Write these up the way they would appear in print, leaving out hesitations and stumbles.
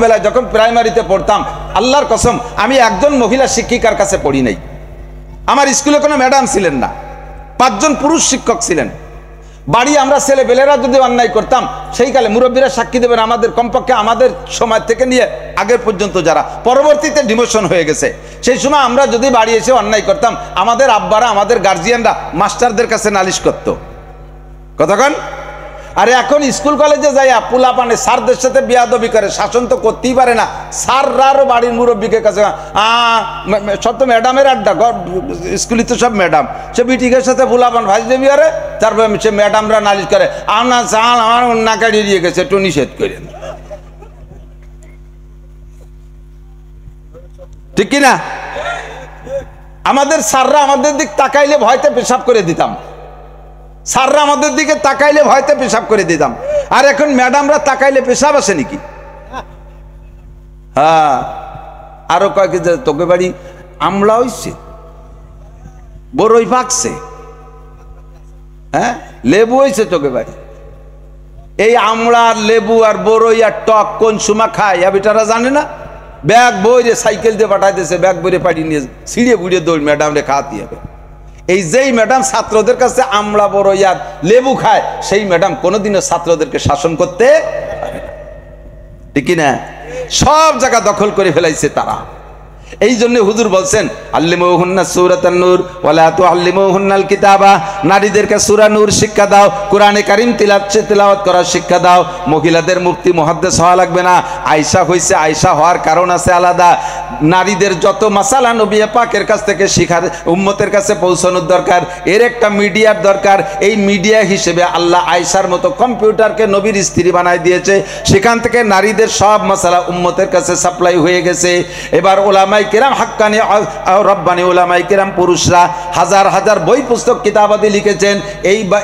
বেলায় যখন প্রাইমারিতে পড়তাম, আল্লাহর কসম আমি একজন মহিলা শিক্ষিকার কাছে পড়ি নাই। আমার স্কুলে কোনো ম্যাডাম ছিলেন না, 5 জন পুরুষ শিক্ষক ছিলেন। বাড়ি আমরা ছেলেবেলেরা যদি অন্যায় করতাম, সেই কালে মুরব্বীরা সাক্ষী দেবেন, আমাদের কমপক্ষে আমাদের সময় থেকে নিয়ে আগের পর্যন্ত যারা পরবর্তীতে ডিমোশন হয়ে গেছে, সেই সময় আমরা যদি বাড়ি এসে অন্যায় করতাম, আমাদের আব্বারা আমাদের গার্জিয়ানরা মাস্টারদের কাছে নালিশ করত। কতক্ষণ? আরে এখন স্কুল কলেজে যাই পোলা পানে স্যারদের সাথে বিয়াদবি করে, শাসন তো করতেই পারে না। স্যাররাও বাড়ির মুরব্বীকে কাছে সব তো ম্যাডামের আড্ডা, স্কুলে তো সব ম্যাডাম, সে বিটিকের সাথে পোলা পান ভাই দেবি আরে, তারপরে সে ম্যাডামরা নালিশ করে আনা চাল আমার নাকা দিয়ে গেছে, একটু নিষেধ করে। ঠিক কিনা? আমাদের স্যাররা আমাদের দিক তাকাইলে ভয়তে পেশাব করে দিতাম, স্যাররা আমাদের দিকে তাকাইলে ভয়তে পেশাব করে দিতাম। আর এখন ম্যাডামরা তাকাইলে পেশাব আসে নাকি? হ্যাঁ, আরো কয়েক তোকে বাড়ি আমলা হইছে, বড়ই পাকছে, হ্যাঁ লেবু হইছে তোকে বাড়ি। এই আমলা আর লেবু আর বড়ই আর টক কোন সময় খায় বেটারা জানে না। ব্যাগ বইরে সাইকেল দিয়ে পাঠাইতেছে, ব্যাগ বইরে পাঠিয়ে নিয়ে ছিঁড়ে বুড়িয়ে দৌড় ম্যাডাম রে খাওয়াতে হবে। এই যেই ম্যাডাম ছাত্রদের কাছে আমলা বড়ই আর লেবু খায়, সেই ম্যাডাম কোনোদিনও ছাত্রদেরকে শাসন করতে পারে না। ঠিক না? সব জায়গা দখল করে ফেলাইছে তারা। এই জন্য হুজুর বলছেন আল্লিমুহুন্না সূরাতান নূর ওয়ালা তুআল্লিমুহুন্নাল কিতাবা, নারীদেরকে সূরা নূর শিক্ষা দাও, কোরআনে কারীম তিলাওয়াত করার শিক্ষা দাও। মহিলাদের মুফতি মুহাদ্দিস হওয়া লাগবে না। আয়েশা হইছে, আয়েশা হওয়ার কারণ আছে আলাদা। নারীদের যত মাসালা নবী পাকের কাছ থেকে শিখার উম্মতের কাছে পৌঁছানোর দরকার, এর একটা মিডিয়ার দরকার। এই মিডিয়া হিসেবে আল্লাহ আয়েশার মতো কম্পিউটারকে নবীর স্ত্রী বানায় দিয়েছে, সেখান থেকে নারীদের সব মাসালা উম্মতের কাছে সাপ্লাই হয়ে গেছে। এবার ওলামায়ে কেরাম হাক্কানি রব্বানি ওলামায়ে কেরাম পুরুষরা হাজার হাজার বই পুস্তক কিতাবাদি লিখেছেন,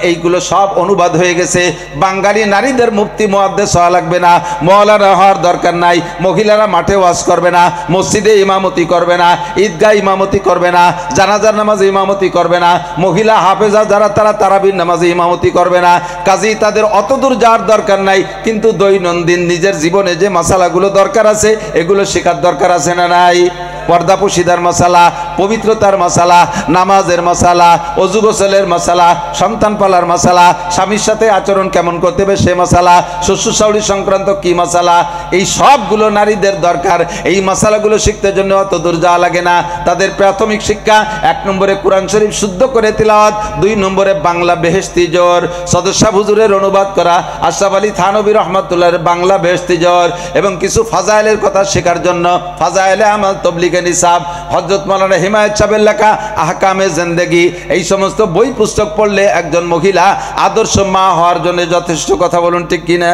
এইগুলো সব অনুবাদ হয়ে গেছে। বাঙালি নারীদের মুফতি মুহাদ্দিস হওয়া লাগবে না, মাওলানা হওয়ার দরকার নাই। মহিলারা মাঠে ওয়াজ করবে না, মসজিদে ইমামতি করবে না, ঈদগাহ ইমামতি করবে না, জানাজার নামাজে ইমামতি করবে না, মহিলা হাফেজা যারা তারা তারাবির নামাজে ইমামতি করবে না। কাজেই তাদের অত দূর যাওয়ার দরকার নাই, কিন্তু দৈনন্দিন নিজের জীবনে যে মাসালাগুলো দরকার আছে, এগুলো শেখার দরকার আছে না নাই? পর্দাপুশিদার মশালা, পবিত্রতার মশালা, নামাজের মশালা, অজু গোসলের মশালা, সন্তান পালার মশালা, স্বামীর সাথে আচরণ কেমন করতে হবে সে মশালা, শ্বশুর শাশুড়ি সংক্রান্ত কি মশালা, এই সবগুলো নারীদের দরকার। এই মশালাগুলো শিখতে জন্য অত দূর যাওয়া লাগে না। তাদের প্রাথমিক শিক্ষা 1 নম্বরে কোরআন শরীফ শুদ্ধ করে তিলাওয়াত, 2 নম্বরে বাংলা বেহেশতি জোর, সদস্য হুজুরের অনুবাদ করা, আশরাফ আলী থানভী রাহমাতুল্লাহর বাংলা বেহেশতি জোর, এবং কিছু ফাজাইলের কথা শেখার জন্য ফাজাইলে আমাল তবলিগে নিসাব, হযরত মাওলানা হিমায়েত সাহেবের লেখা আহকামে জিন্দেগি, এই সমস্ত বই পুস্তক পড়লে একজন মহিলা আদর্শ মা হওয়ার জন্য যথেষ্ট। কথা বলুন ঠিক কিনা?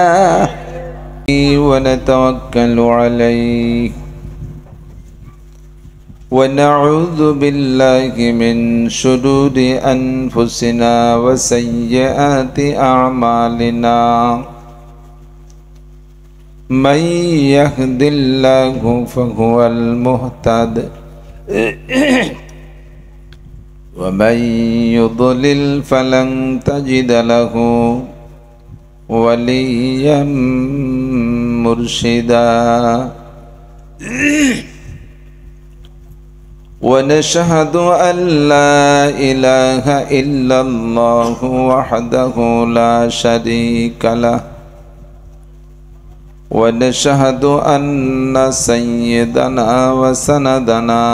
ওয়া নাতাওয়াক্কালু আলাইহি ওয়া নাউযু বিল্লাহি মিন শুরুরি আনফুসিনা ওয়া সাইয়্যাতি আমালিনা। من يهد الله فهو المهتد ومن يضلل فلن تجد له وليا مرشدا ونشهد أن لا إله إلا الله وحده لا شريك له ونشهد أن سيدنا وسندنا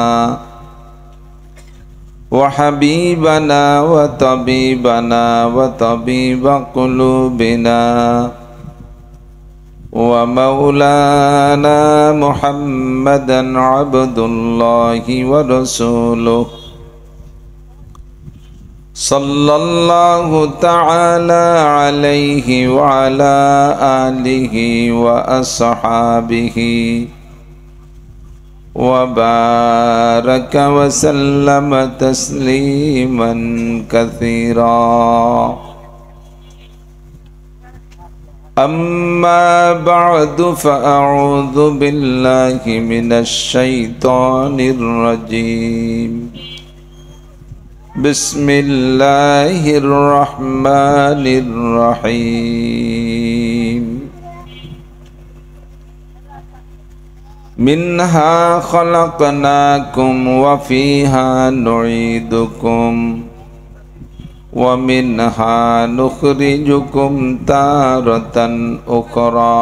وحبيبنا وطبيبنا وطبيب قلوبنا ومولانا محمدا عبد الله ورسوله صلى الله تعالى عليه وعلى آله وأصحابه وبارك وسلم تسليما كثيرا. أما بعد فأعوذ بالله من الشيطان الرجيم. بسم الله الرحمن الرحيم. মিনহা খলাকনাকুম ওয়া ফিহা নুঈদুকুম ওয়া মিনহা নুখরিজুকুম তারাতান উখরা।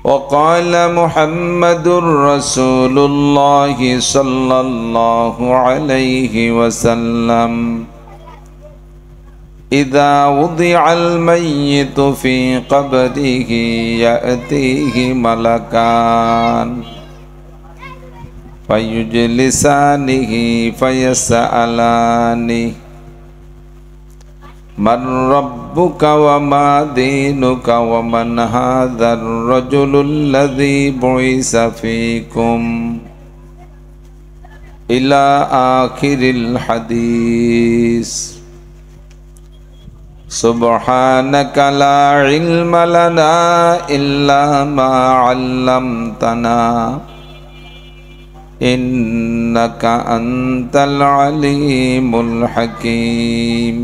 وقال محمد رسول الله صلى الله عليه وسلم إذا وضع الميت في قبره يأتيه ملكان فيجلسانه فيسألانه من ربك وما دينك ومن هذا الرجل الذي بعث فيكم إلى آخر الحديث. سبحانك لا علم لنا إلا ما علمتنا إنك أنت العليم الحكيم.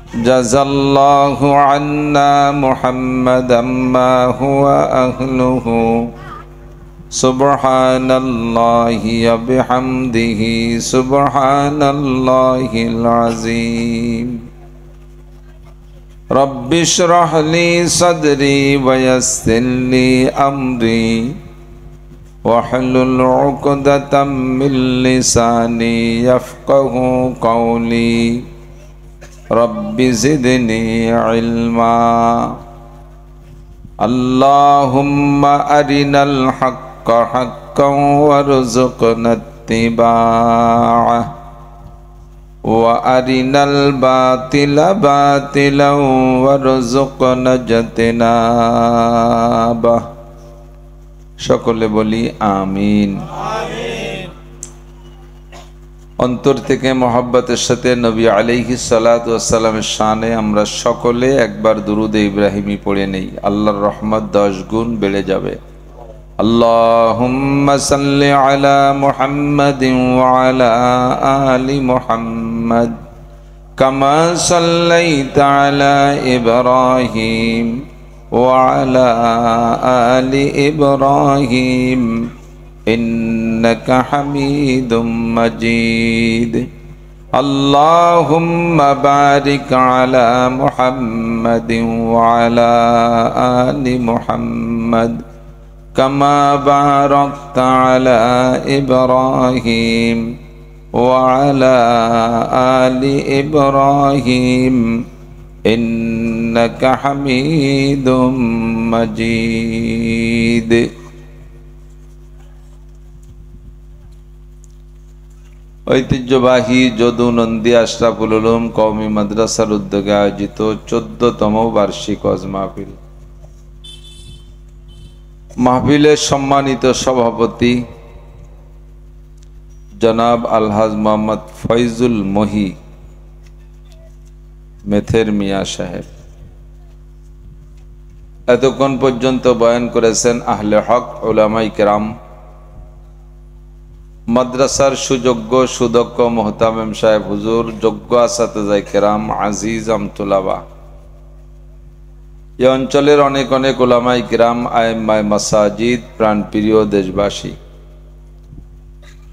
جزى الله عنا محمدا ما هو أهله سبحان الله وبحمده سبحان الله العظيم. رب اشرح لي صدري ويسر لي أمري واحلل عقدة من لساني يفقه قولي. رب زدني علما. اللهم أرنا الحق حقا وارزقنا اتباعه وأرنا الباطل باطلا وارزقنا اجتنابه. সকলে বলি আমিন। অন্তর থেকে মহব্বতের সাথে নবী আলাইহিস সালাতু ওয়াস সালামের শানে আমরা সকলে একবার দুরুদে ইব্রাহিমি পড়ে নেই, আল্লাহর রহমত 10 গুণ বেড়ে যাবে। আল্লাহুম্মা সাল্লি আলা মুহাম্মাদিন ওয়া আলা আলি মুহাম্মাদ কামা সাল্লাইতা আলা ইব্রাহিম ওয়া আলা আলি ইব্রাহিম إنك حميد مجيد. اللهم بارك على محمد وعلى آل محمد كما باركت على إبراهيم وعلى آل إبراهيم إنك حميد مجيد. ঐতিহ্যবাহী যদুনন্দী আশরাফুল উলুম কওমি মাদ্রাসার উদ্যোগে আয়োজিত 14তম বার্ষিক ওয়াজ মাহফিল। মাহফিলের সম্মানিত সভাপতি জনাব আলহাজ মোহাম্মদ ফয়জুল মহি মেথের মিয়া সাহেব, এতক্ষণ পর্যন্ত বয়ান করেছেন আহলে হক উলামায়ে কেরাম, মাদ্রাসার সুযোগ্য সুদক্ষ মোহতামিম সাহেব হুজুর, যোগ্য আসাতেজায়ে কেরাম, আজিজ আমতুলাবা, এই অঞ্চলের অনেক অনেক উলামায়ে কেরাম, আইম্মায়ে মাসাজিদ, প্রাণপ্রিয় দেশবাসী,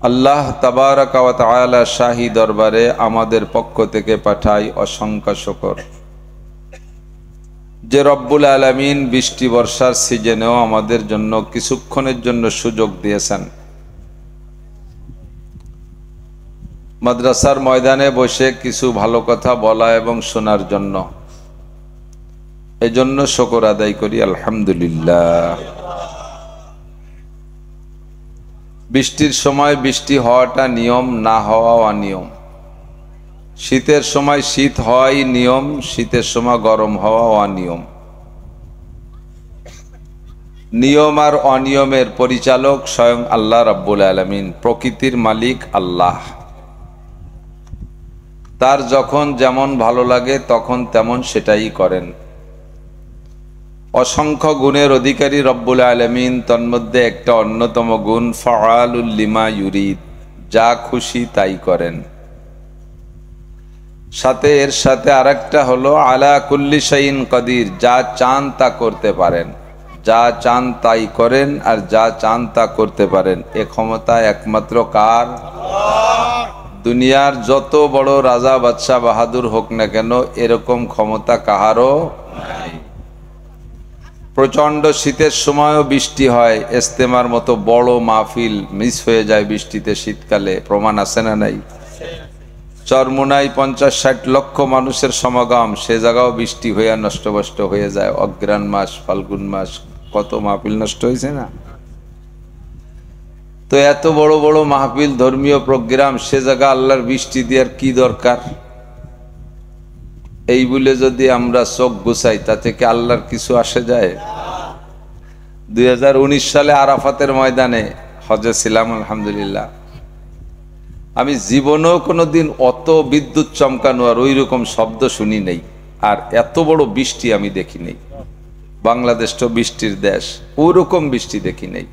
আল্লাহ তাবারাকা ওয়া তাআলা শাহী দরবারে আমাদের পক্ষ থেকে পাঠাই অসংখ্য শুকর যে রব্বুল আলামিন বৃষ্টি বর্ষার সিজনেও আমাদের জন্য কিছুক্ষণের জন্য সুযোগ দিয়েছেন মাদ্রাসার ময়দানে বসে কিছু ভালো কথা বলা এবং শোনার জন্য। এজন্য শুকর আদায় করি আলহামদুলিল্লাহ। বৃষ্টির সময় বৃষ্টি হওয়াটা নিয়ম, না হওয়া অনিয়ম। শীতের সময় শীত হওয়াই নিয়ম, শীতের সময় গরম হওয়া অনিয়ম। নিয়ম আর অনিয়মের পরিচালক স্বয়ং আল্লাহ রাব্বুল আলামিন, প্রকৃতির মালিক আল্লাহ। তার যখন যেমন ভালো লাগে তখন তেমন সেটাই করেন। অসংখ্য গুণের অধিকারী রব্বুল আলামিন, তন্মধ্যে একটা অন্যতম গুণ ফাআলুল লিমা ইউরিদ, যা খুশি তাই করেন। সাথে এর সাথে আরেকটা হলো আলা কুল্লি শাইইন কাদির, যা চান তা করতে পারেন, যা চান তাই করেন, আর যা চান তা করতে পারেন। এ ক্ষমতা একমাত্র কার? দুনিয়ার যত বড় রাজা বাদশাহ বাহাদুর হোক না কেন, এরকম ক্ষমতা কাহারও নাই। প্রচন্ড শীতের সময়ও বৃষ্টি হয়, ইজতেমার মতো বড় মাহফিল মিস হয়ে যায় বৃষ্টিতে শীতকালে, প্রমাণ আছে না নাই? চরমোনাই 50-60 লক্ষ মানুষের সমাগম, সে জায়গাও বৃষ্টি হইয়া নষ্টভষ্ট হয়ে যায়। অগ্রহায়ণ মাস, ফাল্গুন মাস, কত মাহফিল নষ্ট হয়েছে না? তো এত বড় বড় মাহফিল, ধর্মীয় প্রোগ্রাম, সে জায়গা আল্লাহর বৃষ্টি দেওয়ার কি দরকার? এই বলে যদি আমরা চোখ গুছাই, তাতে কি আল্লাহর কিছু আসে যায়? 2019 সালে আরাফাতের ময়দানে হজে ছিলাম, আলহামদুলিল্লাহ। আমি জীবনেও কোনোদিন অত বিদ্যুৎ চমকানো আর ওই রকম শব্দ শুনি নেই, আর এত বড় বৃষ্টি আমি দেখি নেই। বাংলাদেশ তো বৃষ্টির দেশ, ওই রকম বৃষ্টি দেখি নেই।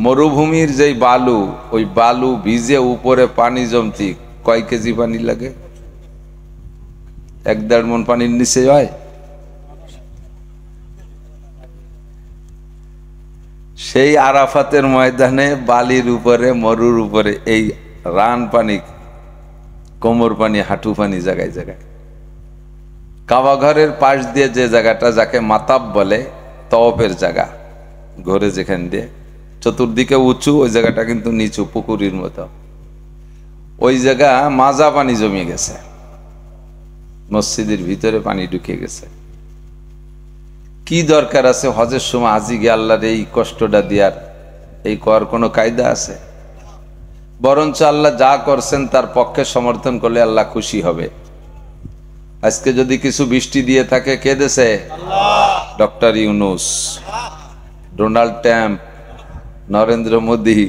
মরুভূমির যেই বালু, ওই বালু ভিজে উপরে পানি জমতি, কয় কেজি পানি লাগে? 1-1.5 মণ পানির নিচে হয়। সেই আরাফাতের ময়দানে বালির উপরে, মরুর উপরে এই রান পানি, কোমর পানি, হাঁটু পানি জায়গায় জায়গায়। কাবা ঘরের পাশ দিয়ে যে জায়গাটা, যাকে মাতাব বলে, তওয়াফের জায়গা, ঘরে যেখান দিয়ে চতুর্দিকে উঁচু, ওই জায়গাটা কিন্তু নিচু, পুকুরির মতো। ওই জায়গা মাজা পানি জমে গেছে, মসজিদের ভিতরে পানি ঢুকে গেছে। কি দরকার আছে হজের সময় আজি গিয়ে আল্লাহর এই কষ্টটা দিয়ার? এই করার কোনো কায়দা আছে? বরঞ্চ আল্লাহ যা করছেন তার পক্ষে সমর্থন করলে আল্লাহ খুশি হবে। আজকে যদি কিছু বৃষ্টি দিয়ে থাকে, কে দেশে? Doctor Yunus, Donald Trump, Narendra Modi,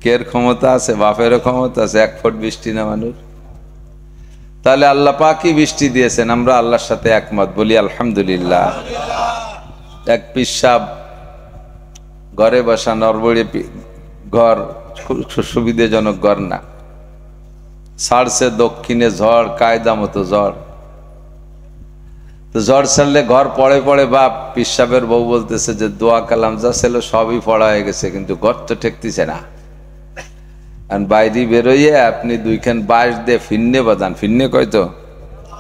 কের ক্ষমতা আছে? বাপেরও ক্ষমতা আছে 1 ফুট বৃষ্টি নামানোর। তাহলে আল্লাহ পাকই বৃষ্টি দিয়েছেন, আমরা আল্লাহর সাথে একমত, বলি আলহামদুলিল্লাহ। এক পিসাব ঘরে বসা নরবড়ে ঘর, সুবিধাজনক ঘর না, ছাড়ছে দক্ষিণে ঝড়, কায়দা মতো ঝড়। তো ঝড় ছাড়লে ঘর পড়ে পড়ে, বাপ পিসাবের বউ বলতেছে যে দোয়া কালাম যা ছিল সবই পড়া হয়ে গেছে, কিন্তু ঘর তো ঠেকতেছে না। আর বাইরে বেরোইয়ে আপনি 2খান বাঁশ দিয়ে ফিন্নে বাঁধান, ফিন্নে কয় তো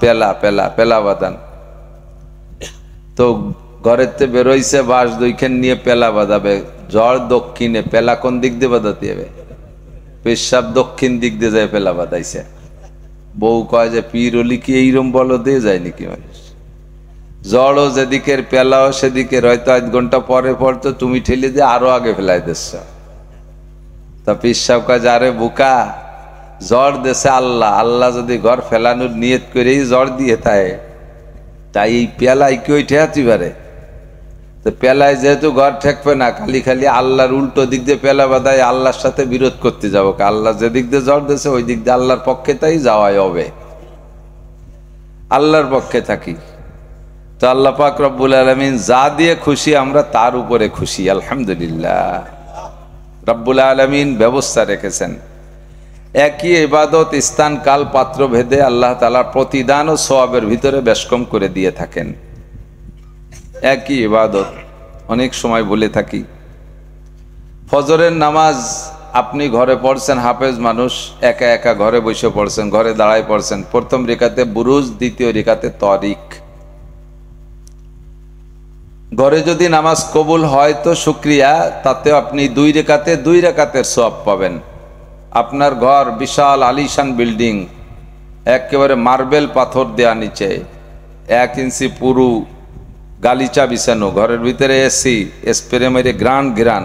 পেলা, পেলা পেলা বাঁধান। তো ঘরের তে বেরোইছে বাঁশ 2খান নিয়ে পেলা বাঁধাবে, ঝড় দক্ষিণে, পেলা কোন দিক দিয়ে বাঁধাতে হবে? পেশাব দক্ষিণ দিক দিয়ে যায় পেলা বাঁধাইছে। বউ কয় যে পীর অলি কি এইরম বলো দিয়ে যায় নাকি মানুষ? ঝড়ও যেদিকের, পেলাও সেদিকের, হয়তো 1 ঘন্টা পরে পড়তো, তুমি ঠেলে দিয়ে আরো আগে ফেলাই দিচ্ছ। তা পিসাব কাজ, আরে বুকা, ঝড় দেশে আল্লাহ, আল্লাহ যদি ঘর ফেলানোর নিয়ত করেই ঝড় দিয়ে থাকে, তাই এই পেলায় কি ওই ঠেকাতে পারে? তো পেলায় যেহেতু ঘর ঠেকবে না, খালি খালি আল্লাহর উল্টো দিক দিয়ে পেলা বাঁধায় আল্লাহর সাথে বিরোধ করতে যাবো। আল্লাহ যে দিক দিয়ে ঝড় দিয়েছে ওই দিক দিয়ে আল্লাহর পক্ষে তাই যাওয়াই হবে, আল্লাহর পক্ষে থাকি। তো আল্লাহ পাক রব্বুল আলামিন যা দিয়ে খুশি, আমরা তার উপরে খুশি, আলহামদুলিল্লাহ। রব্বুল আলামিন ব্যবস্থা রেখেছেন। একই ইবাদত স্থান কাল পাত্র ভেদে আল্লাহ তাআলা প্রতিদান ও সওয়াবের ভিতরে বেশকম করে দিয়ে থাকেন। একই ইবাদত, অনেক সময় বলে থাকি, ফজরের নামাজ আপনি ঘরে পড়ছেন, হাফেজ মানুষ, একা একা ঘরে বসে পড়ছেন, ঘরে দাঁড়ায় পড়ছেন। প্রথম রেখাতে বুরুজ, দ্বিতীয় রেখাতে তারিক। ঘরে যদি নামাজ কবুল হয় তো শুকরিয়া, তাতেও আপনি 2 রেখাতে 2 রেখাতের সওয়াব পাবেন। আপনার ঘর বিশাল আলিশান বিল্ডিং, একেবারে মার্বেল পাথর দেয়া, নিচে 1 ইঞ্চি পুরু গালিচা বিছানো, ঘরের ভিতরে এসি, স্প্রে মেরে গ্রান,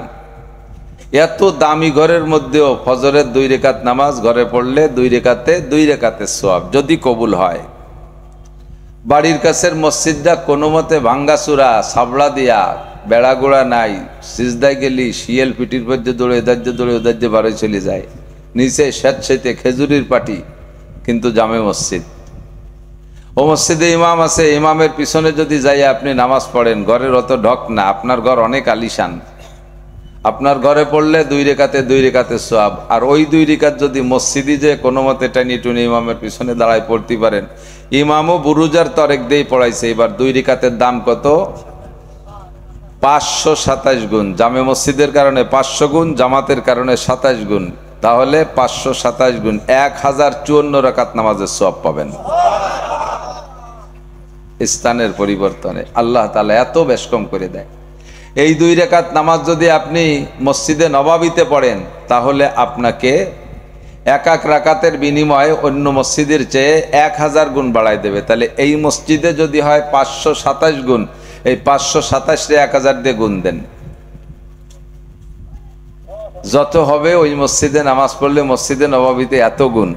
এত দামি ঘরের মধ্যেও ফজরের 2 রেখাত নামাজ ঘরে পড়লে 2 রেখাতে 2 রেখাতের সওয়াব, যদি কবুল হয়। বাড়ির কাছের মসজিদটা কোনো মতে ভাঙ্গাচুরা, সাবড়া দিয়া, বেড়াগোড়া নাই, সিজদায় গেলি শিয়াল পিটির মধ্যে দৌড়ে এদার্য দৌড়ে ওদার্য বাড়ি চলে যায়, নিচে স্যাঁতসেঁতে খেজুরির পাটি, কিন্তু জামে মসজিদ। ও মসজিদে ইমাম আছে, ইমামের পিছনে যদি যাই আপনি নামাজ পড়েন, ঘরের অত ঢক না, আপনার ঘর অনেক আলিশান। আপনার ঘরে পড়লে 2 রেখাতে সওয়াব, আর ওই 2 রেখাত যদি মসজিদে যে কোনো মতে টানি টুনি ইমামের পিছনে দাঁড়ায় পড়তে পারেন, ইমামও বুরুজার তরেক দিয়েই পড়াইছে। এবার 2 রেখাতের দাম কত? 527 গুণ। জামে মসজিদের কারণে 500 গুণ, জামাতের কারণে 27 গুণ, তাহলে 527 গুণ 1054 রাকাত নামাজের সওয়াব পাবেন। স্থানের পরিবর্তনে আল্লাহ তাআলা এত বেশ কম করে দেয়। এই 2 রাকাত নামাজ যদি আপনি মসজিদে নববীতে পড়েন, তাহলে আপনাকে এক রাকাতের বিনিময়ে অন্য মসজিদের চেয়ে 1000 গুণ বাড়ায় দেবে। তাহলে এই মসজিদে যদি হয় 527 গুণ, এই 527 রে 1000 দিয়ে গুণ দেন, যত হবে ওই মসজিদে নামাজ পড়লে মসজিদে নববীতে এত গুণ।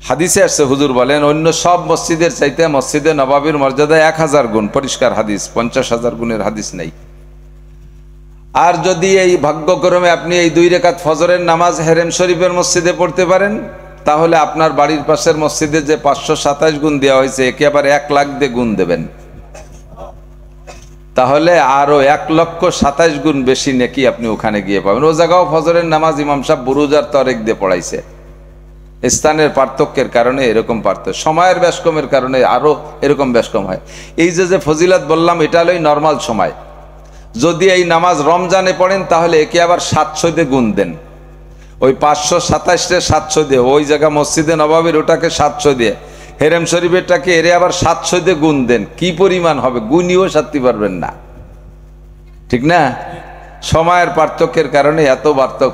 হাদিসে আসছে, হুজুর বলেন অন্য সব মসজিদের চাইতে মসজিদে নববীর মর্যাদা 1000 গুণ। পরিষ্কার হাদিস, 50,000 গুণের হাদিস নেই। আর যদি এই ভাগ্যক্রমে আপনি এই 2 রাকাত ফজরের নামাজ হেরেম শরীফের মসজিদে পড়তে পারেন, তাহলে আপনার বাড়ির পাশের মসজিদে যে 527 গুণ দেওয়া হয়েছে, একে আবার 1 লাখ দিয়ে গুণ দেবেন, তাহলে আরো 1,27,000 গুণ বেশি নেকি আপনি ওখানে গিয়ে পাবেন। ও জায়গাও ফজরের নামাজ ইমাম সাহেব বুরুজার তরেক দিয়ে পড়াইছে। স্থানের পার্থক্যের কারণে এরকম পার্থক্য, সময়ের ব্যস্কমের কারণে আরো এরকম ব্যস্কম হয়। এই যে ফজিলত বললাম, এটা হলোই নর্মাল সময়। যদি এই নামাজ রমজানে পড়েন, তাহলে একে আবার 700 দিয়ে গুণ দেন। ওই 527 রে 700 দিয়ে, ওই জায়গা মসজিদে নববীর ওটাকে 700 দিয়ে, হেরেম শরীফেরটাকে এরে আবার 700 দিয়ে গুণ দেন। কি পরিমাণ হবে, গুণিও সারতে পারবেন না, ঠিক না? সময়ের পার্থক্যের কারণে এত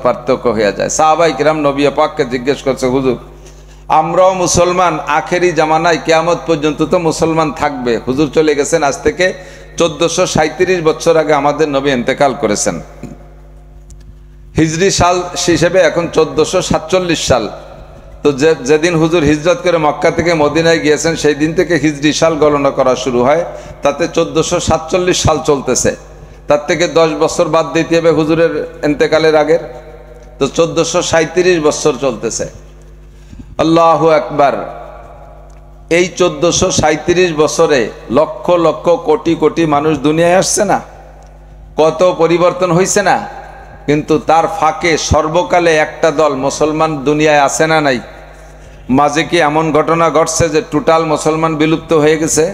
পার্থক্য হয়ে যায়। সাহাবায়ে কিরাম নবী পাককে জিজ্ঞেস করছে, হুজুর আমরাও মুসলমান, আখেরি জামানায় কিয়ামত পর্যন্ত তো মুসলমান থাকবে। হুজুর চলে গেছেন আজ থেকে 1437 বছর আগে আমাদের নবী ইন্তেকাল করেছেন। হিজরি সাল হিসেবে এখন 1447 সাল। তো যেদিন হুজুর হিজরত করে মক্কা থেকে মদিনায় গিয়েছেন, সেই দিন থেকে হিজরি সাল গণনা করা শুরু হয়। তাতে 1447 সাল চলতেছে। তার থেকে 10 বছর বাদ দিতে হবে হুজুরের ইন্তেকালের আগের, তো 1437 বছর চলতেছে। আল্লাহু আকবার। এই 1437 বছরে লক্ষ লক্ষ কোটি কোটি মানুষ দুনিয়ায় আসছে না? কত পরিবর্তন হয়েছে না? কিন্তু তার ফাঁকে সর্বকালে একটা দল মুসলমান দুনিয়ায় আছে না নাই? মাঝে কি এমন ঘটনা ঘটছে যে টোটাল মুসলমান বিলুপ্ত হয়ে গেছে?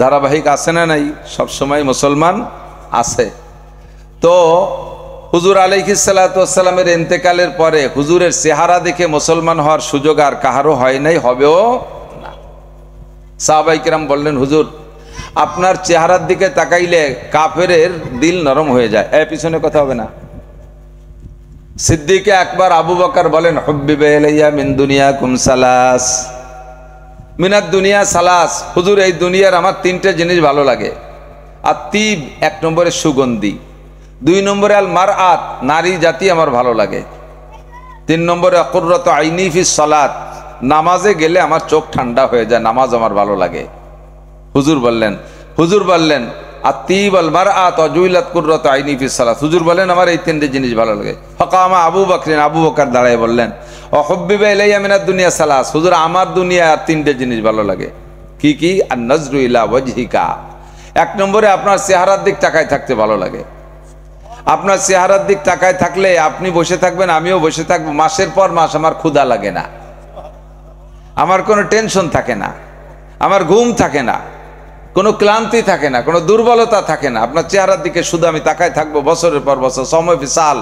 ধারাবাহিক আছে না নাই? সবসময় মুসলমান আছে। তো হুজুর আলাইহিস সালাতু ওয়াস সালামের ইন্তেকালের পরে হুজুরের চেহারা দেখে মুসলমান হওয়ার সুযোগ আর কাহারও হয় নাই, হবেও না। সাহাবায়ে কিরাম বললেন, হুজুর আপনার চেহারার দিকে তাকাইলে কাফেরের দিল নরম হয়ে যায়। পিছনে কথা হবে না। সিদ্দিকে আকবর আবু বকর বলেন, হুব্বিবা ইলাইয়া মিন দুনিয়াকুম সালাস, মিনাদ দুনিয়া সালাস। হুজুর এই দুনিয়ার আমার 3টে জিনিস ভালো লাগে। আর তিব, 1 নম্বরে সুগন্ধি, 2 নম্বরে আল মারআত, নারী জাতি আমার ভালো লাগে, 3 নম্বরে কুররাতু আইনি ফিস সালাত, নামাজে গেলে আমার চোখ ঠান্ডা হয়ে যায়, নামাজ আমার ভালো লাগে। হুজুর বললেন আতিব আল মারআত ওয়া জুইলাত কুররাতু আইনি ফিস সালাত। হুজুর বলেন আমার এই 3টে জিনিস ভালো লাগে। ফাকামা আবু বকর দাঁড়ায় বললেন, ওয়া হুব্বিবা ইলাইয়া মিনাদ দুনিয়া সালাস। হুজুর আমার দুনিয়া আর 3টে জিনিস ভালো লাগে। কি কি? আন নাজরু ইলা ওয়াজহিকা, 1 নম্বরে আপনার চেহারার দিক তাকায় থাকতে ভালো লাগে। আপনার চেহারার দিক তাকায় থাকলে আপনি বসে থাকবেন, আমিও বসে থাকবো, মাসের পর মাস আমার ক্ষুধা লাগে না, আমার কোনো টেনশন থাকে না, আমার ঘুম থাকে না, কোনো ক্লান্তি থাকে না, কোনো দুর্বলতা থাকে না। আপনার চেহারার দিকে শুধু আমি তাকায় থাকবো বছরের পর বছর, সময় বিশাল,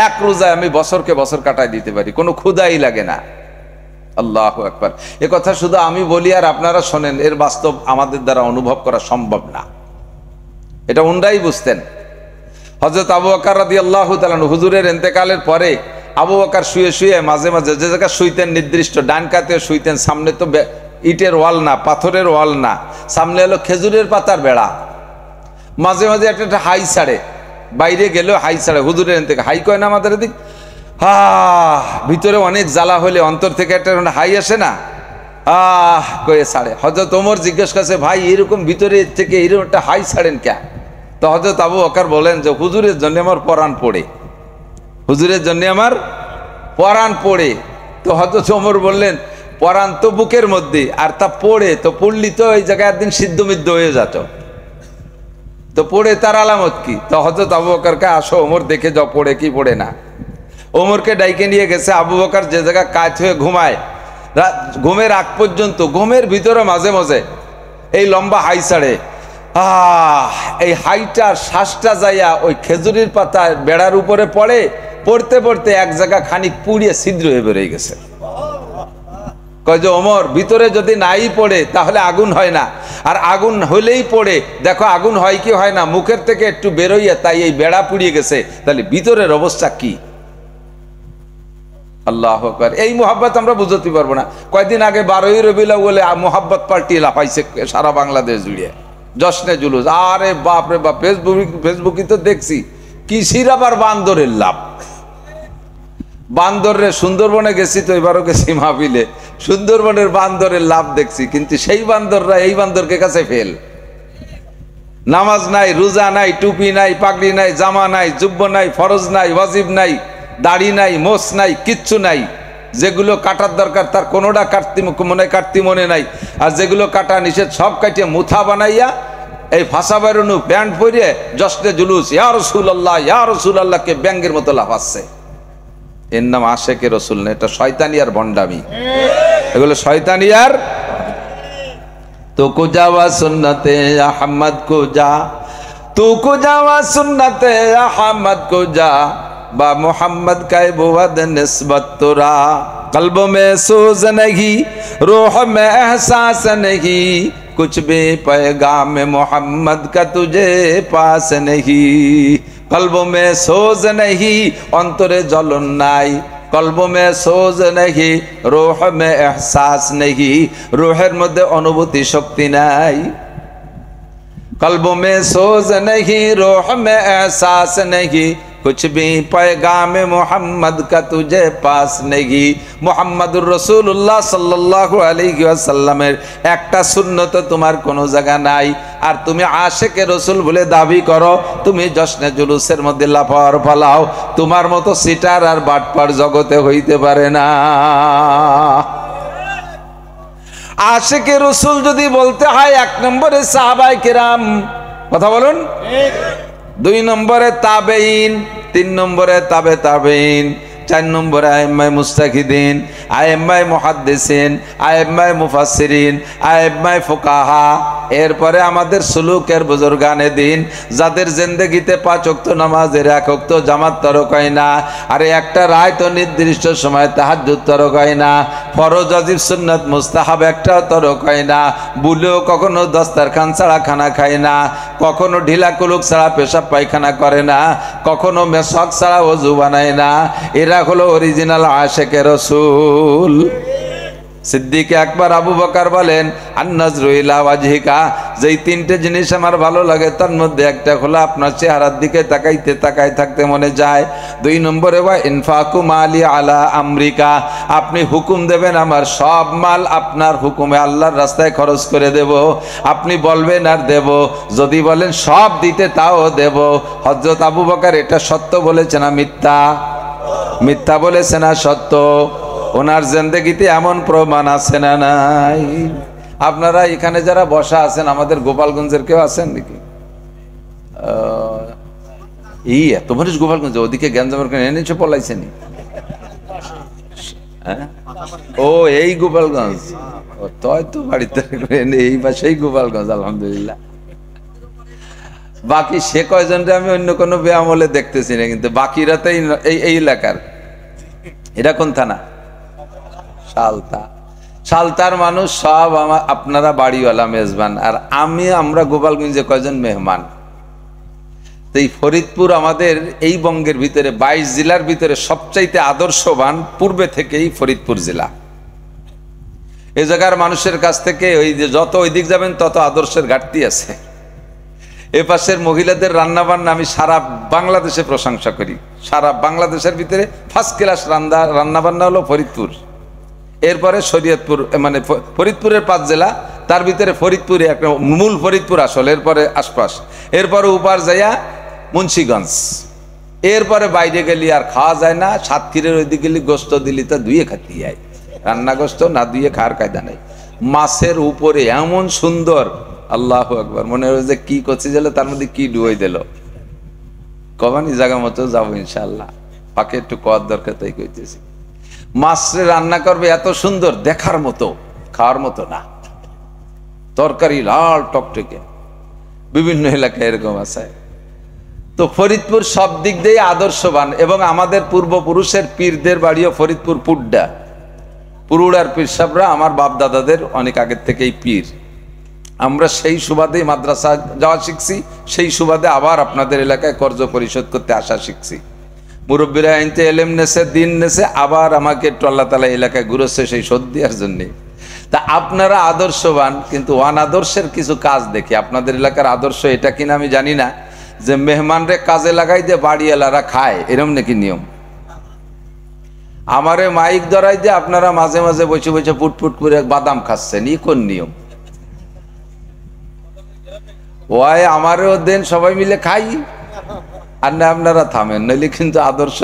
1 রোজায় আমি বছরকে বছর কাটায় দিতে পারি, কোনো ক্ষুধাই লাগে না। আল্লাহু আকবার। এ কথা শুধু আমি বলি আর আপনারা শোনেন, এর বাস্তব আমাদের দ্বারা অনুভব করা সম্ভব না, এটা ওনারাই বুঝতেন। হযরত আবু বকর রাদিয়াল্লাহু তাআলা আনহু হুজুরের ইন্তেকালের পরে আবু বকর শুয়ে শুয়ে মাঝে মাঝে যে জায়গা শুইতেন নির্দিষ্ট ডান কাতে শুইতেন, সামনে তো ইটের ওয়াল না, পাথরের ওয়াল না, সামনে হলো খেজুরের পাতার বেড়া। মাঝে মাঝে একটা হাই ছাড়ে, বাইরে গেলেও হাই ছাড়ে। হুজুরের ইন্তেকাল হাই কয় না আমাদের এদিক, ভিতরে অনেক জ্বালা হলে অন্তর থেকে একটা হাই আসে না, কয়ে ছাড়ে। হযরত ওমর জিজ্ঞেস করছে, ভাই এরকম ভিতরে থেকে এরকম একটা হাই ছাড়েন কে? তো হযরত আবু বকর বলেন যে হুজুরের জন্য আমার পরাণ পড়ে, হুজুরের জন্য আমার পরাণ পড়ে। তো হযরত ওমর বললেন, পরাণ তো বুকের মধ্যে, আর তা পড়ে তো পড়লি তো এই জায়গায় একদিন সিদ্ধ মিদ্ধ হয়ে যেত। তো পড়ে তার আলামত কি? তো হযরত আবু বকরকে আসো ওমর দেখে যাও পড়ে কি পড়ে না। ওমরকে ডাইকে নিয়ে গেছে। আবু বকর যে জায়গা কাজ হয়ে ঘুমায়, ঘুমের আগ পর্যন্ত ঘুমের ভিতরে মাঝে মাঝে এই লম্বা হাই ছাড়ে, এই হাইটার শ্বাসটা যাইয়া ওই খেজুরির পাতা বেড়ার উপরে পড়ে, পড়তে পড়তে এক জায়গা খানিক পুড়িয়ে ছিদ্র হয়ে বেরিয়ে গেছে। কয় যে ওমর ভিতরে যদি নাই পড়ে তাহলে আগুন হয় না, আর আগুন হলেই পড়ে দেখো আগুন হয় কি হয় না, মুখের থেকে একটু বেরোইয়া তাই এই বেড়া পুড়িয়ে গেছে, তাহলে ভিতরের অবস্থা কি? আল্লাহু আকবার। এই মোহাব্বত আমরা বুঝতে পারবো না। কয়দিন আগে 12ই রবিউল আউয়ালে মোহাব্বত পার্টি লাফাইছে সারা বাংলাদেশ জুড়ে, জশ্নে জুলুস। আরে বাপ রে বাপ, ফেসবুকই তো দেখছি কিসির আবার বান্দরের লাভ। বান্দরে সুন্দরবনে গেছি তো, এবারও গেছি মাহফিলে, সুন্দরবনের বান্দরের লাভ দেখছি, কিন্তু সেই বান্দররা এই বান্দরকে কাছে ফেল। নামাজ নাই, রোজা নাই, টুপি নাই, পাগড়ি নাই, জামা নাই, জুব্ব নাই, ফরজ নাই, ওয়াজিব নাই, দাড়ি নাই, মোছ নাই, কিচ্ছু নাই। যেগুলো কাটার দরকার তার কোনোটা কাটতি মনে নাই, আর যেগুলো কাটা নিষেধ সব কাটিয়ে মুথা বানাইয়া এই ফাঁসা বেরোনু প্যান্ট পরিয়ে জশ্নে জুলুস ইয়া রাসূলুল্লাহ ইয়া রাসূলুল্লাহকে ব্যাঙ্গের মতো লাফাচ্ছে। এর নাম আশেকে রসুল না, এটা শয়তানি আর ভণ্ডামি, এগুলো শয়তানি আর। তো কো যাওয়া সুন্নতে আহমদ কো যা, তো কো যাওয়া সুন্নতে আহমদ কো যা, बा मोहम्मद का बुवद निस्बत तुरा, कल्ब में सोज नहीं रूह में एहसास नहीं, कुछ भी पैगाम मोहम्मद का तुझे पास नहीं। कल्ब में सोज नहीं, अंतरे जलन नाई, कल्ब में सोज नहीं, रूह में एहसास नहीं, रूहेर मध्य अनुभूति शक्ति नाई। कल्ब में सोज नहीं, रूह में एहसास नहीं, कुछ भी पैगाम मोहम्मद का तुझे पास नहीं। मुहम्मदुर रसूलुल्लाह सल्लल्लाहु अलैहि वसल्लमेर एकटा सुन्नत तुम्हार कोनो जायगा नाई, আর তুমি আশেকে রসুল বলে দাবি করো, তুমি জশ্নে জুলুসের মধ্যে লাফার ফালাও, তোমার মতো সিটার আর বাটপার জগতে হইতে পারে না। আশেকে রসুল যদি বলতে হয়, 1 নম্বরে সাহাবায়ে কেরাম, কথা বলুন, 2 নম্বরে তাবেঈন, 3 নম্বরে তাবে তাবেঈন, 4 নম্বরে আইম্মায়ে মুস্তাহিদিন, আইম্মায়ে মুহাদ্দিসিন, আইম্মায়ে মুফাসসিরিন, আইম্মায়ে ফুকাহা। এরপরে আমাদের সুলুকের বুজুর্গানে দিন, যাদের জিন্দেগিতে 5 ওয়াক্ত নামাজের 1 ওয়াক্ত জামাত তরক হয় না, আর একটা রায় তো নির্দিষ্ট সময় তাহাজ্জুদ তরক হয় না, ফরজ ওয়াজিব সুন্নাত মুস্তাহাব একটাও তরক হয় না, বুলেও কখনো দস্তারখান ছাড়া খানা খায় না, কখনো ঢিলা কুলুক ছাড়া পেশাব পায়খানা করে না, কখনো মেশক ছাড়া ওযু বানায় না। এরা হলো অরিজিনাল আশেকে রসুল। সিদ্দিক আকবর আবু বকর বলেন, আন-নাজরু ইলা ওয়াজহিকা, যেই 3টে জিনিস আমার ভালো লাগে তার মধ্যে একটা হলো আপনার চেহারার দিকে তাকাই থাকতে মনে যায়। 2 নম্বরে ওয়া ইনফাকু মালি আলা আমরিকা, আপনি হুকুম দেবেন আমার সব মাল আপনার হুকুমে আল্লাহর রাস্তায় খরচ করে দেব, আপনি বলবেন আর দেব, যদি বলেন সব দিতে তাও দেব। হযরত আবু বকর এটা সত্য বলেছে না মিথ্যা? মিথ্যা বলেছে না সত্য? ওনার জিন্দেগিতে এমন প্রমাণ আছে না নাই? আপনারা এখানে যারা বসা আছেন, আমাদের গোপালগঞ্জের কেউ আছেন নাকি? এই এত মানুষ গোপালগঞ্জ, ওদিকে গ্যাঞ্জামের এনেছে পলাইছেনি? ও এই গোপালগঞ্জ, তয় তো বাড়িতে এই পাশেই গোপালগঞ্জ, আলহামদুলিল্লাহ। বাকি সে কয়জনটা আমি অন্য কোনো বেআমলে দেখতেছি না, কিন্তু বাকিরা তো এই এলাকার। এটা কোন থানা? সালতা। সালতার মানুষ সব আপনারা বাড়িওয়ালা মেজবান, আর আমরা গোপালগঞ্জে কয়জন মেহমান। তো এই ফরিদপুর আমাদের এই বঙ্গের ভিতরে 22 জেলার ভিতরে সবচাইতে আদর্শবান পূর্বে থেকেই ফরিদপুর জেলা। এই জায়গার মানুষের কাছ থেকে ওই যে যত ওই দিক যাবেন তত আদর্শের ঘাটতি আছে। এ পাশের মহিলাদের রান্নাবান্না আমি সারা বাংলাদেশে প্রশংসা করি। সারা বাংলাদেশের ভিতরে ফার্স্ট ক্লাস রান্নাবান্না হলো ফরিদপুর, এরপরে শরীয়তপুর, মানে ফরিদপুরের 5 জেলা, তার ভিতরে ফরিদপুরে একটা মূল ফরিদপুর আসলে, এরপরে আশপাশ, এরপরে উপার যাইয়া মুন্সিগঞ্জ, এরপরে বাইরে গেলি আর খাওয়া যায় না। সাতক্ষীরের ওইদিকে গেলি গোস্ত দিলি তা ধুয়ে খাতি যায়, রান্না গোস্ত না ধুয়ে খাওয়ার কায়দা নেই। মাছের উপরে এমন সুন্দর আল্লাহু আকবার, মনে হয় যে কি করছি গেল তার মধ্যে কি ডুবাই দিল। কবানি জায়গা মতো যাবো ইনশাল্লাহ, পাকে একটু কর দরকার তাই কইতেছি। মাছরে রান্না করবে এত সুন্দর, দেখার মতো, খাওয়ার মতো না। তরকারি লাল টকটকে, বিভিন্ন এলাকায় এরকম আছে। তো ফরিদপুর সব দিক দিয়ে আদর্শবান, এবং আমাদের পূর্বপুরুষের পীরদের বাড়িও ফরিদপুর পুড্ডা। পুরুড়ার পীর সাহেবরা আমার বাপ দাদাদের অনেক আগের থেকেই পীর। আমরা সেই সুবাদে মাদ্রাসা যাওয়া শিখছি, সেই সুবাদে আবার আপনাদের এলাকায় কর্জ পরিশোধ করতে আসা শিখছি। মুরব্বীরা আইনতে এলেম নেছে, দিন নেছে, আবার আমাকে একটু আল্লাহ তালা এলাকায় ঘুরেছে সেই শোধ দেওয়ার জন্যে। তা আপনারা আদর্শবান, কিন্তু অনাদর্শের কিছু কাজ দেখি। আপনাদের এলাকার আদর্শ এটা কিনা আমি জানি না, যে মেহমানরে কাজে লাগাই দিয়ে বাড়িওয়ালারা খায়, এরম নাকি নিয়ম? আমারে মাইক ধরাই দিয়ে আপনারা মাঝে মাঝে বসে বসে ফুটফুট করে বাদাম খাচ্ছেন, ই কোন নিয়ম? ওয়াই আমারও দেন, সবাই মিলে খাই, আর না আপনারা থামেন, নইলে কিন্তু আদর্শ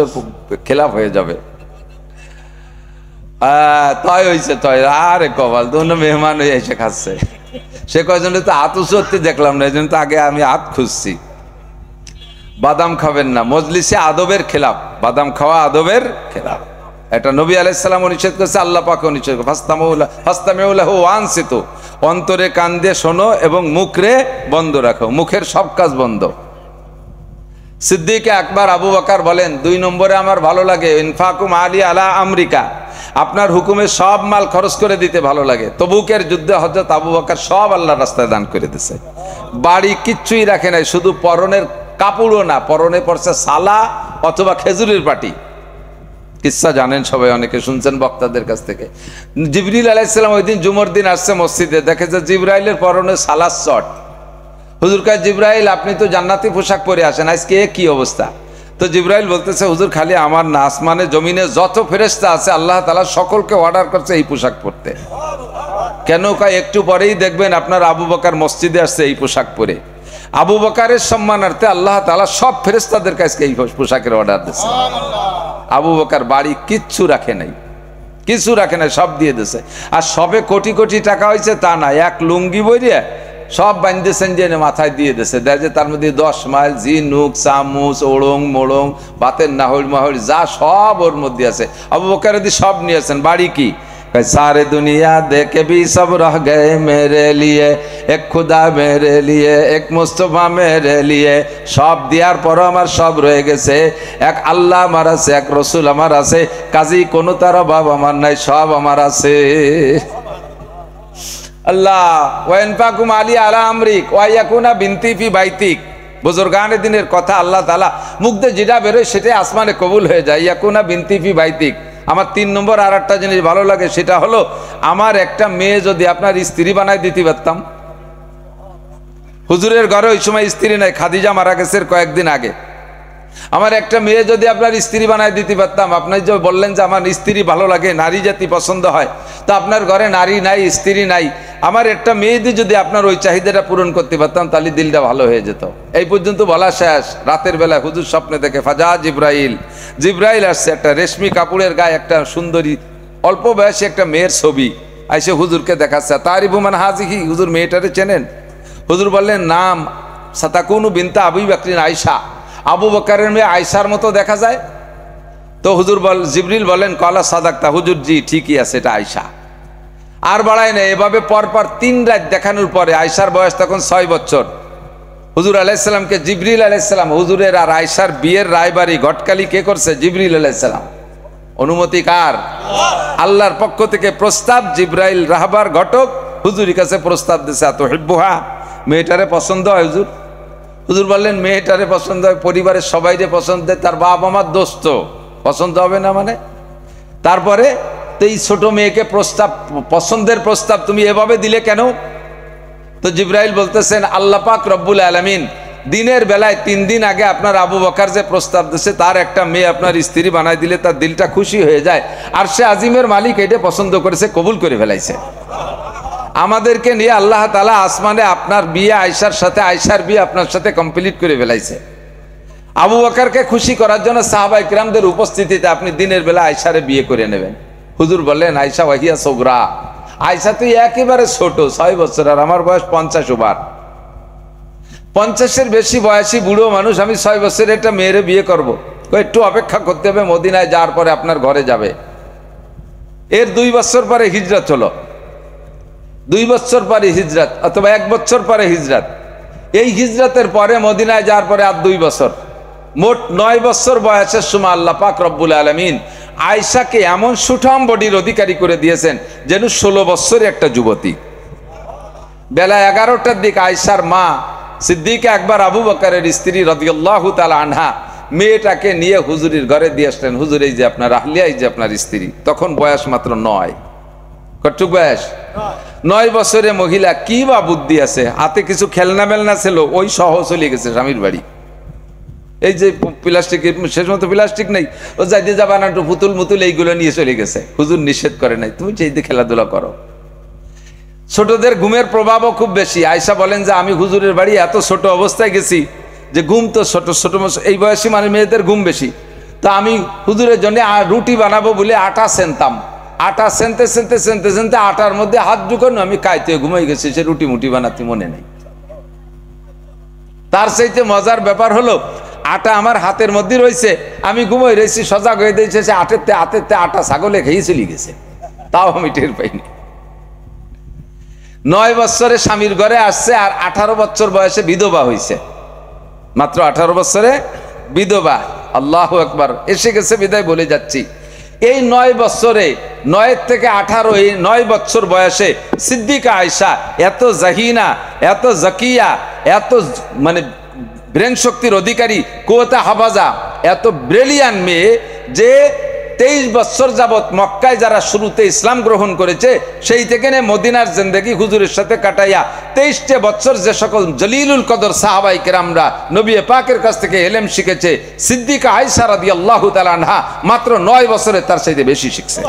খেলাফ হয়ে যাবে। তয় হয়েছে তয়, আরে কপাল, তো মেহমান হয়ে এসে খাচ্ছে। সে কয়জনে তো হাত উঁচুতে দেখলাম না, এই জন্য তো আগে আমি হাত খুঁজছি। বাদাম খাবেন না, মজলিসে আদবের খেলাফ, বাদাম খাওয়া আদবের খেলাফ। এটা নবী আলাইহিস সালাম নিষেধ করেছে, আল্লাহ পাক নিষেধ করেছে, ফাস্তামিউলাহু ওয়ানসিতু, অন্তরে কান দিয়ে শোনো এবং মুখরে বন্ধ রাখো, মুখের সব কাজ বন্ধ। সিদ্দিক আকবর আবু বকর বলেন, 2 নম্বরে আমার ভালো লাগে ইনফাকুম আলী আলা আমেরিকা, আপনার হুকুমে সব মাল খরচ করে দিতে ভালো লাগে। তবুকের যুদ্ধে হযরত আবু বকর সব আল্লাহর রাস্তায় দান করে দিয়েছে, বাড়ি কিচ্ছুই রাখে নাই, শুধু পরনের কাপড়ও না, পরনে পড়ছে সালা অথবা খেজুরের পাটি। কিচ্ছা জানেন সবাই, অনেকে শুনছেন বক্তাদের কাছ থেকে। জিবরিল আলাইহিস সালাম ওই দিন জুমার দিন আসছে মসজিদে, দেখে যে জিবরাইলের পরনে সালাস শট। হুজুর কয়, জিবরাইল আপনি তো জান্নাতি পোশাক পরে আসেন, আজকে কি অবস্থা? তো জিবরাইল বলতেছে, হুজুর খালি আমার না, আসমানে জমিনে যত ফেরেশতা আছে আল্লাহ তাআলা সকলকে অর্ডার করছে এই পোশাক পরতে। কেন? কয় একটু পরেই দেখবেন আপনার আবু বকর মসজিদে আসছে এই পোশাক পরে। আবু বকরের সম্মানার্থে আল্লাহ তাআলা সব ফেরেশতাদের কাছে এই পোশাকের অর্ডার দিয়েছে। আবু বকর বাড়ি কিচ্ছু রাখে নাই, কিছু রাখে নাই, সব দিয়ে দিয়েছে। আর সবে কোটি কোটি টাকা হয়েছে তা না, এক লুঙ্গি বইরে সব বান্ধেছেন যে মাথায় দিয়ে দিয়েছে। দেয় যে তার মধ্যে 10 মাইল ঝিনুক, চামচ, ওড়ং মোড়ং, বাতের নাহর মাহর যা সব ওর মধ্যে আছে। আবু বকর সব নিয়েছেন। বাড়ি কি? सारे दुनिया देखे भी सब रह गए मेरे लिए, एक खुदा मेरे लिए, एक मुस्तफा मेरे लिए। सब दियार पर आमार सब रहे गेছে, एक আল্লাহ আমার আছে, এক রাসূল আমার আছে, কাজী কোন তার অভাব আমার নাই, সব আমার আছে। আল্লাহ ওয়ানফাকুম আলী আলা আমরিক ওয়া ইয়াকুনা বিনতি ফি বাইতিক। বুজুর্গানে দিনের কথা আল্লাহ তাআলা মুখ দিয়ে যেটা বেরোয় সেটাই আসমানে কবুল হয়ে যায়। ইয়াকুনা বিনতি ফি বাইতিক। আমার 3 নম্বর আর একটা জিনিস ভালো লাগে, সেটা হলো আমার একটা মেয়ে যদি আপনার স্ত্রী বানায় দিতে পারতাম। হুজুরের ঘরে ওই সময় স্ত্রী নাই, খাদিজা মারা গেছে কয়েকদিন আগে। আমার একটা মেয়ে যদি আপনার স্ত্রী বানায় দিতে পারতাম। আপনি যে বললেন যে আমার স্ত্রী ভালো লাগে, নারী জাতি পছন্দ হয়, তো আপনার ঘরে নারী নাই, স্ত্রী নাই, আমার একটা মেয়ে দিয়ে যদি আপনার ওই চাহিদাটা পূরণ করতে পারতাম, তাহলে দিলটা ভালো হয়ে যেত। এই পর্যন্ত বলা শেষ। রাতের বেলায় হুজুর স্বপ্নে দেখে ফাজা জিব্রাইল, জিব্রাইল আসছে, একটা রেশমি কাপড়ের গায়ে একটা সুন্দরী অল্প বয়সী একটা মেয়ের ছবি আইসে হুজুরকে দেখাচ্ছে। তারিফু মান হাজিহি, হুজুর মেয়েটারে চেনেন? হুজুর বললেন, নাম সাতাকুনু বিনতা আবু বকরিন আয়েশা, আবু বকরের মেয়ে আয়েশার মতো দেখা যায়। তো হুজুর জিবরিল বলেন, কলা সাদাক্তা, হুজুর জি ঠিকই আছে, এটা আয়েশা। আর বাড়ায় না, এভাবে পরপর 3 রাত দেখানোর পরে আয়েশার বয়স তখন 6 বছর। হুজুর আলাইহিস সালামকে জিবরিল আলাইহিস সালাম, হুজুরের আর আয়েশার বিয়ের রায়বাড়ি ঘটকালি কে করছে? জিবরিল আলাইহিস সালাম। অনুমতি কার? আল্লাহর পক্ষ থেকে প্রস্তাব। জিবরাইল রাহবার ঘটক হুজুরের কাছে প্রস্তাব দিয়েছে, আতুহিব্বুহা, মেয়েটারে পছন্দ হয় হুজুর? হুজুর বললেন, মেয়েটারে পছন্দ হয়, পরিবারের সবাইরে পছন্দ হয়, তার বাপ আমার দোস্ত, পছন্দ হবে না মানে? তারপরে তো এই ছোট মেয়েকে প্রস্তাব, পছন্দের প্রস্তাব তুমি এভাবে দিলে কেন? তো জিবরাইল বলতেছেন, আল্লাহ পাক রব্বুল আলামিন দিনের বেলায় 3 দিন আগে আপনার আবু বকর যে প্রস্তাব দিয়েছে তার একটা মেয়ে আপনার স্ত্রী বানাই দিলে তার দিলটা খুশি হয়ে যায়, আর সে আজিমের মালিক এটা পছন্দ করেছে, কবুল করে ফেলাইছে। আমাদেরকে নিয়ে আল্লাহ তাআলা আসমানে আপনার বিয়ে আয়েশার সাথে, আয়েশার বিয়ে আপনার সাথে কমপ্লিট করে ফেলাইছে। আবু বকরকে খুশি করার জন্য সাহাবায়ে কিরামদের উপস্থিতিতে আপনি দিনের বেলা আয়েশারে বিয়ে করে নেবেন। হুজুর বললেন, আয়েশা ওয়াহিয়া সগরা, আয়েশা তুই একেবারে ছোট 6 বছর, আর আমার বয়স 50 ওভার। 50-এর বেশি বয়সী বুড়ো মানুষ, আমি 6 বছরের একটা মেয়েরে বিয়ে করব? একটু অপেক্ষা করতে হবে, মদিনায় যাওয়ার পরে আপনার ঘরে যাবে। এর 2 বছর পরে হিজরত হলো, 2 বছর পরে হিজরত, অথবা 1 বছর পরে হিজরত। এই হিজরতের পরে মদিনায় যাওয়ার পরে আর 2 বছর, মোট 9 বছর বয়সের সময় আল্লাহ পাক রব্বুল আলামিন আয়েশাকে এমন সুঠাম বডির অধিকারী করে দিয়েছেন যেন 16 বছরের একটা যুবতী। বেলা 11টার দিকে আয়েশার মা সিদ্দিকা আকবর আবু বকরের স্ত্রী রাদিয়াল্লাহু তাআলা আনহা মেয়েটাকে নিয়ে হুজুরের ঘরে দিয়ে আসলেন। হুজুর, এই যে আপনার আহলিয়া, এই যে আপনার স্ত্রী। তখন বয়স মাত্র 9। কতটুক বয়স? 9 বছরে মহিলা, কি বা বুদ্ধি আছে, হাতে কিছু খেলনা মেলনা ছিল, ওই সহ চলে গেছে স্বামীর বাড়ি। এই যে প্লাস্টিক, শেষ মতো প্লাস্টিক নেই, ও যাইতে যাবা না, একটু পুতুল মুতুল এইগুলো নিয়ে চলে গেছে। হুজুর নিষেধ করে নাই, তুমি চাইতে খেলাধুলা করো। ছোটদের ঘুমের প্রভাবও খুব বেশি। আয়েশা বলেন যে আমি হুজুরের বাড়ি এত ছোট অবস্থায় গেছি যে ঘুম তো ছোট ছোট, এই বয়সী মানে মেয়েদের ঘুম বেশি। তো আমি হুজুরের জন্য রুটি বানাবো বলে আটা সেনতাম, আটা সেনতে সেনতে সেনতে সেনতে আটার মধ্যে হাত ঢুকানো, আমি কাইতে ঘুমাই গেছি, সে রুটি মুটি বানাতে মনে নেই। তার চাইতে মজার ব্যাপার হলো, আটা আমার হাতের মধ্যে রয়েছে, আমি ঘুমাই রয়েছি, সজাগ হয়ে দিয়েছে, সে আটেরতে আটা ছাগলে খেয়ে চলে গেছে, তাও আমি টের পাইনি। 9 বছরে স্বামীর ঘরে আসছে, আর 18 বছর বয়সে বিধবা হয়েছে। মাত্র 18 বছরে বিধবা। আল্লাহু আকবার। এসে গেছে বিদায় বলে যাচ্ছি। এই 9 বছরে, 9 থেকে 18, এই 9 বছর বয়সে সিদ্দিকা আয়েশা এত জাহিনা, এত জাকিয়া, এত মানে ব্রেন শক্তির অধিকারী, কুওয়াতে হাফাজা, এত ব্রিলিয়ান্ট মেয়ে যে 23 বছর যাবৎ মক্কায় যারা শুরুতে ইসলাম গ্রহণ করেছে, সেই থেকে মদিনার জিন্দেগি হুজুরের সাথে কাটাইয়া 23টে বছর যে সকল জলিলুল কদর সাহাবায়ে কেরামরা নবী পাকের কাছ থেকে ইলম শিখেছে, সিদ্দিকা আয়েশা রাদিয়াল্লাহু তাআলা আনহা মাত্র 9 বছরে তার চাইতে বেশি শিখছে।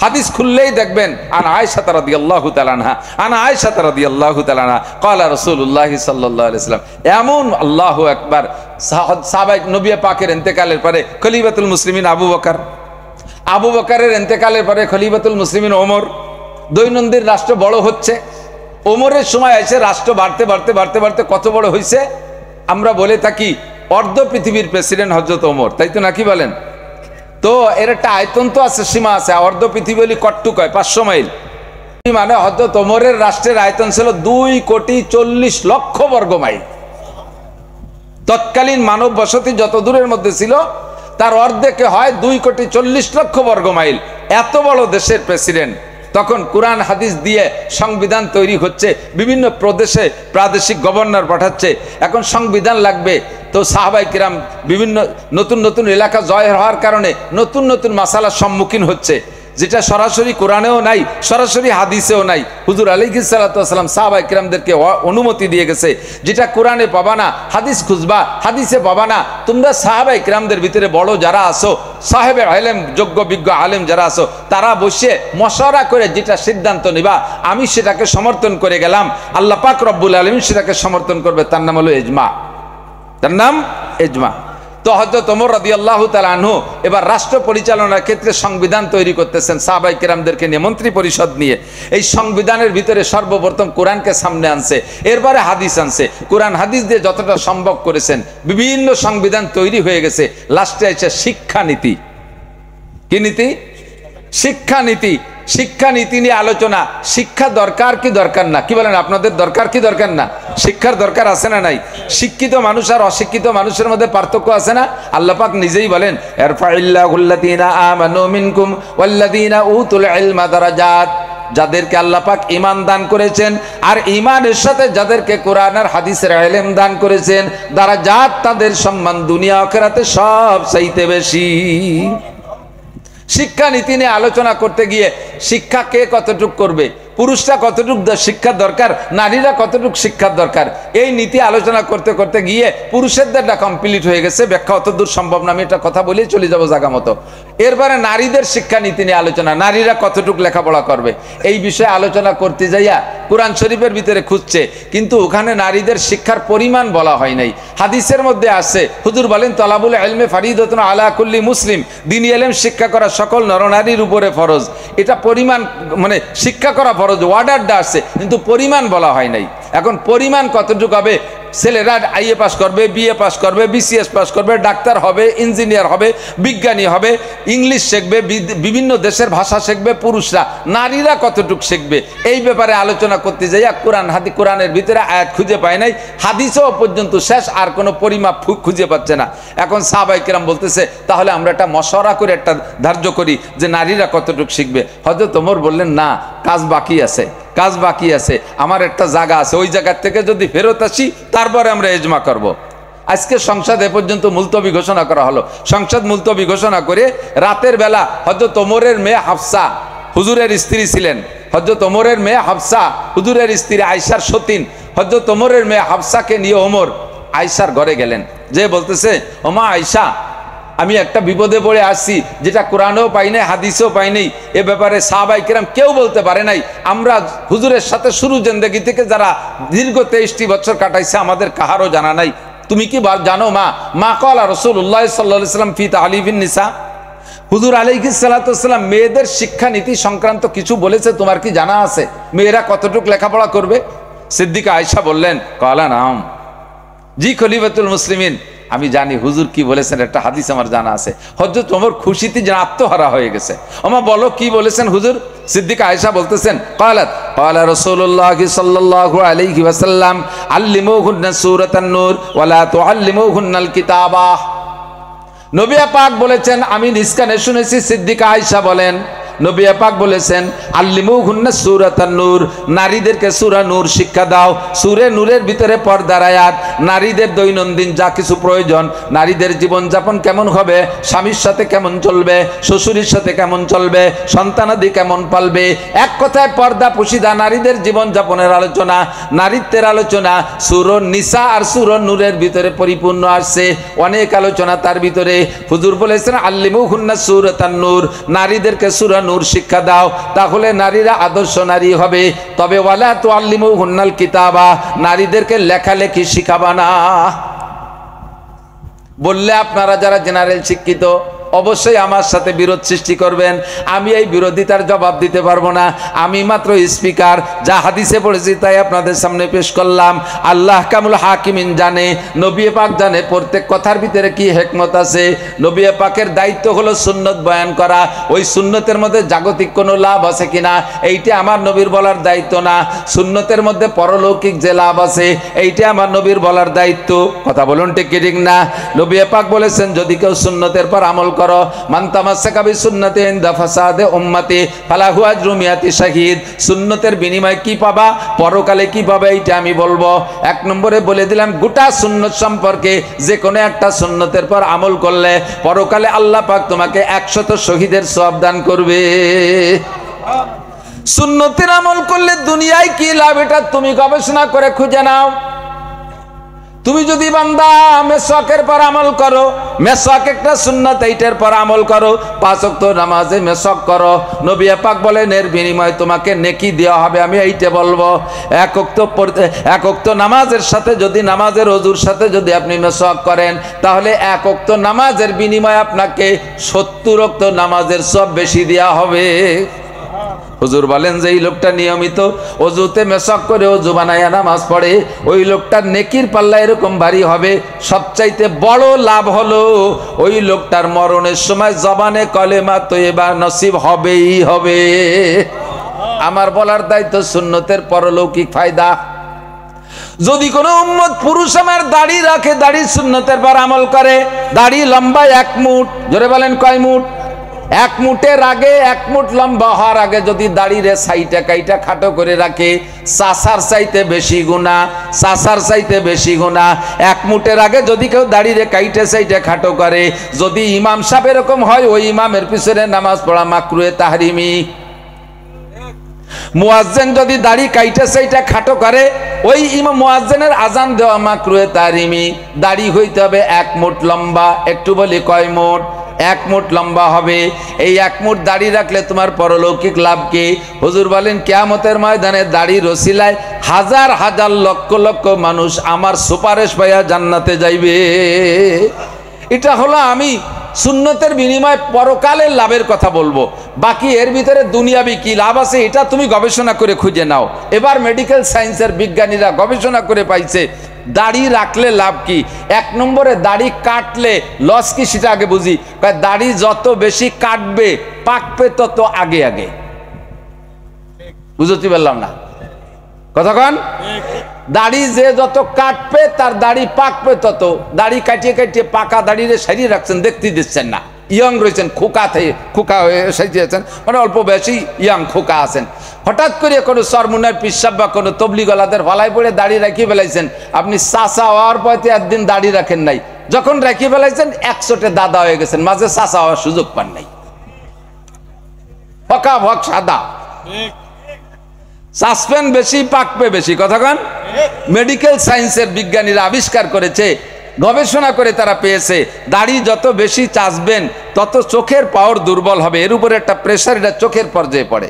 হাদিস খুললেই দেখবেন, আনা আয়েশা রাদিয়াল্লাহু তাআলা আনহা, আনা আয়েশা রাদিয়াল্লাহু তাআলা আনহা ক্বালা রাসূলুল্লাহ সাল্লাল্লাহু আলাইহি ওয়াসাল্লাম। এমন আল্লাহু আকবার, সাহাবায়ে নবী পাকের ইন্তেকালের পরে খলিফাতুল মুসলিমিন আবু বকর, আবু বকরের ইন্তেকালের পরে খলিফাতুল মুসলিমিন ওমর। দৈনন্দিন রাষ্ট্র বড় হচ্ছে। ওমরের সময় এসে রাষ্ট্র বাড়তে বাড়তে বাড়তে বাড়তে কত বড় হয়েছে, আমরা বলে থাকি অর্ধ পৃথিবীর প্রেসিডেন্ট হযরত ওমর, তাই তো নাকি বলেন? তো এর একটা আয়তন তো আছে, সীমা আছে। অর্ধ পৃথিবী বলি কট্টু কয় 500 মাইল, মানে হযরত ওমরের রাষ্ট্রের আয়তন ছিল 2,40,00,000 বর্গ মাইল। তৎকালীন মানব বসতি যত দূরের মধ্যে ছিল তার অর্ধেকে হয় 2,40,00,000 বর্গ মাইল। এত বড় দেশের প্রেসিডেন্ট। তখন কোরআন হাদিস দিয়ে সংবিধান তৈরি হচ্ছে, বিভিন্ন প্রদেশে প্রাদেশিক গভর্নর পাঠাচ্ছে। এখন সংবিধান লাগবে, তো সাহাবায়ে কিরাম বিভিন্ন নতুন নতুন এলাকা জয় হওয়ার কারণে নতুন নতুন মাসালার সম্মুখীন হচ্ছে, যেটা সরাসরি কোরআনেও নাই, সরাসরি হাদিসেও নাই। হুজুর আলাইহিস সালাতু ওয়াস সালাম সাহাবায়ে কিরামদেরকে অনুমতি দিয়ে গেছে, যেটা কোরআনে পাবা না হাদিস খুঁজবা, হাদিসে পাবা না। তোমরা সাহাবায়ে কিরামদের ভিতরে বড় যারা আছো, সাহেবে ইলম, যোগ্য বিজ্ঞ আলেম যারা আছো, তারা বসে মশওয়ারা করে যেটা সিদ্ধান্ত নিবা, আমি সেটাকে সমর্থন করে গেলাম, আল্লাহ পাক রব্বুল আলামিন সেটাকে সমর্থন করবে। তার নাম হলো ইজমা, তার নাম ইজমা। তো হযরত ওমর রাদিয়াল্লাহু তাআলা আনহু এবার রাষ্ট্র পরিচালনার ক্ষেত্রে সংবিধান তৈরি করতেছেন সাহাবায়ে কেরামদেরকে নিয়ে, মন্ত্রী পরিষদ নিয়ে। এই সংবিধানের ভিতরে সর্বপ্রথম কোরআনকে সামনে আনছে, এরপরে হাদিস আনছে। কোরআন হাদিস দিয়ে যতটা সম্ভব করেছেন, বিভিন্ন সংবিধান তৈরি হয়ে গেছে। লাস্টে এসে শিক্ষানীতি। কি নীতি? শিক্ষানীতি। শিক্ষানীতি নিয়ে আলোচনা। শিক্ষা দরকার কি দরকার না? কি বলেন আপনাদের, দরকার কি দরকার না? শিক্ষার দরকার আছে না নাই? শিক্ষিত মানুষ আর অশিক্ষিত মানুষের মধ্যে পার্থক্য আছে না? আল্লাহ পাক নিজেই বলেন, ইরফাইল্লাহুল্লাযীনা আমানু মিনকুম ওয়াল্লাযীনা উতুল ইলমা দারাজাত। যাদেরকে আল্লাহ পাক ঈমান দান করেছেন আর ঈমানের সাথে যাদেরকে কোরআন আর হাদিসের ইলম দান করেছেন, দারাজাত, তাদের সম্মান দুনিয়া আখিরাতে সব চাইতে বেশি। শিক্ষানীতি নিয়ে আলোচনা করতে গিয়ে শিক্ষা কে কতটুকু করবে, পুরুষরা কতটুকু শিক্ষার দরকার, নারীরা কতটুকু শিক্ষার দরকার, এই নীতি আলোচনা করতে করতে গিয়ে পুরুষেরটা কমপ্লিট হয়ে গেছে। ব্যাখ্যা অতদূর সম্ভব না, আমি এটা কথা বলেই চলে যাবো জায়গা মতো। এরপরে নারীদের শিক্ষা নীতি নিয়ে আলোচনা, নারীরা কতটুকু লেখাপড়া করবে এই বিষয়ে আলোচনা করতে যাইয়া কোরআন শরীফের ভিতরে খুঁজছে, কিন্তু ওখানে নারীদের শিক্ষার পরিমাণ বলা হয় নাই। হাদিসের মধ্যে আছে, হুজুর বলেন তলাবুল ইলমে ফারিদাতুন আলা কুল্লি মুসলিম, দ্বীনি ইলম শিক্ষা করা সকল নরনারীর উপরে ফরজ। এটা পরিমাণ মানে শিক্ষা করা ফরজ, অর্ডারটা আছে, কিন্তু পরিমাণ বলা হয় নাই। এখন পরিমাণ কতটুকু হবে? ছেলেরা আইএ পাস করবে, বিএ পাস করবে, বিসিএস পাস করবে, ডাক্তার হবে, ইঞ্জিনিয়ার হবে, বিজ্ঞানী হবে, ইংলিশ শিখবে, বিভিন্ন দেশের ভাষা শিখবে। পুরুষরা, নারীরা কতটুকু শিখবে এই ব্যাপারে আলোচনা করতে যাইয়া কোরআনের ভিতরে আয়াত খুঁজে পায় নাই, হাদিসও পর্যন্ত শেষ, আর কোনো পরিমাপ খুঁজে পাচ্ছে না। এখন সাহাবায়ে কেরাম বলতেছে তাহলে আমরা একটা মশওয়ারা করে একটা ধার্য করি যে নারীরা কতটুকু শিখবে। হযরত ওমর বললেন না, কাজ বাকি আছে, কাজ বাকি আছে, আমার একটা জায়গা আছে, ওই জায়গা থেকে যদি ফেরত আসি তারপরে আমরা ইজমা করব। আজকে সংসদ এ পর্যন্ত মুলতবি ঘোষণা করা হলো। সংসদ মুলতবি ঘোষণা করে রাতের বেলা হযরত ওমরের মেয়ে হাফসা হুজুরের স্ত্রী ছিলেন, হযরত ওমরের মেয়ে হাফসা হুজুরের স্ত্রী আয়েশার সতীন, হযরত ওমরের মেয়ে হাফসাকে নিয়ে ওমর আয়েশার ঘরে গেলেন, যে বলতেছে ওমা আয়েশা, আমি একটা বিপদে পড়ে আসছি, যেটা কোরআনেও পাই নাই, হাদিসেও পাই নাই। এ ব্যাপারে সাহাবায়ে কেরাম কেউ বলতে পারে নাই। আমরা হুজুরের সাথে শুরু জিন্দেগি থেকে যারা দীর্ঘ 23টি বছর কাটাইছে, আমাদের কাহারও জানা নাই। তুমি কি জানো মা ক্বালা রাসূলুল্লাহ সাল্লাল্লাহু আলাইহি ওয়াসাল্লাম ফি তা'লিবিন নিসা, হুজুর আলাইহিস সালাতু ওয়াসসালাম মেয়েদের শিক্ষা নীতি সংক্রান্ত কিছু বলেছে, তোমার কি জানা আছে? মেয়েরা কতটুকু লেখাপড়া করবে? সিদ্দিকা আয়েশা বললেন, ক্বালা নাম, জি খলিফাতুল মুসলিমিন, আমি জানি হুজুর কি বলেছেন, একটা হাদিস আমার জানা আছে। হযরত ওমর খুশিতে যেন আত্মহারা হয়ে গেছে। ওমা বলো কি বলেছেন হুজুর? সিদ্দিকা আয়েশা বলতেছেন, ক্বালা রাসূলুল্লাহ সাল্লাল্লাহু আলাইহি ওয়াসাল্লাম আল্লিমুহুন্না সূরাতান নূর ওয়া লা তুআল্লিমুহুন্নাল কিতাবা। নবী পাক বলেছেন, আমি নিষ্কানে শুনেছি, সিদ্দিকা আয়েশা বলেন নবী পাক বলেছেন আল্লিমুহুন্না সূরাতান নূর, নারীদেরকে সূরা নূর শিক্ষা দাও। সূরা নূরের ভিতরে পর্দার আয়াত, নারীদের দৈনন্দিন যা কিছু প্রয়োজন, নারীদের জীবনযাপন কেমন হবে, স্বামীর সাথে কেমন চলবে, শ্বশুরের সাথে কেমন চলবে, সন্তানাদি কেমন পালবে, এক কথায় পর্দা পুশিদা নারীদের জীবনযাপনের আলোচনা, নারীত্বের আলোচনা সূরা নিসা আর সূরা নূরের ভিতরে পরিপূর্ণ আসছে। অনেক আলোচনা তার ভিতরে। হুজুর বলেছেন আল্লিমুহুন্না সূরাতান নূর, নারীদেরকে সূরা নূর শিক্ষা দাও, তাহলে নারীরা আদর্শ নারী হবে। তবে ওয়ালা তুআল্লিমুহুন্নাল কিতাবা, নারীদেরকে লেখালেখি শিখাবা না। বললে আপনারা যারা জেনারেল শিক্ষিত অবশ্যই আমার সাথে বিরোধ সৃষ্টি করবেন, আমি এই বিরোধিতার জবাব দিতে পারবো না। আমি মাত্র স্পিকার, যা হাদিসে পড়েছি তাই আপনাদের সামনে পেশ করলাম। আল্লাহ কামুল হাকিমিন জানে, নবী পাক জানে প্রত্যেক কথার ভিতরে কি হিকমত আছে। নবী পাকের দায়িত্ব হলো সুন্নত বয়ান করা, ওই সুন্নতের মধ্যে জাগতিক কোনো লাভ আছে কিনা এইটা আমার নবীর বলার দায়িত্ব না। সুন্নতের মধ্যে পরলৌকিক যে লাভ আছে এইটা আমার নবীর বলার দায়িত্ব। কথা বলুন ঠিক কি ঠিক না? নবী পাক বলেছেন যদি কেউ সুন্নতের পর আমল করো, মান তামাসসাকা বিসুন্নতি ইনদা ফাসাদে উম্মতি ফালাহু আজরু মিয়াতি শাহীদ। সুন্নতের বিনিময়ে কি পাবা, পরকালে কি পাবে এইটা আমি বলবো। এক নম্বরে বলে দিলাম গোটা সুন্নত সম্পর্কে, যে কোনো একটা সুন্নতের পর আমল করলে পরকালে আল্লাহ পাক তোমাকে 100 শহীদের সওয়াব দান করবে। সুন্নতের আমল করলে দুনিয়ায় কি লাভ এটা তুমি গবেষণা করে খুঁজে নাও। তুমি যদি বান্দা মেসওয়াকের পর আমল করো, মেসওয়াক একটা সুন্নাত, এইটার পর আমল করো, 5 ওয়াক্ত নামাজে মেসওয়াক করো, নবী পাক বলেন এর বিনিময়ে তোমাকে নেকি দেওয়া হবে। আমি এইটা বলবো, এক ওয়াক্ত নামাজের সাথে যদি নামাজের ওযুর সাথে যদি আপনি মেসওয়াক করেন, তাহলে 1 ওয়াক্ত নামাজের বিনিময়ে আপনাকে 70 ওয়াক্ত নামাজের সওয়াব বেশি দেওয়া হবে। হুজুর বলেন যে এই লোকটা নিয়মিত ওযুতে মেসওয়াক করে ওযু বানায়া নামাজ পড়ে, ওই লোকটার নেকির পাল্লা এরকম ভারী হবে। সবচাইতে বড় লাভ হলো ওই লোকটার মরণের সময় জবানে কলেমা তয়্যিবা নসিব হবেই হবে। আমার বলার দায়িত্ব সুন্নতের পরলৌকিক ফায়দা। যদি কোনো উম্মত পুরুষ আমার দাড়ি রাখে, দাড়ি সুন্নতের পর আমল করে, দাড়ি লম্বা 1 মুঠ, জোরে বলেন কয় মুঠ? 1 মুঠের আগে, 1 মুঠ লম্বা হওয়ার আগে যদি দাড়িরে সাইটা কাইটা খাটো করে রাখে, চাচার চাইতে বেশি গুনাহ, চাচার চাইতে বেশি গুনাহ। 1 মুঠের আগে যদি কেউ দাড়িরে কাইটে সাইটা খাটো করে, যদি ইমাম সাহেব এরকম হয়, ওই ইমামের পিছনে নামাজ পড়া মাকরুহে তাহরিমি। মুয়াজ্জিন যদি দাড়ি কাইটা সেইটা খাটো করে, ওই ইমাম মুয়াজ্জিনের আজান দেওয়া মাকরুহে তাহরিমি। দাড়ি হইতে হবে 1 মুঠ লম্বা। একটু বলি কয় মুঠ? 1 মুঠ লম্বা হবে। এই 1 মুঠ দাড়ি রাখলে তোমার পরলৌকিক লাভ কি? হুজুর বলেন কিয়ামতের ময়দানে দাড়ির ওসিলায় হাজার হাজার লক্ষ লক্ষ মানুষ আমার সুপারিশ পাইয়া জান্নাতে যাইবে। এটা হলো আমি সুন্নতের বিনিময়ে পরকালের লাভের কথা বলবো। বাকি এর ভিতরে দুনিয়াবি কি লাভ আছে এটা তুমি গবেষণা করে খুঁজে নাও। এবার মেডিকেল সায়েন্সের বিজ্ঞানীরা গবেষণা করে পাইছে দাড়ি রাখলে লাভ কি। 1 নম্বরে দাড়ি কাটলে লস কি সেটা আগে বুঝি। দাড়ি যত বেশি কাটবে পাকবে তত আগে আগে। বুঝতে পারলাম না কতক্ষণ? দাড়ি যে যত কাটবে তার দাড়ি পাকবে তত। দাড়ি কাটিয়ে কাটিয়ে পাকা দাড়িরে সারিয়ে রাখছেন, দেখতে দিচ্ছেন না। ইয়ং রয়েছেন, খোকা হয়ে সাজিয়েছেন, মানে অল্প বেশি ইয়াং খোকা আছেন। হঠাৎ করে কোনো সরমুনার পিসাব বা কোনো তবলি গলাদের হলায় পড়ে দাড়ি রাখিয়ে ফেলাইছেন। আপনি চাচা হওয়ার পথে একদিন দাড়ি রাখেন নাই, যখন রাখিয়ে ফেলাইছেন 100টে দাদা হয়ে গেছেন, মাঝে চাচা হওয়ার সুযোগ পান নাই। ফকা ভক সাদা, সাসপেন বেশি পাকবে বেশি। কথাক্ষণ মেডিকেল সায়েন্সের বিজ্ঞানীরা আবিষ্কার করেছে, গবেষণা করে তারা পেয়েছে দাড়ি যত বেশি চাচবেন তত চোখের পাওয়ার দুর্বল হবে। এর উপরে একটা প্রেশার, এটা চোখের পর্যায়ে পড়ে।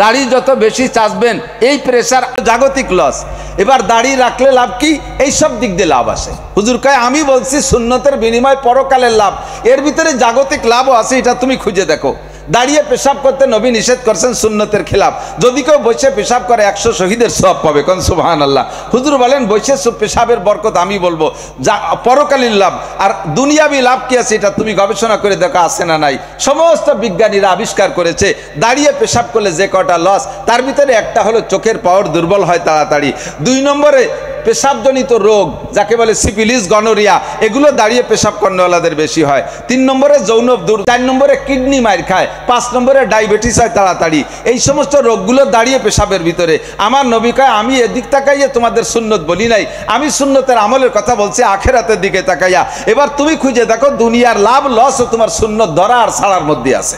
দাড়ি যত বেশি চাচবেন এই প্রেশার জাগতিক লস। এবার দাড়ি রাখলে লাভ কি? এই সব দিক দিয়ে লাভ আসে। হুজুর কয় আমি বলছি সুন্নতের বিনিময় পরকালের লাভ, এর ভিতরে জাগতিক লাভও আছে, এটা তুমি খুঁজে দেখো। দাঁড়িয়ে পেশাব করতে নবী নিষেধ করছেন, সুন্নতের খেলাফ। যদি কেউ বসে পেশাব করে 100 শহীদের সওয়াব পাবে। কোন সুবহানাল্লাহ। হুজুর বলেন বসে পেশাবের বরকত আমি বলবো যা পরকালীন লাভ। আর দুনিয়াবি লাভ কি আছে এটা তুমি গবেষণা করে দেখো আছে না নাই। সমস্ত বিজ্ঞানীরা আবিষ্কার করেছে দাঁড়িয়ে পেশাব করলে যে কটা লস, তার ভিতরে একটা হলো চোখের পাওয়ার দুর্বল হয় তাড়াতাড়ি। 2 নম্বরে পেশাবজনিত রোগ যাকে বলে সিফিলিস, গনোরিয়া, এগুলো দাঁড়িয়ে পেশাব কর্নেওয়ালাদের বেশি হয়। 3 নম্বরে যৌন 4 নম্বরে কিডনি মার খায়, 5 নম্বরে ডায়াবেটিস হয় তাড়াতাড়ি। এই সমস্ত রোগগুলো দাঁড়িয়ে পেশাবের ভিতরে। আমার নবী কয় আমি এদিক তাকাইয়া তোমাদের সুন্নত বলি নাই, আমি সুন্নতের আমলের কথা বলছি আখেরাতের দিকে তাকাইয়া। এবার তুমি খুঁজে দেখো দুনিয়ার লাভ লস ও তোমার সুন্নত ধরা আর ছাড়ার মধ্যে আছে,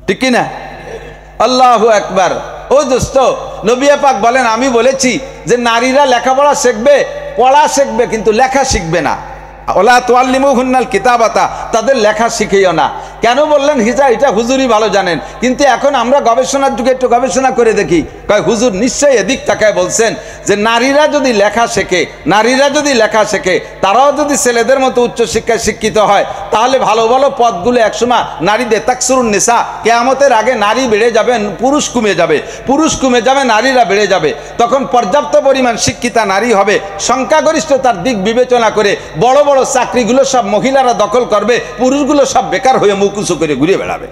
ঠিক কিনা? আল্লাহু আকবার। ও দোস্ত, নবী পাক বলেন আমি বলেছি যে নারীরা লেখাপড়া শিখবে, পড়া শিখবে, কিন্তু লেখা শিখবে না। ওলা তুআল্লিমুহুন্নাল কিতাবাতা, তাদের লেখা শিখিও না। কেন বললেন হিজা? এটা হুজুরই ভালো জানেন। কিন্তু এখন আমরা গবেষণার যুগে একটু গবেষণা করে দেখি, কয় হুজুর নিশ্চয়ই এদিক তাকায় বলছেন যে নারীরা যদি লেখা শেখে, নারীরা যদি লেখা শেখে, তারাও যদি ছেলেদের মতো উচ্চশিক্ষায় শিক্ষিত হয়, তাহলে ভালো ভালো পদগুলো একসময় নারীদের তাকসুরুন নিসা, কিয়ামতের আগে নারী বেড়ে যাবে, পুরুষ কমে যাবে, পুরুষ কমে যাবে, নারীরা বেড়ে যাবে। তখন পর্যাপ্ত পরিমাণ শিক্ষিতা নারী হবে। সংখ্যাগরিষ্ঠতার দিক বিবেচনা করে বড় বড় চাকরিগুলো সব মহিলারা দখল করবে, পুরুষগুলো সব বেকার হয়ে মুখ উঁচু করে ঘুরে বেড়াবে।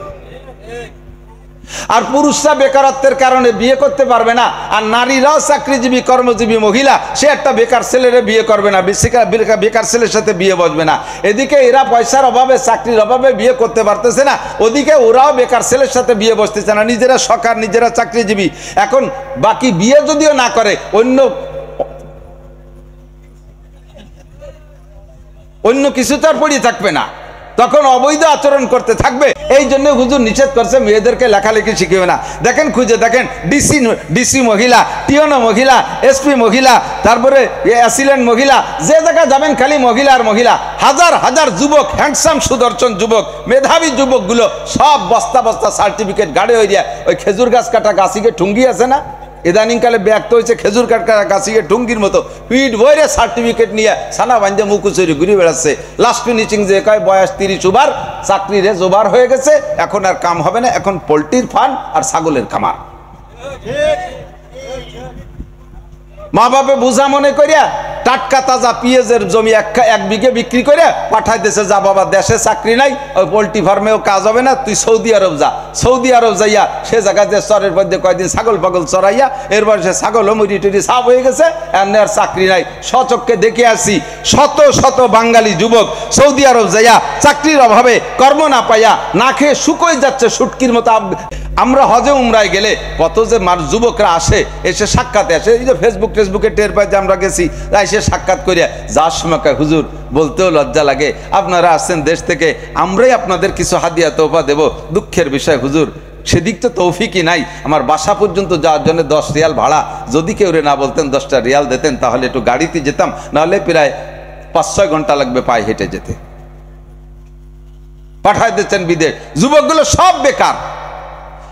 আর পুরুষরা বেকারত্বের কারণে বিয়ে করতে পারবে না, আর নারীরাও চাকরিজীবী কর্মজীবী মহিলা, সে একটা বেকার ছেলেরে বিয়ে করবে না, বেকার ছেলের সাথে বিয়ে বসবে না। এদিকে এরা পয়সার অভাবে, চাকরির অভাবে বিয়ে করতে পারতেছে না, ওদিকে ওরাও বেকার ছেলের সাথে বিয়ে বসতেছে না, নিজেরা সরকার, নিজেরা চাকরিজীবী। এখন বাকি বিয়ে যদিও না করে অন্য কিছু তো আর পড়িয়ে থাকবে না, তখন অবৈধ আচরণ করতে থাকবে। এই জন্য হুজুর নিষেধ করছে মেয়েদেরকে লেখালেখি শিখিও না। দেখেন খুঁজে দেখেন, ডিসি মহিলা, টিওনো মহিলা, এসপি মহিলা, তারপরে অ্যাসিলেন্ট মহিলা, যে জায়গায় যাবেন খালি মহিলা আর মহিলা। হাজার হাজার যুবক, হ্যান্ডসাম সুদর্শন যুবক, মেধাবী যুবকগুলো সব বস্তা বস্তা সার্টিফিকেট গাড়ি হয়ে যায়। ওই খেজুর গাছ কাটা গাছিকে ঠুঙ্গি আছে না, ইদানিংকালে ব্যক্ত হয়েছে খেজুর কাটা গাছিকে ঠুঙ্গির মতো পিঠ বইরে সার্টিফিকেট নিয়ে সানা বান্ধে মুকুচুরি ঘুরে বেড়াচ্ছে। লাস্ট ফিনিশিং যে কয় বয়স 30 ওভার, চাকরিরে জোবার হয়ে গেছে, এখন আর কাম হবে না, এখন পোল্ট্রির ফার্ম আর ছাগলের খামার। মা বাপে বুঝা মনে করিয়া টাটকা তাজা পেঁয়াজের জমি 1 বিঘে বিক্রি করে পাঠাইতেছে, যা বাবা দেশে চাকরি নাই, ওই পোল্ট্রি ফার্মেও কাজ হবে না, তুই সৌদি আরব যা। সৌদি আরব যাইয়া সে জায়গাতে চরের মধ্যে কয়েকদিন ছাগল পাগল চড়াইয়া এরপর সে ছাগল মুড়ি টুড়ি সাফ হয়ে গেছে, এমনি আর চাকরি নাই। স্বচক্ষে দেখে আসি শত শত বাঙালি যুবক সৌদি আরব যাইয়া চাকরির অভাবে কর্ম না পাইয়া না খেয়ে শুকোয় যাচ্ছে শুটকির মতো। আমরা হজে উমরায় গেলে কত যে যুবকরা আসে, এসে সাক্ষাতে আসে, এই যে ফেসবুকে টের পাই যে আমরা গেছি, এসে সাক্ষাৎ করিয়া যার সময় হুজুর বলতেও লজ্জা লাগে, আপনারা আসছেন দেশ থেকে, আমরাই আপনাদের কিছু হাদিয়া তোফা দেব। দুঃখের বিষয় হুজুর, সেদিক তো তৌফিকই নাই। আমার বাসা পর্যন্ত যাওয়ার জন্য 10 রিয়াল ভাড়া, যদি কেউ না বলতেন 10টা রিয়াল দিতেন তাহলে একটু গাড়িতে যেতাম, নাহলে প্রায় 5-6 ঘন্টা লাগবে পায়ে হেঁটে যেতে। পাঠায় দিচ্ছেন বিদেশ। যুবকগুলো সব বেকার।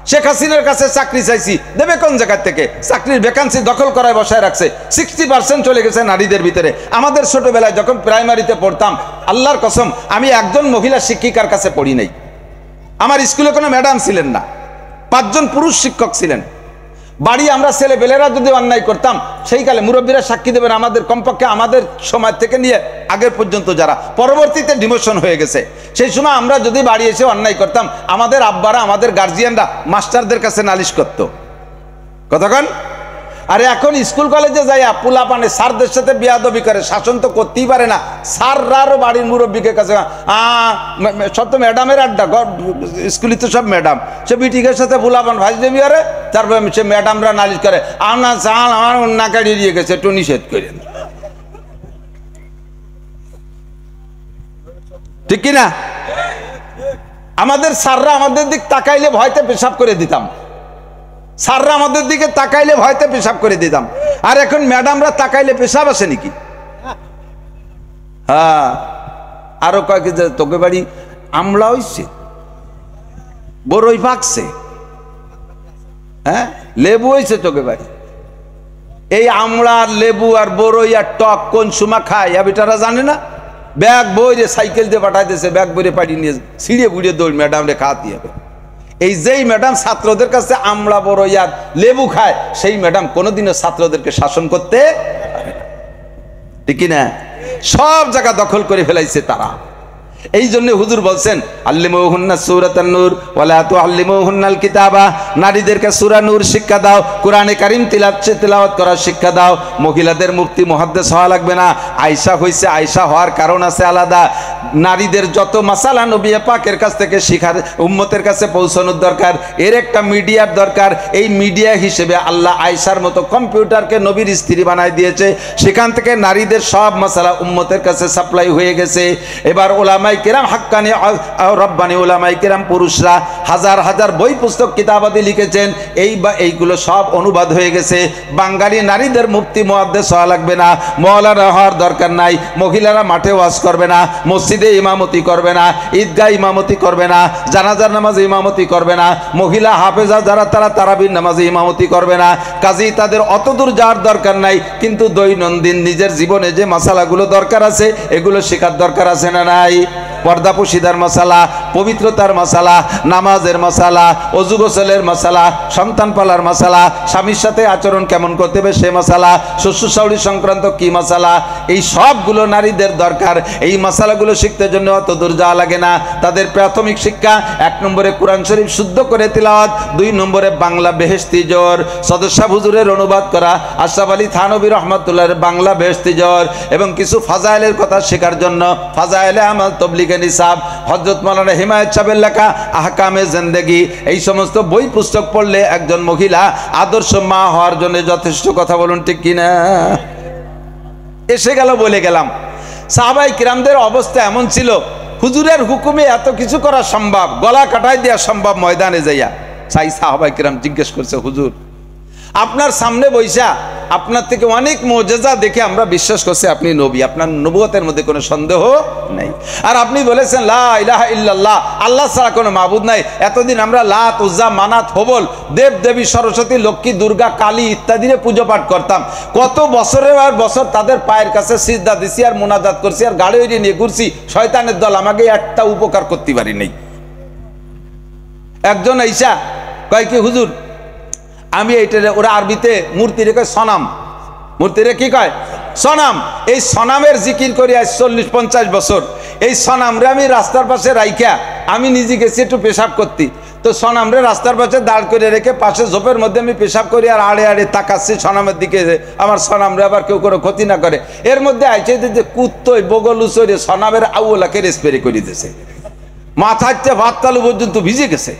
শেখ হাসিনার কাছে চাকরি চাইছি, দেবে কোন জায়গা থেকে? চাকরির ভ্যাকান্সি দখল করায় বসায় রাখছে। 60% চলে গেছে নারীদের ভিতরে। আমাদের ছোটবেলায় যখন প্রাইমারিতে পড়তাম, আল্লাহর কসম আমি একজন মহিলা শিক্ষিকার কাছে পড়ি নাই। আমার স্কুলে কোনো ম্যাডাম ছিলেন না, 5 জন পুরুষ শিক্ষক ছিলেন। বাড়ি আমরা ছেলেবেলেরা যদি অন্যায় করতাম, সেই কালে মুরব্বীরা সাক্ষী দেবেন, আমাদের কমপক্ষে আমাদের সময় থেকে নিয়ে আগের পর্যন্ত যারা পরবর্তীতে ডিমোশন হয়ে গেছে, সেই সময় আমরা যদি বাড়ি এসে অন্যায় করতাম, আমাদের আব্বারা আমাদের গার্জিয়ানরা মাস্টারদের কাছে নালিশ করত। কতক্ষণ? আরে এখন স্কুল কলেজে যাই পোলা পানে স্যারদের সাথে বিয়াদবি করে, শাসন তো করতেই পারে না। স্যাররারও বাড়ির মুরব্বীকে কাছে সব তো ম্যাডামের আড্ডা, স্কুলে তো সব ম্যাডাম। সে বিটিকের সাথে পোলা পান ভাই দেবি আরে, তারপরে সে ম্যাডামরা নালিশ করে, আপনার চাল আমার নাকা ডিরিয়ে গেছে, একটু নিষেধ করে। ঠিক কিনা? আমাদের স্যাররা আমাদের দিক তাকাইলে ভয়তে পেশাব করে দিতাম। স্যাররা আমাদের দিকে তাকাইলে ভয়তে পেশাব করে দিতাম। আর এখন ম্যাডামরা তাকাইলে পেশাব আসে নাকি? হ্যাঁ, আরো কয়েক তোকে বাড়ি আমলা হইছে, বড়ই পাকছে, হ্যাঁ লেবু হইছে তোকে বাড়ি। এই আমলা আর লেবু আর বড়ই আর টক কোন সময় খায় এবিটারা জানে না। ব্যাগ বইরে সাইকেল দিয়ে পাঠাইতেছে, ব্যাগ বইরে পাঠিয়ে নিয়ে ছিঁড়ে বুড়িয়ে দৌড় ম্যাডাম রে খাওয়াতে হবে। এই যেই ম্যাডাম ছাত্রদের কাছে আমলা বড়ই আর লেবু খায়, সেই ম্যাডাম কোনোদিনও ছাত্রদেরকে শাসন করতে পারে না। ঠিক না? সব জায়গা দখল করে ফেলাইছে তারা। এই জন্য হুজুর বলছেন আল্লিমুহুন্না সূরাতান নূর ওয়ালা তুআল্লিমুহুন্নাল কিতাবা, নারীদেরকে সূরা নূর শিক্ষা দাও, কোরআনে কারীম তিলাওয়াত করার শিক্ষা দাও। মহিলাদের মুফতি মুহাদ্দিস হওয়া লাগবে না। আয়েশা হইছে, আয়েশা হওয়ার কারণ আছে আলাদা। নারীদের যত মাসালা নবী পাকের কাছ থেকে শিখার উম্মতের কাছে পৌঁছানোর দরকার, এর একটা মিডিয়ার দরকার। এই মিডিয়া হিসেবে আল্লাহ আয়েশার মতো কম্পিউটারকে নবীর স্ত্রী বানায় দিয়েছে। সেখান থেকে নারীদের সব মাসালা উম্মতের কাছে সাপ্লাই হয়ে গেছে। এবার ওলামায়ে কেরাম হাক্কানি রব্বানি ওলামায়ে কেরাম পুরুষরা হাজার হাজার বই পুস্তক কিতাবাদি লিখেছেন। এইগুলো সব অনুবাদ হয়ে গেছে। বাঙালি নারীদের মুফতি মুহাদ্দিস হওয়া লাগবে না, মাওলানা হওয়ার দরকার নাই। মহিলারা মাঠে ওয়াজ করবে না, মসজিদে ইমামতি করবে না, ঈদগাহ ইমামতি করবে না, জানাজার নামাজে ইমামতি করবে না, মহিলা হাফেজা যারা তারা তারাবির নামাজে ইমামতি করবে না। কাজেই তাদের অত দূর যাওয়ার দরকার নাই, কিন্তু দৈনন্দিন নিজের জীবনে যে মাসালাগুলো দরকার আছে এগুলো শেখার দরকার আছে না নাই? পর্দা পুশিদার মশালা, পবিত্রতার মশালা, নামাজের মশালা, অজু গোসলের মশালা, সন্তান পালার মশালা, স্বামীর সাথে আচরণ কেমন করতে হবে সে মশালা, শ্বশুর শাশুড়ি সংক্রান্ত কি মশালা, এই সবগুলো নারীদের দরকার। এই মশালাগুলো শিখতে জন্য অত দূর যাওয়া লাগে না। তাদের প্রাথমিক শিক্ষা 1 নম্বরে কোরআন শরীফ শুদ্ধ করে তিলাওয়াত, 2 নম্বরে বাংলা বেহেশতি জোর, সদস্যা হুজুরের অনুবাদ করা, আশরাফ আলী থানভী রহমাতুল্লাহর বাংলা বেহেশতি জোর, এবং কিছু ফাজাইলের কথা শেখার জন্য ফাজাইলে আমাল তবলিগ নিসাব, হযরত মাওলানা হিমায়েত সাহেবের লেখা আহকামে জিন্দেগি, এই সমস্ত বই পুস্তক পড়লে একজন মহিলা আদর্শ মা হওয়ার জন্য যথেষ্ট। কথা বলুন ঠিক কিনা? এসে গেল বলে গেলাম। সাহাবায়ে কিরামদের অবস্থা এমন ছিল, হুজুরের হুকুমে এত কিছু করা সম্ভব, গলা কাটাই দেওয়া সম্ভব ময়দানে যাইয়া। সাই সাহাবায়ে কিরাম জিজ্ঞেস করছে, হুজুর আপনার সামনে বৈশা আপনার থেকে অনেক মুজিজা দেখে আমরা বিশ্বাস করছি আপনি নবী, আপনার নবুয়তের মধ্যে কোনো সন্দেহ নাই। আর আপনি বলেছেন লা ইলাহা ইল্লাল্লাহ, আল্লাহ ছাড়া কোনো মাবুদ নাই। এতদিন আমরা লাত, উজ্জা, মানাত, হবল, দেব দেবী, সরস্বতী, লক্ষ্মী, দুর্গা, কালী ইত্যাদির পূজা পাঠ করতাম। কত বছরের আর বছর তাদের পায়ের কাছে সিজদা দিছি আর মুনাজাত করছি আর গাড়ি নিয়ে ঘুরছি। শয়তানের দল আমাকে একটা উপকার করতে পারি নাই। একজন আইসা কয় কি হুজুর আমি এইটারে, ওরা আরবিতে মূর্তি রেখে সনাম, মূর্তি রে কি কয়? সনাম। এই সনামের জিকির করি আজ 40-50 বছর। এই সনামরে আমি রাস্তার পাশে রাইখা আমি নিজে গেছি একটু পেশাব করতে, তো সনামরে রাস্তার পাশে দাঁড় করে রেখে পাশে ঝোপের মধ্যে আমি পেশাব করি আর আড়ে আড়ে তাকাচ্ছি সনামের দিকে, আমার সনামরে আবার কেউ কোনো ক্ষতি না করে। এর মধ্যে আইছে যে কুত্তই বগলুচরে সনামের আউলাকে স্প্রে করে দিয়েছে, মাথাতে ভাত তালু পর্যন্ত ভিজে গেছে,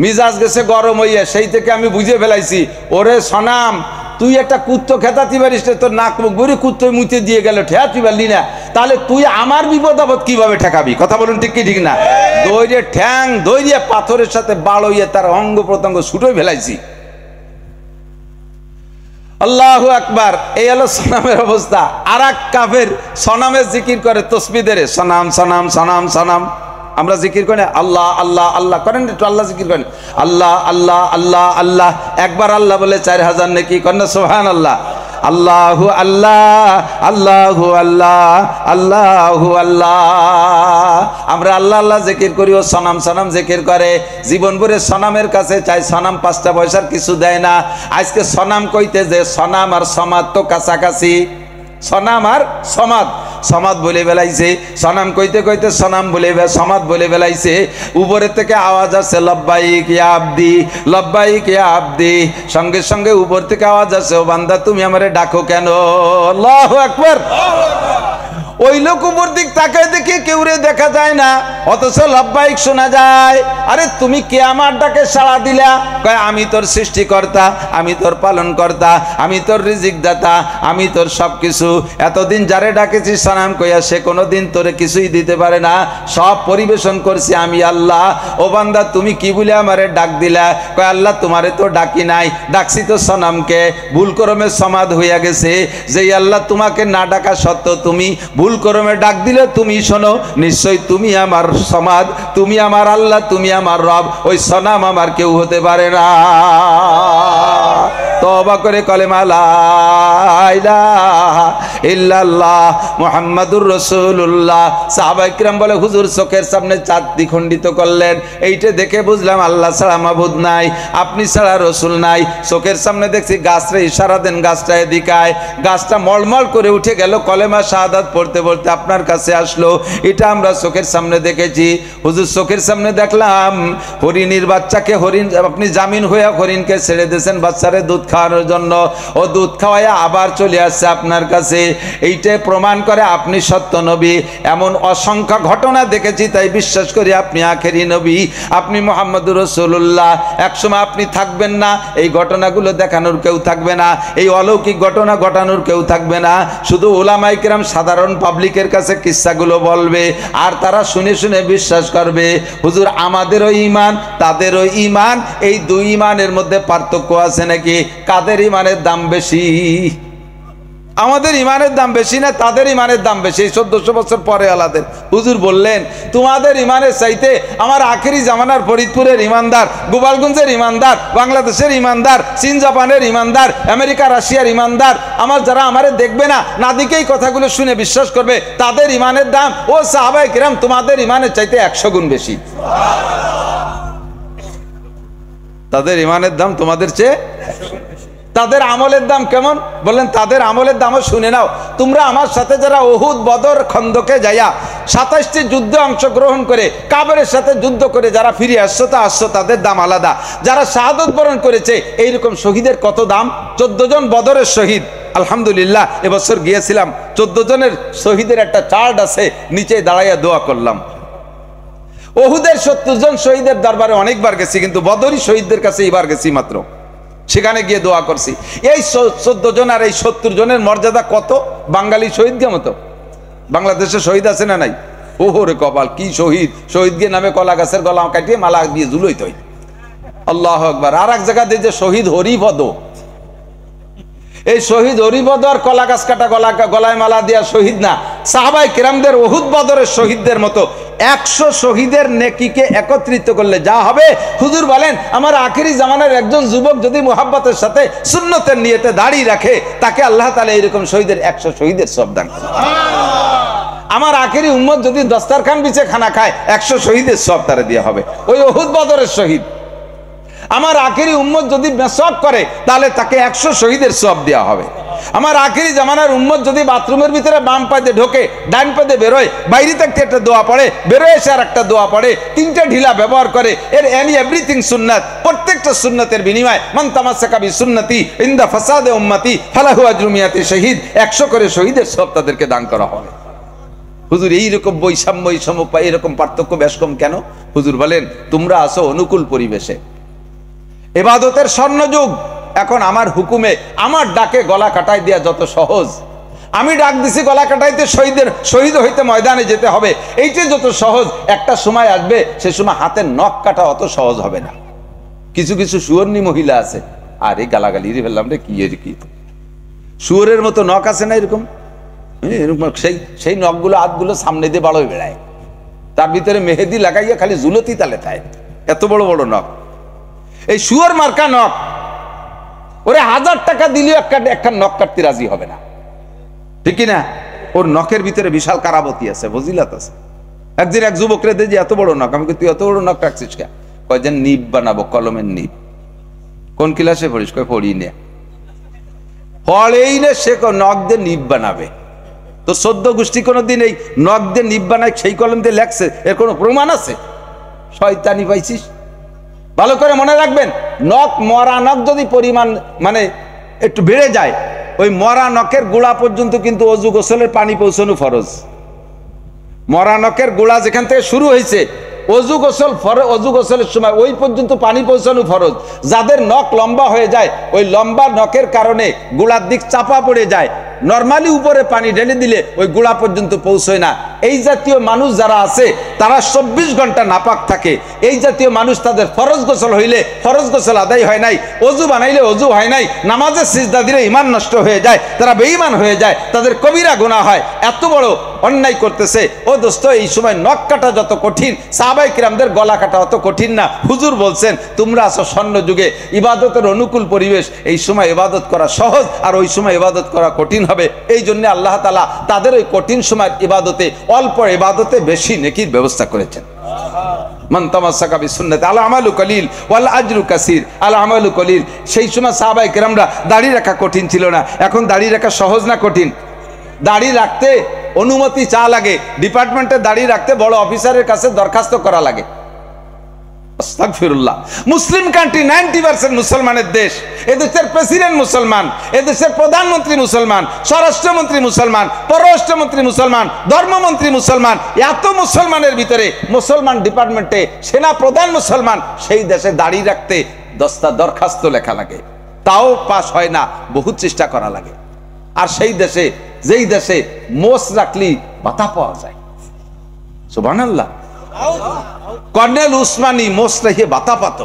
মিজাজ গেছে গরম হইয়া। সেই থেকে আমি বুঝে ফেলাইছি, ওরে সনাম তুই একটা কুত্তো খেতাতে পারিস না, তোর নাক মুখ ভরে কুত্তো মুতে দিয়ে গেল, ঠেয়াতে পারলি না, তাহলে তুই আমার বিপদ আপদ কিভাবে ঠেকাবি? কথা বলুন ঠিক কি ঠিক না? দৈরে ঠ্যাং দৈরে পাথরের সাথে বাড়ইয়ে তার অঙ্গ প্রত্যঙ্গ ছুটোই ফেলাইছি। আল্লাহু আকবার। এই হলো সনামের অবস্থা। আর এক কাফের সনামের জিকির করে, তসবিদের সনাম সনাম সনাম সনাম। আমরা জিকির করি আল্লাহ আল্লাহ আল্লাহ, করেন একটু আল্লাহ জিকির করেন, আল্লাহ আল্লাহ আল্লাহ আল্লাহ। একবার আল্লাহ বলে 4000 নেকি, করেন সুবহানাল্লাহ। আল্লাহু আল্লাহ আল্লাহু আল্লাহ আল্লাহু আল্লাহ। আমরা আল্লাহ আল্লাহ জিকির করি, ও সনাম সনাম জিকির করে। জীবন ভরে সনামের কাছে চাই, সনাম 5টা পয়সার কিছু দেয় না। আজকে সনাম কইতে যে সনাম আর সমাদ তো কাছাকাছি, সনাম আর সমাদ, সমাদ বলে বেলাইছে, সনাম কইতে কইতে সনাম বলে সমাদ বলে বেলাইছে। উপরের থেকে আওয়াজ আসছে লব্বাইক ইয়া আবদি, লব্বাইক ইয়া আবদি। সঙ্গে সঙ্গে উপর থেকে আওয়াজ আসছে, ও বান্দা তুমি আমারে ডাকো কেন? আল্লাহু আকবার। ওই লোক উপর দিক তাকায় দেখে কেউরে দেখা যায় না, অথচ লব্বাইক শোনা যায়। আরে তুমি কে আমার ডাকে সাড়া দিলা? কয় আমি তোর সৃষ্টিকর্তা, আমি তোর পালন কর্তা, আমি তোর রিজিক দাতা, আমি তোর সবকিছু। এতদিন যারে ডাকেছি সালাম কইয়া, সে কোনোদিন তোরে কিছুই দিতে পারে না, সব পরিবেশন করছি আমি আল্লাহ। ও বান্দা তুমি কি বলে আমারে ডাক দিলা? কয় আল্লাহ তোমারে তো ডাকি নাই, ডাকছি তো সনামকে, ভুল করমে সমাদ হইয়া গেছে। যেই আল্লাহ তোমাকে না ডাকা সত্ত্বেও তুমি ভুল করমে ডাক দিলে তুমি শোনো, নিশ্চয় তুমি আমার সমাদ, তুমি আমার আল্লাহ, তুমি আমার রব, ওই সনাম আমার কেউ হতে পারে না। তওবা করে কলেমা লা ইলাহা ইল্লাল্লাহ মুহাম্মাদুর রাসূলুল্লাহ। সাহাবায়ে কিরাম বলে হুজুর চোখের সামনে চাঁদ দ্বিখণ্ডিত করলেন, এইটা দেখে বুঝলাম আল্লাহ ছাড়া মাবুদ নাই, আপনি ছাড়া রসুল নাই। চোখের সামনে দেখছি গাছরে ইশারা দেন, গাছটা এদিকায়, গাছটা মলমল করে উঠে গেল, কলেমা শাহাদাত পড়তে পড়তে আপনার কাছে আসলো। এটা আমরা চোখের সামনে দেখেছি হুজুর, চোখের সামনে দেখলাম হরিণীর বাচ্চাকে, হরিণ আপনি জামিন হইয়া হরিণকে ছেড়ে দিয়েছেন বাচ্চারে দুধ খাওয়ানোর জন্য, ও দুধ খাওয়াইয়া আবার চলে আসছে আপনার কাছে। এইটাই প্রমাণ করে আপনি সত্য নবী। এমন অসংখ্য ঘটনা দেখেছি, তাই বিশ্বাস করি আপনি আখেরি নবী, আপনি মুহাম্মদুর রাসূলুল্লাহ। একসময় আপনি থাকবেন না, এই ঘটনাগুলো দেখানোর কেউ থাকবে না, এই অলৌকিক ঘটনা ঘটানোর কেউ থাকবে না, শুধু উলামায়ে কিরাম সাধারণ পাবলিকের কাছে কিস্সাগুলো বলবে, আর তারা শুনে শুনে বিশ্বাস করবে। হুজুর আমাদেরও ঈমান তাদেরও ঈমান, এই দুই ঈমানের মধ্যে পার্থক্য আছে নাকি? কাদের ঈমানের দাম বেশি? আমাদের ইমানের দাম বেশি না তাদের ইমানের দাম বেশি? 1400 বছর পরে আলাদের হুজুর বললেন তোমাদের ইমানের চাইতে আমার আখেরি জামানার ফরিদপুরের ইমানদার, গোপালগঞ্জের ইমানদার, বাংলাদেশের ইমানদার, চীন জাপানের ইমানদার, আমেরিকা রাশিয়ার ইমানদার, আমার যারা আমারে দেখবে না, না দিকেই কথাগুলো শুনে বিশ্বাস করবে, তাদের ইমানের দাম ও সাহাবায়ে কিরাম তোমাদের ইমানের চাইতে 100 গুণ বেশি। তাদের ইমানের দাম তোমাদের চেয়ে। তাদের আমলের দাম কেমন বললেন? তাদের আমলের দামও শুনে নাও। তোমরা আমার সাথে যারা উহুদ, বদর, খন্দকে যাইয়া 27টি যুদ্ধে অংশগ্রহণ করে কাফেরের সাথে যুদ্ধ করে যারা ফিরে আসছো, তা আসছো, তাদের দাম আলাদা। যারা শাহাদত বরণ করেছে, এইরকম শহীদের কত দাম? 14 জন বদরের শহীদ, আলহামদুলিল্লাহ এবছর গিয়েছিলাম, 14 জনের শহীদের একটা চার্ট আছে, নিচে দাঁড়াইয়া দোয়া করলাম। উহুদের 70 জন শহীদের দরবারে অনেকবার গেছি, কিন্তু বদরি শহীদদের কাছে এবার গেছি মাত্র, সেখানে গিয়ে দোয়া করছি। এই 14 জন আর এই 70 জনের মর্যাদা কত? বাঙালি শহীদকে মতো। বাংলাদেশে শহীদ আছে না নাই? ওহরে কপাল, কি শহীদ! শহীদ গিয়ে নামে কলা গাছের গলা কাটিয়ে মালা দিয়ে ঝুলইত। আল্লাহু আকবার। আর এক জায়গা দিয়ে যে শহীদ হরিপদ, এই শহীদ হরিপদ আর কলা গাছ কাটা গলায় মালা দিয়া শহীদ না, সাহাবায়ে কিরামদের উহুদ বদরের শহীদদের মতো 100 শহীদের নেকিকে একত্রিত করলে যা হবে, হুজুর বলেন আমার আখেরি জামানার একজন যুবক যদি মুহাব্বতের সাথে সুন্নতের নিয়তে দাঁড়িয়ে রাখে, তাকে আল্লাহ তাআলা এরকম শহীদের 100 শহীদের সওয়াব দান করেন। আমার আখেরি উম্মত যদি দস্তারখান বিছে খানা খায়, 100 শহীদের সওয়াব তারে দেওয়া হবে, ওই উহুদ বদরের শহীদ। আমার আখেরি উম্মত যদি মেসওয়াক করে, তাহলে তাকে 100 শহীদের সওয়াব দেওয়া হবে। আমার আখেরি জামানার উম্মত যদি বাথরুমের ভিতরে বাম পায়ে ঢোকে, ডান পায়ে বেরোয়, বাইরে থেকে একটা দোয়া পড়ে, বেরোয় এসে আর একটা দোয়া পড়ে, 3টে ঢিলা ব্যবহার করে, এর এভরিথিং সুন্নাত, প্রত্যেকটা সুন্নতের বিনিময়ে মান তামাসসাকা বিসুন্নতি ইনদা ফাসাদে উম্মতি ফালাহু আজরু মিয়াতি শহীদ, 100 করে শহীদের সওয়াব তাদেরকে দান করা হবে। হুজুর এইরকম বৈষম্য, এরকম পার্থক্য বেশ কম কেন? হুজুর বলেন তোমরা আসো অনুকূল পরিবেশে, ইবাদতের স্বর্ণযুগ, এখন আমার হুকুমে আমার ডাকে গলা কাটাই দেওয়া যত সহজ, আমি ডাক দিছি গলা কাটাইতে শহীদ হইতে ময়দানে যেতে হবে, এইটাই যত সহজ, একটা সময় আসবে সে সময় হাতের নখ কাটা অত সহজ হবে না। কিছু কিছু সুয়র্ণী মহিলা আছে, আর এই গালাগালি ফেললাম রে, কি এর কি শুয়োরের মতো নখ আছে না এরকম, এরকম সেই নখগুলো হাতগুলো সামনে দিয়ে বাড়ো বেড়ায়, তার ভিতরে মেহেদি লাগাইয়া খালি জুলতি তালে থাকে, এত বড় বড় নখ। এই শুয়োর মার্কা নখ, ওরে 1000 টাকা দিলেও একটা নখ কাটতে রাজি হবে না, ঠিক না? ওর নখের ভিতরে বিশাল কারাবতী আছে, ফজিলত আছে। একদিন এক যুবকরে দিয়ে এত বড় নখ, আমি তুই এত বড় নখ রাখছিস কে? কয় যে নিব বানাবো, কলমের নিব। কোন ক্লাসে পড়িস? কয় পড়ি নে। পড়েই না, সে নখ দিয়ে নিব বানাবে। তো 14 গোষ্ঠী কোনোদিন এই নখ দিয়ে নিব বানায় সেই কলম দিয়ে লেখছে, এর কোনো প্রমাণ আছে? শয়তানি পাইছিস। ভালো করে মনে রাখবেন, নখ, মরা নখ যদি পরিমাণ মানে একটু বেড়ে যায়, ওই মরা নখের গোড়া পর্যন্ত কিন্তু অজু গোসলের পানি পৌঁছানো ফরজ। মরা নখের গোড়া যেখান থেকে শুরু হয়েছে অজু গোসলের সময় ওই পর্যন্ত পানি পৌঁছানো ফরজ। যাদের নখ লম্বা হয়ে যায়, ওই লম্বা নখের কারণে গোড়ার দিক চাপা পড়ে যায়, নরমালি উপরে পানি ঢেলে দিলে ওই গোড়া পর্যন্ত পৌঁছয় না। এই জাতীয় মানুষ যারা আছে তারা 24 ঘন্টা নাপাক থাকে। এই জাতীয় মানুষ, তাদের ফরজ গোসল হইলে ফরজ গোসল আদায় হয় নাই, অজু বানাইলে অজু হয় নাই, নামাজের সিজদা দিলে ঈমান নষ্ট হয়ে যায়, তারা বেঈমান হয়ে যায়, তাদের কবিরা গুনাহ হয়, এত বড় অন্যায় করতেছে। ও দোস্ত, এই সময় নখ কাটা যত কঠিন, সাহাবায়ে কিরামদের গলা কাটা অত কঠিন না। হুজুর বলছেন তোমরা আছো স্বর্ণ যুগে, ইবাদতের অনুকূল পরিবেশ, এই সময় ইবাদত করা সহজ আর ওই সময় ইবাদত করা কঠিন হবে। এই জন্য আল্লাহ তাআলা তাদের ওই কঠিন সময়ের ইবাদতে, অল্প ইবাদতে বেশি নেকির ব্যবস্থা করেছেন। মান তামাসসাকা বিসুন্নতি আল আমালু কলিল ওয়াল আজরু কাসীর, আল আমালু কলিল। সেই সময় সাহাবায়ে কিরামরা দাড়ি রাখা কঠিন ছিল না, এখন দাড়ি রাখা সহজ না কঠিন? দাড়ি রাখতে অনুমতি চা লাগে, ডিপার্টমেন্টে দাড়ি রাখতে বড় অফিসারের কাছে দরখাস্ত করা লাগে। আস্তাগফিরুল্লাহ। মুসলিম কান্ট্রি, 90% মুসলমানের দেশ, এদেশের প্রেসিডেন্ট মুসলমান, এদেশের প্রধানমন্ত্রী মুসলমান, স্বরাষ্ট্রমন্ত্রী মুসলমান, পররাষ্ট্রমন্ত্রী মুসলমান, ধর্মমন্ত্রী মুসলমান, এত মুসলমানের ভিতরে মুসলমান ডিপার্টমেন্টে সেনা প্রধান মুসলমান, সেই দেশে দাড়ি রাখতে 10টা দরখাস্ত লেখা লাগে, তাও পাস হয় না, বহুত চেষ্টা করা লাগে। আর সেই দেশে, যেই দেশে মোষ রাখলি ভাতা পাওয়া যায়, সুবহানাল্লাহ। কর্নেল উসমানী মোষ রেখে ভাতা পাত,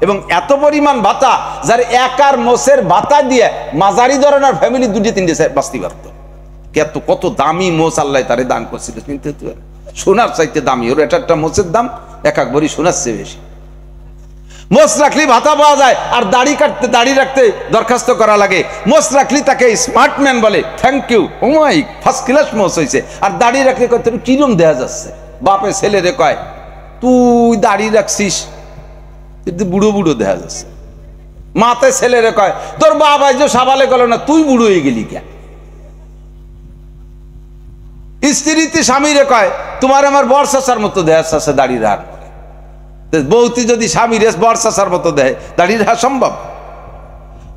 এবং এত পরিমাণ ভাতা যার একার মোষের ভাতা দিয়ে মাঝারি ধরনের ফ্যামিলি 2-3 বাঁচতে পারত। কত দামি মোষ আল্লাহ তারে দান করছিল, কিন্তু সোনার চাইতে দামি। ওর এটা একটা মোষের দাম এক বড়ি সোনার চেয়ে বেশি। মোষ রাখলি ভাতা পাওয়া যায়, আর দাড়ি রাখতে দরখাস্ত করা লাগে। মোষ রাখলি তাকে স্মার্টম্যান বলে, thank you, oh my first class মোষ হয়েছে। আর দাড়ি রাখলে কত কিরম দেয়া যাচ্ছে। বাপে ছেলেরে কয়, তুই দাড়ি রাখছিস কিন্তু বুড়ো বুড়ো দেখা যাচ্ছে। মাতে ছেলেরে কয়, তোর বাবা যে সাবালে গেল না, তুই বুড়ো হয়ে গেলি কে? স্ত্রীতে স্বামীরে কয়, তোমার আমার বর চাচার মতো দেখা যাচ্ছে দাড়ি রাখ। বৌতি যদি স্বামীর বর চাচার মতো দেয়, দাড়ি রাখা সম্ভব?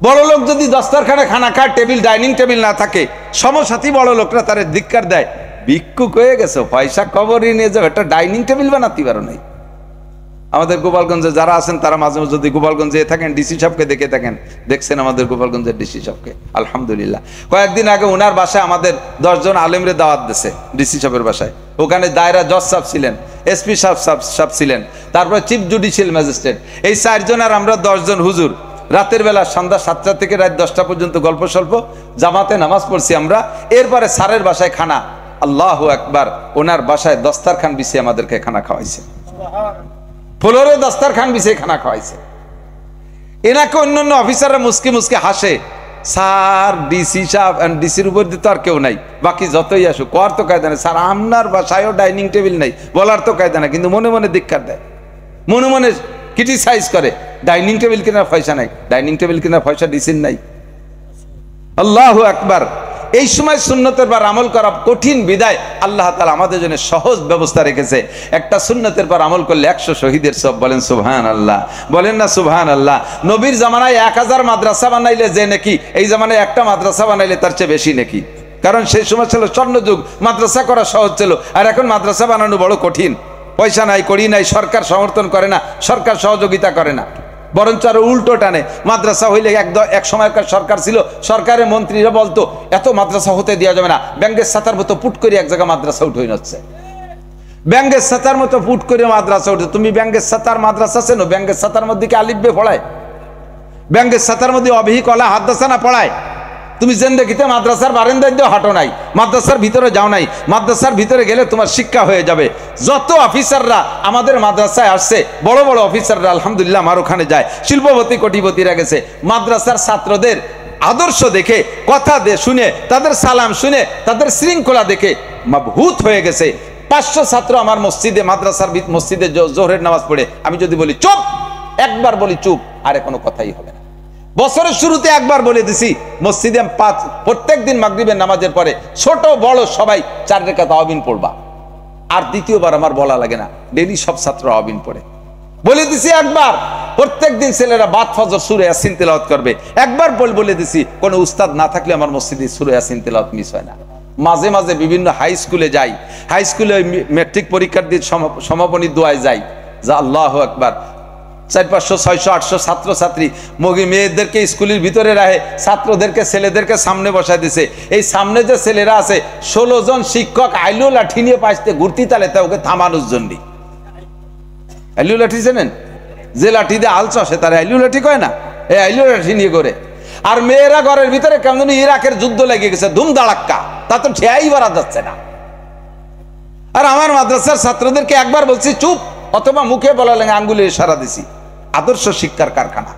বড় লোক যদি দস্তারখানে খানা খায়, ডাইনিং টেবিল না থাকে, সমসাথী বড় লোকরা তারে ধিক্কার দেয়, ভিক্ষুক হয়ে গেছে, পয়সা কবরই নিয়ে যাও, একটা ডাইনিং টেবিল বানাতে পারো নাই। আমাদের গোপালগঞ্জে যারা আছেন তারা মাঝে মাঝে যদি গোপালগঞ্জে থাকেন, ডিসি সাহেবকে দেখে থাকেন, দেখছেন আমাদের গোপালগঞ্জের ডিসি সাহেবকে, আলহামদুলিল্লাহ। কয়েকদিন আগে ওনার বাসায় আমাদের 10 জন আলেমরে দাওয়াত দিছে, ডিসি সাহেবের বাসায়। ওখানে দায়রা জজ সাহেব ছিলেন, এসপি সাহেব ছিলেন, তারপরে চিফ জুডিশিয়াল ম্যাজিস্ট্রেট, এই 4 জন আর আমরা 10 জন হুজুর। রাতের বেলা সন্ধ্যা 7টা থেকে রাত 10টা পর্যন্ত গল্প স্বল্প, জামাতে নামাজ পড়ছি আমরা। এরপরে স্যারের বাসায় খানা, আল্লাহু আকবার, ওনার বাসায় দস্তারখান বিছিয়ে আমাদেরকে খানা খাওয়াইছে, ফ্লোরে দস্তারখান বিছিয়ে খানা খাওয়াইছে। এনাকে অন্যান্য অফিসাররা মুসকি মুসকি হাসে, স্যার ডিসি সাহেব, ডিসির উপর দিয়ে তো আর কেউ নাই, বাকি যতই আসুক, কর তো কায়দা নেই, স্যার আপনার বাসায়ও ডাইনিং টেবিল নেই, বলার তো কায়দা না, কিন্তু মনে মনে ধিক্কার দেয়, মনে মনে ক্রিটিসাইজ করে। ডাইনিং টেবিল কেনার পয়সা নাই, ডাইনিং টেবিল কেনার পয়সা ডিসির নাই। আল্লাহু আকবার। এই সময় সুন্নতের পর আমল করা কঠিন বিদায় আল্লাহ তাআলা আমাদের জন্য সহজ ব্যবস্থা রেখেছে। একটা সুন্নতের পর আমল করলে 100 শহীদের সব। বলেন সুবহানাল্লাহ, বলেন না সুবহানাল্লাহ। নবীর জামানায় 1000 মাদ্রাসা বানাইলে যে নাকি, এই জামানায় একটা মাদ্রাসা বানাইলে তার চেয়ে বেশি নাকি। কারণ সেই সময় ছিল স্বর্ণযুগ, মাদ্রাসা করা সহজ ছিল। আর এখন মাদ্রাসা বানানো বড় কঠিন, পয়সা নাই, কড়ি নাই, সরকার সমর্থন করে না, সরকার সহযোগিতা করে না। বরঞ্চ আরো উল্টো টানে। মাদ্রাসা হইলে এক সময়কার সরকার ছিল, সরকারের মন্ত্রীরা বলতো এত মাদ্রাসা হতে দেওয়া যাবে না, ব্যাঙ্গের ছাতার মতো পুট করে এক জায়গায় মাদ্রাসা উঠে যাচ্ছে, ব্যাঙ্গের ছাতার মতো পুট করে মাদ্রাসা উঠে। তুমি ব্যাঙ্গের ছাতার মাদ্রাসা চেনো? ব্যাঙ্গের ছাতার মধ্যে কি আলিফ বে পড়ায়? ব্যাঙ্গের ছাতার মধ্যে অবিহি কলা হাদ্দাসা না পড়ায়? তুমি জিন্দেগিতে মাদ্রাসার বারান্দায় দিয়েও হাঁটো নাই, মাদ্রাসার ভিতরে যাও নাই, মাদ্রাসার ভিতরে গেলে তোমার শিক্ষা হয়ে যাবে। যত অফিসাররা আমাদের মাদ্রাসায় আসছে, বড় বড় অফিসাররা আলহামদুলিল্লাহ আমার ওখানে যায়, শিল্পপতি কোটিপতিরা গেছে, মাদ্রাসার ছাত্রদের আদর্শ দেখে, কথা শুনে, তাদের সালাম শুনে, তাদের শৃঙ্খলা দেখে মাবহুত হয়ে গেছে। 500 ছাত্র আমার মসজিদে, মাদ্রাসার মসজিদে জোহরের নামাজ পড়ে আমি যদি বলি চুপ, একবার বলি চুপ, আরে কোনো কথাই হবে না। বছরের শুরুতে একবার বলে দিছি মসজিদে প্রত্যেক দিন মাগরিবের নামাজের পরে ছোট বড় সবাই 4 রাকাত আওয়াবিন পড়বা। আর দ্বিতীয়বার আমার বলা লাগে না, ডেইলি সব ছাত্র আওয়াবিন পড়ে। বলে দিছি একবার, প্রত্যেক দিন ছেলেরা বাদ ফজর সূরা ইয়াসিন তেলাওয়াত করবে। একবার বলে দিছি, কোনো উস্তাদ না থাকলে আমার মসজিদে সূরা ইয়াসিন তেলাওয়াত মিস হয় না। মাঝে মাঝে বিভিন্ন হাই স্কুলে যাই, হাই স্কুলে ম্যাট্রিক পরীক্ষার দিন সমাপনী দোয়ায় যাই, যা আল্লাহু আকবার, 400, 500, 800 ছাত্র ছাত্রী, মেয়েদেরকে স্কুলের ভিতরে রাখে, ছাত্রদেরকে ছেলেদেরকে সামনে বসায় দিছে। এই সামনে যে ছেলেরা আছে 16 জন শিক্ষক আইলো লাঠি নিয়ে পাইতে ঘুরতি তালে তা ওকে থামানোর জন্য। আইলো লাঠি জানেন? যে লাঠি দিয়ে আল চষে তারা আইলো লাঠি কয় না, এই আইলো লাঠি নিয়ে করে। আর মেয়েরা ঘরের ভিতরে কেমন ইরাকের যুদ্ধ লেগে গেছে, ধুম দাঁড়াক্কা, তা তো ঠেয়াই বাড়া যাচ্ছে না। আর আমার মাদ্রাসার ছাত্রদেরকে একবার বলছি চুপ, অথবা মুখে বলা লাগে আঙ্গুলে ইশারা দিছি। আদর্শ শিক্ষার কারখানা,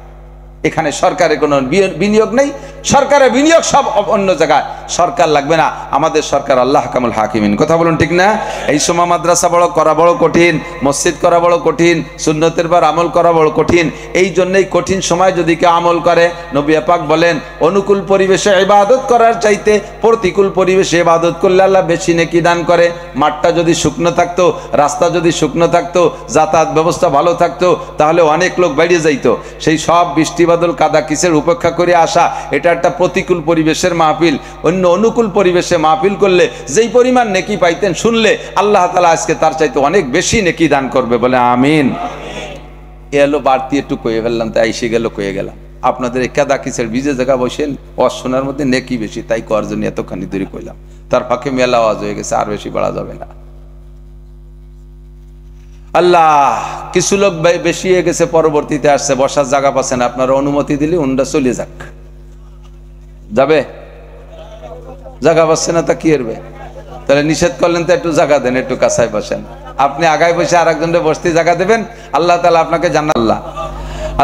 এখানে সরকারের কোনো বিনিয়োগ নেই, সরকারের বিনিয়োগ সব অন্য জায়গায়। সরকার লাগবে না, আমাদের সরকার আল্লাহ কামুল হাকিমিন। কথা বলুন ঠিক না? এই সময় মাদ্রাসা করা বড় কঠিন, মসজিদ করা বড় কঠিন, সুন্নতের বার আমল করা বড় কঠিন। এই জন্যই কঠিন সময় যদি কেউ আমল করে, নবী পাক বলেন অনুকূল পরিবেশে ইবাদত করার চাইতে প্রতিকূল পরিবেশে ইবাদত করলে আল্লাহ বেশি নেকি দান করে। মাঠটা যদি শুকনো থাকতো, রাস্তা যদি শুকনো থাকতো, যাতায়াত ব্যবস্থা ভালো থাকতো, তাহলে অনেক লোক বেরিয়ে যাইতো। সেই সব বৃষ্টি বাদল কাদা কিসের উপেক্ষা করে আসা, এটা একটা প্রতিকূল পরিবেশের মাহফিল। অন্য অনুকূল পরিবেশে মাহফিল করলে যেই পরিমাণ নেকি পাইতেন, শুনলে আল্লাহ তাআলা আজকে তার চাইতে অনেক বেশি নেকি দান করবে, বলে আমিন। এলো বাড়তি একটু কয়ে ফেললাম, তাই এসে গেল কয়ে গেলাম। আপনাদের এই কাদা কিসের ভিজে জায়গা বসেন, অশোনার মধ্যে নেকি বেশি, তাই করার জন্য এতখানি দূরে কইলাম। তার ফাঁকে মেলা আওয়াজ হয়ে গেছে, আর বেশি বাড়া যাবে না। আল্লাহ, কিছু লোক বেশি হয়ে গেছে, পরবর্তীতে আসছে, বসার জায়গা পাচ্ছে না, আপনারা অনুমতি দিলে উন্ডা চলে যাক। যাবে? জায়গা পাচ্ছে না তা কি করবে? তাহলে নিষেধ করলেন তো একটু জায়গা দেন, একটু কাছায় বসেন। আপনি আগায় বসে আর একজনের বসতে জায়গা দেবেন, আল্লাহ তাআলা আপনাকে জান্নাত।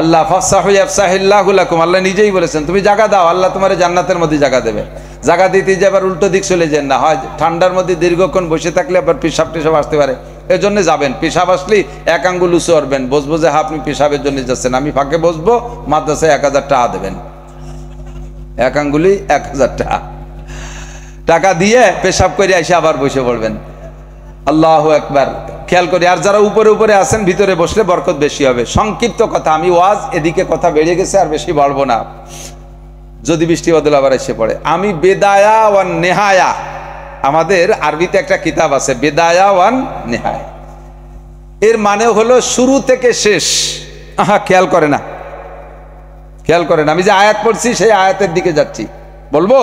আল্লাহ ফাসাহু ইয়াফসাহিল্লাহু লাকুম, আল্লাহ নিজেই বলেছেন তুমি জায়গা দাও, আল্লাহ তোমার জান্নাতের মধ্যে জায়গা দেবে। জায়গা দিতে যে আবার উল্টো দিক চলে যান না, হয় ঠান্ডার মধ্যে দীর্ঘক্ষণ বসে থাকলে আবার পেশাব টেশাব আসতে পারে, এজন্য যাবেন। পেশাব আসলেই 1 আঙ্গুল উঁচু করবেন, বসবো যে হ্যাঁ আপনি পেশাবের জন্য যাচ্ছেন, আমি ফাঁকে বসবো, মাদ্রাসায় 1000 টাকা দেবেন, 1 আঙ্গুলি 1000 টাকা দিয়ে পেশাব করে এসে আবার বসে পড়বেন। আল্লাহু আকবার, খেয়াল করি। আর যারা উপরে উপরে আছেন, ভিতরে বসলে বরকত বেশি হবে। সংক্ষিপ্ত কথা, আমি ওয়াজ এদিকে কথা বেড়ে গেছে, আর বেশি বাড়বো না, যদি বৃষ্টি বদল আবার এসে পড়ে। আমি বেদায়া ওয়ান নেহায়া, আমাদের আরবিতে একটা কিতাব আছে বেদায়া ওয়ান নেহায়া, এর মানে হলো শুরু থেকে শেষ। খেয়াল করে না, খেয়াল করেন, আমি যে আয়াত পড়ছি সেই আয়াতের দিকে যাচ্ছি, বলবো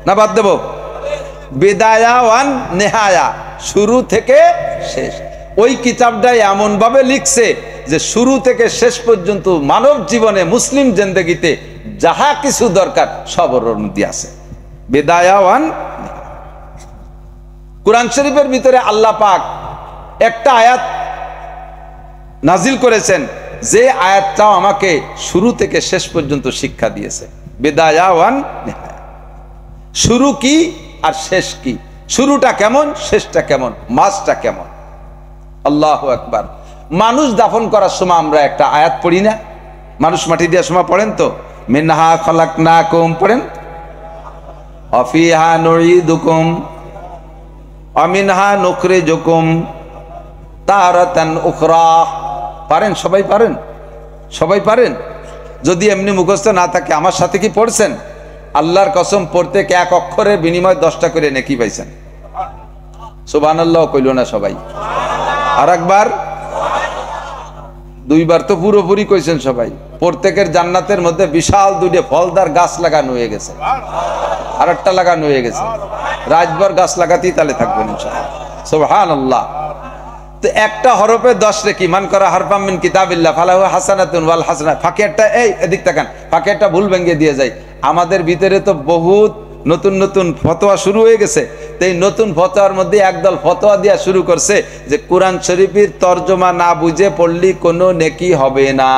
না বাদ দেবো? বেদায়া ওয়ান নেহায়া, শুরু থেকে শেষ। ওই কিতাবটাই এমন ভাবে লিখছে যে শুরু থেকে শেষ পর্যন্ত মানব জীবনে, মুসলিম জিন্দেগিতে যাহা কিছু দরকার সব ওর মধ্যে আছে। বেদায়া ওয়ান। কুরআন শরীফের ভিতরে আল্লাহ পাক একটা আয়াত নাজিল করেছেন, যে আয়াতটাও আমাকে শুরু থেকে শেষ পর্যন্ত শিক্ষা দিয়েছে। বেদায়া ওয়ান নেহায়া, শুরু কি আর শেষ কি, শুরুটা কেমন, শেষটা কেমন, মাঝটা কেমন। আল্লাহু আকবার। মানুষ দাফন করার সময় আমরা একটা আয়াত পড়ি না? মানুষ মাটি দেওয়ার সময় পড়েন তো, মিনহা খালাকনাকুম, পড়েন, অফিহা নুঈদুকুম ওয়া মিনহা নুখরিজুকুম তারাতান উখরা। পারেন? সবাই পারেন? সবাই পারেন? যদি এমনি মুখস্থ না থাকে, আমার সাথে কি পড়ছেন? আল্লাহর কসম, পড়তে 1 অক্ষরের বিনিময়ে 10টা করে নেকি পাইছেন। সুবহানাল্লাহ কইল না সবাই? আর একবার দুইবার তো পুরোপুরি কইছেন সবাই। প্রত্যেকের জান্নাতের মধ্যে বিশাল দুইটা ফলদার গাছ লাগানো হয়ে গেছে, আর একটা লাগানো হয়ে গেছে। রাতভর গাছ লাগাতেই তাহলে থাকবেন ইনশাআল্লাহ। সুবহানাল্লাহ। তো একটা হরফে 10 নেকি, মান করা হারফাম মিন কিতাবিল্লাহ ফালাহু হাসানাতুন ওয়াল হাসানাত। ফাঁকে একটা, এই এদিক তাকান, ফাঁকে একটা ভুল ভেঙে দিয়ে যায়। আমাদের ভিতরে তো বহুত নতুন নতুন ফতোয়া শুরু হয়ে গেছে। তো এই নতুন ফতোয়ার মধ্যে একদল ফতোয়া দেওয়া শুরু করছে যে কোরআন শরীফের তর্জমা না বুঝে পড়লি কোনো নেকি হবে না।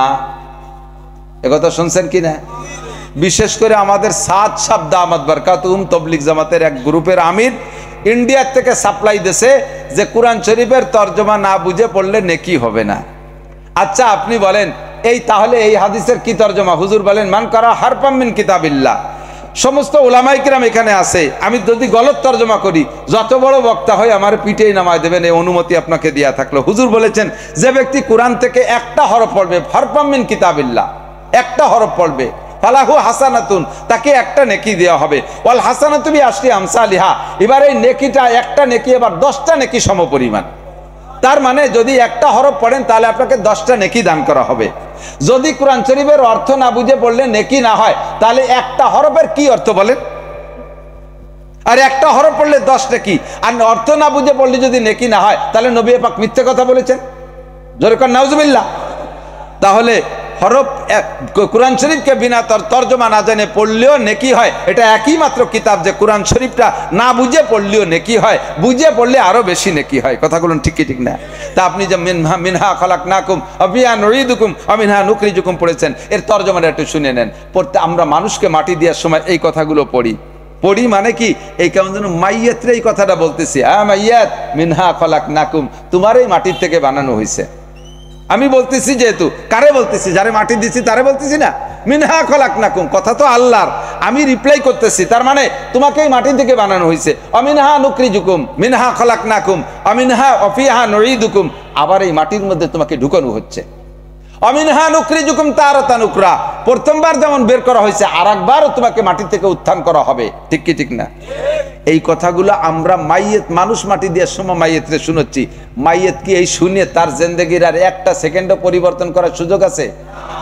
একথা শুনছেন কি না? বিশেষ করে আমাদের সাত সাব দামাত বারকাতুহুম তবলিগ জামাতের এক গ্রুপের আমির ইন্ডিয়ার থেকে সাপ্লাই দিয়েছে যে কোরআন শরীফের তর্জমা না বুঝে পড়লে নেকি হবে না। আচ্ছা আপনি বলেন, এই তাহলে এই হাদিসের কি তর্জমা? হুজুর বলেন মান করা হারফাম মিন কিতাবিল্লাহ। সমস্ত উলামায়ে কিরাম এখানে আছে। আমি যদি গলত তর্জমা করি, যত বড় বক্তা হয় আমার পিঠেই নামায় দেবেন, এই অনুমতি আপনাকে দেয়া থাকলো। হুজুর বলেছেন যে ব্যক্তি কোরআন থেকে একটা হরফ পড়বে, হারফাম মিন কিতাবিল্লাহ, একটা হরফ পড়বে, ফালাহু হাসানাতুন, তাকে একটা নেকি দেওয়া হবে। ওয়াল হাসানাতু বিআশরি আমসালিহা। এবার এই নেকিটা, একটা নেকি এবার 10টা নেকি সমপরিমাণ। তার মানে যদি একটা হরফ পড়েন তাহলে আপনাকে 10টা নেকি দান করা হবে। যদি কোরআন শরীফের অর্থ না বুঝে পড়লে নেকি না হয়, তাহলে একটা হরফের কি অর্থ বলেন? আর একটা হরফ পড়লে 10 নেকি, আর অর্থ না বুঝে পড়লে যদি নেকি না হয়, তাহলে নবী পাক মিথ্যে কথা বলেছেন। জোরে কর নাউজুবিল্লাহ। তাহলে হরফ কোরআন শরীফকে বিনা তর্জমা না জেনে পড়লেও নেকি হয়, এটা একই মাত্র কিতাব যে কোরআন শরীফটা না বুঝে পড়লেও নেকি হয়, বুঝে পড়লে আরো বেশি নেকি হয়। কথাগুলো ঠিক ঠিক না? তা আপনি যে মিনহা খালাকনাকুম ওয়া ফিহা নুঈদুকুম ওয়া মিনহা নুখরিজুকুম পড়েছেন, এর তর্জমাটা একটু শুনে নেন। পড়তে আমরা মানুষকে মাটি দেওয়ার সময় এই কথাগুলো পড়ি মানে কি, এই কেমন যেন মাইয়াতরে এই কথাটা বলতেছি, মাইয়াত মিনহা খালাকনাকুম, তোমার এই মাটির থেকে বানানো হয়েছে। আমি বলতেছি যেহেতু, কারে বলতেছি? যারে মাটি দিচ্ছি তারে বলতেছি না। মিনহা খলাকনাকুম, কথা তো আল্লাহর, আমি রিপ্লাই করতেছি, তার মানে তোমাকে এই মাটি থেকে বানানো হয়েছে। অমিনহা নুখরিজুকুম মিনহা খলাকনাকুম অমিনহা ওয়াফিহা নুঈদুকুম, আবার এই মাটির মধ্যে তোমাকে ঢুকানো হচ্ছে। অমিনহা নুখরিজুকুম তারাতান উখরা, প্রথমবার যেমন বের করা হয়েছে আরেকবারও তোমাকে মাটি থেকে উত্থান করা হবে। ঠিক কি ঠিক না? এই কথাগুলো আমরা মাইয়েত, মানুষ মাটি দেওয়ার সময় মাইয়েতরে শুনছি। মাইয়েত কি এই শুনে তার জিন্দেগির আর একটা সেকেন্ডও পরিবর্তন করার সুযোগ আছে?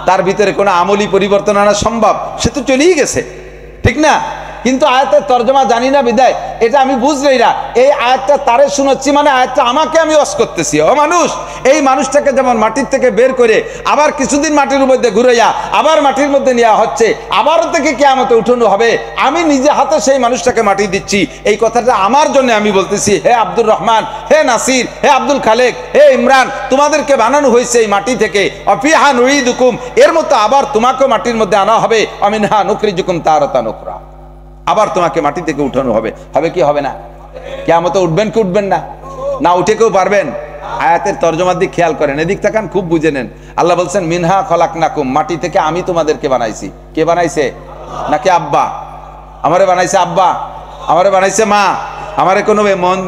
তার ভিতরে কোনো আমলি পরিবর্তন আনা সম্ভব? সে তো চলেই গেছে, ঠিক না? কিন্তু আয়াতের তর্জমা জানি না বিদায় এটা আমি বুঝলেই না। এই আয়াতটা তারে শুনছি মানে আয়াতটা আমাকে আমি ওয়াজ করতেছি। ও মানুষ, এই মানুষটাকে যেমন মাটির থেকে বের করে আবার কিছুদিন মাটির মধ্যে ঘুরাইয়া আবার মাটির মধ্যে নেওয়া হচ্ছে, আবারও থেকে কিয়ামতে উঠানো হবে, আমি নিজে হাতে সেই মানুষটাকে মাটি দিচ্ছি। এই কথাটা আমার জন্য আমি বলতেছি। হে আব্দুর রহমান, হে নাসির, হে আব্দুল খালেক, হে ইমরান, তোমাদেরকে বানানো হয়েছে এই মাটি থেকে। অফিহা নুঈদুকুম, এর মতো আবার তোমাকেও মাটির মধ্যে আনা হবে। অমিনহা নুখরিজুকুম তারাতান উখরা, আবার তোমাকে মাটি থেকে উঠানো হবে। হবে কি হবে না? কিয়ামতে উঠবেন কি উঠবেন না? না উঠে কেউ পারবেন? আয়াতের তর্জমার দিক খেয়াল করেন, এদিক তাকান, খুব বুঝে নেন। আল্লাহ বলছেন মিনহা খলাকনাকুম, মাটি থেকে আমি তোমাদেরকে বানাইছি। কে বানাইছে? নাকি আব্বা? আমারে বানাইছে আব্বা? আমারে বানাইছে মা? আমারে কোনো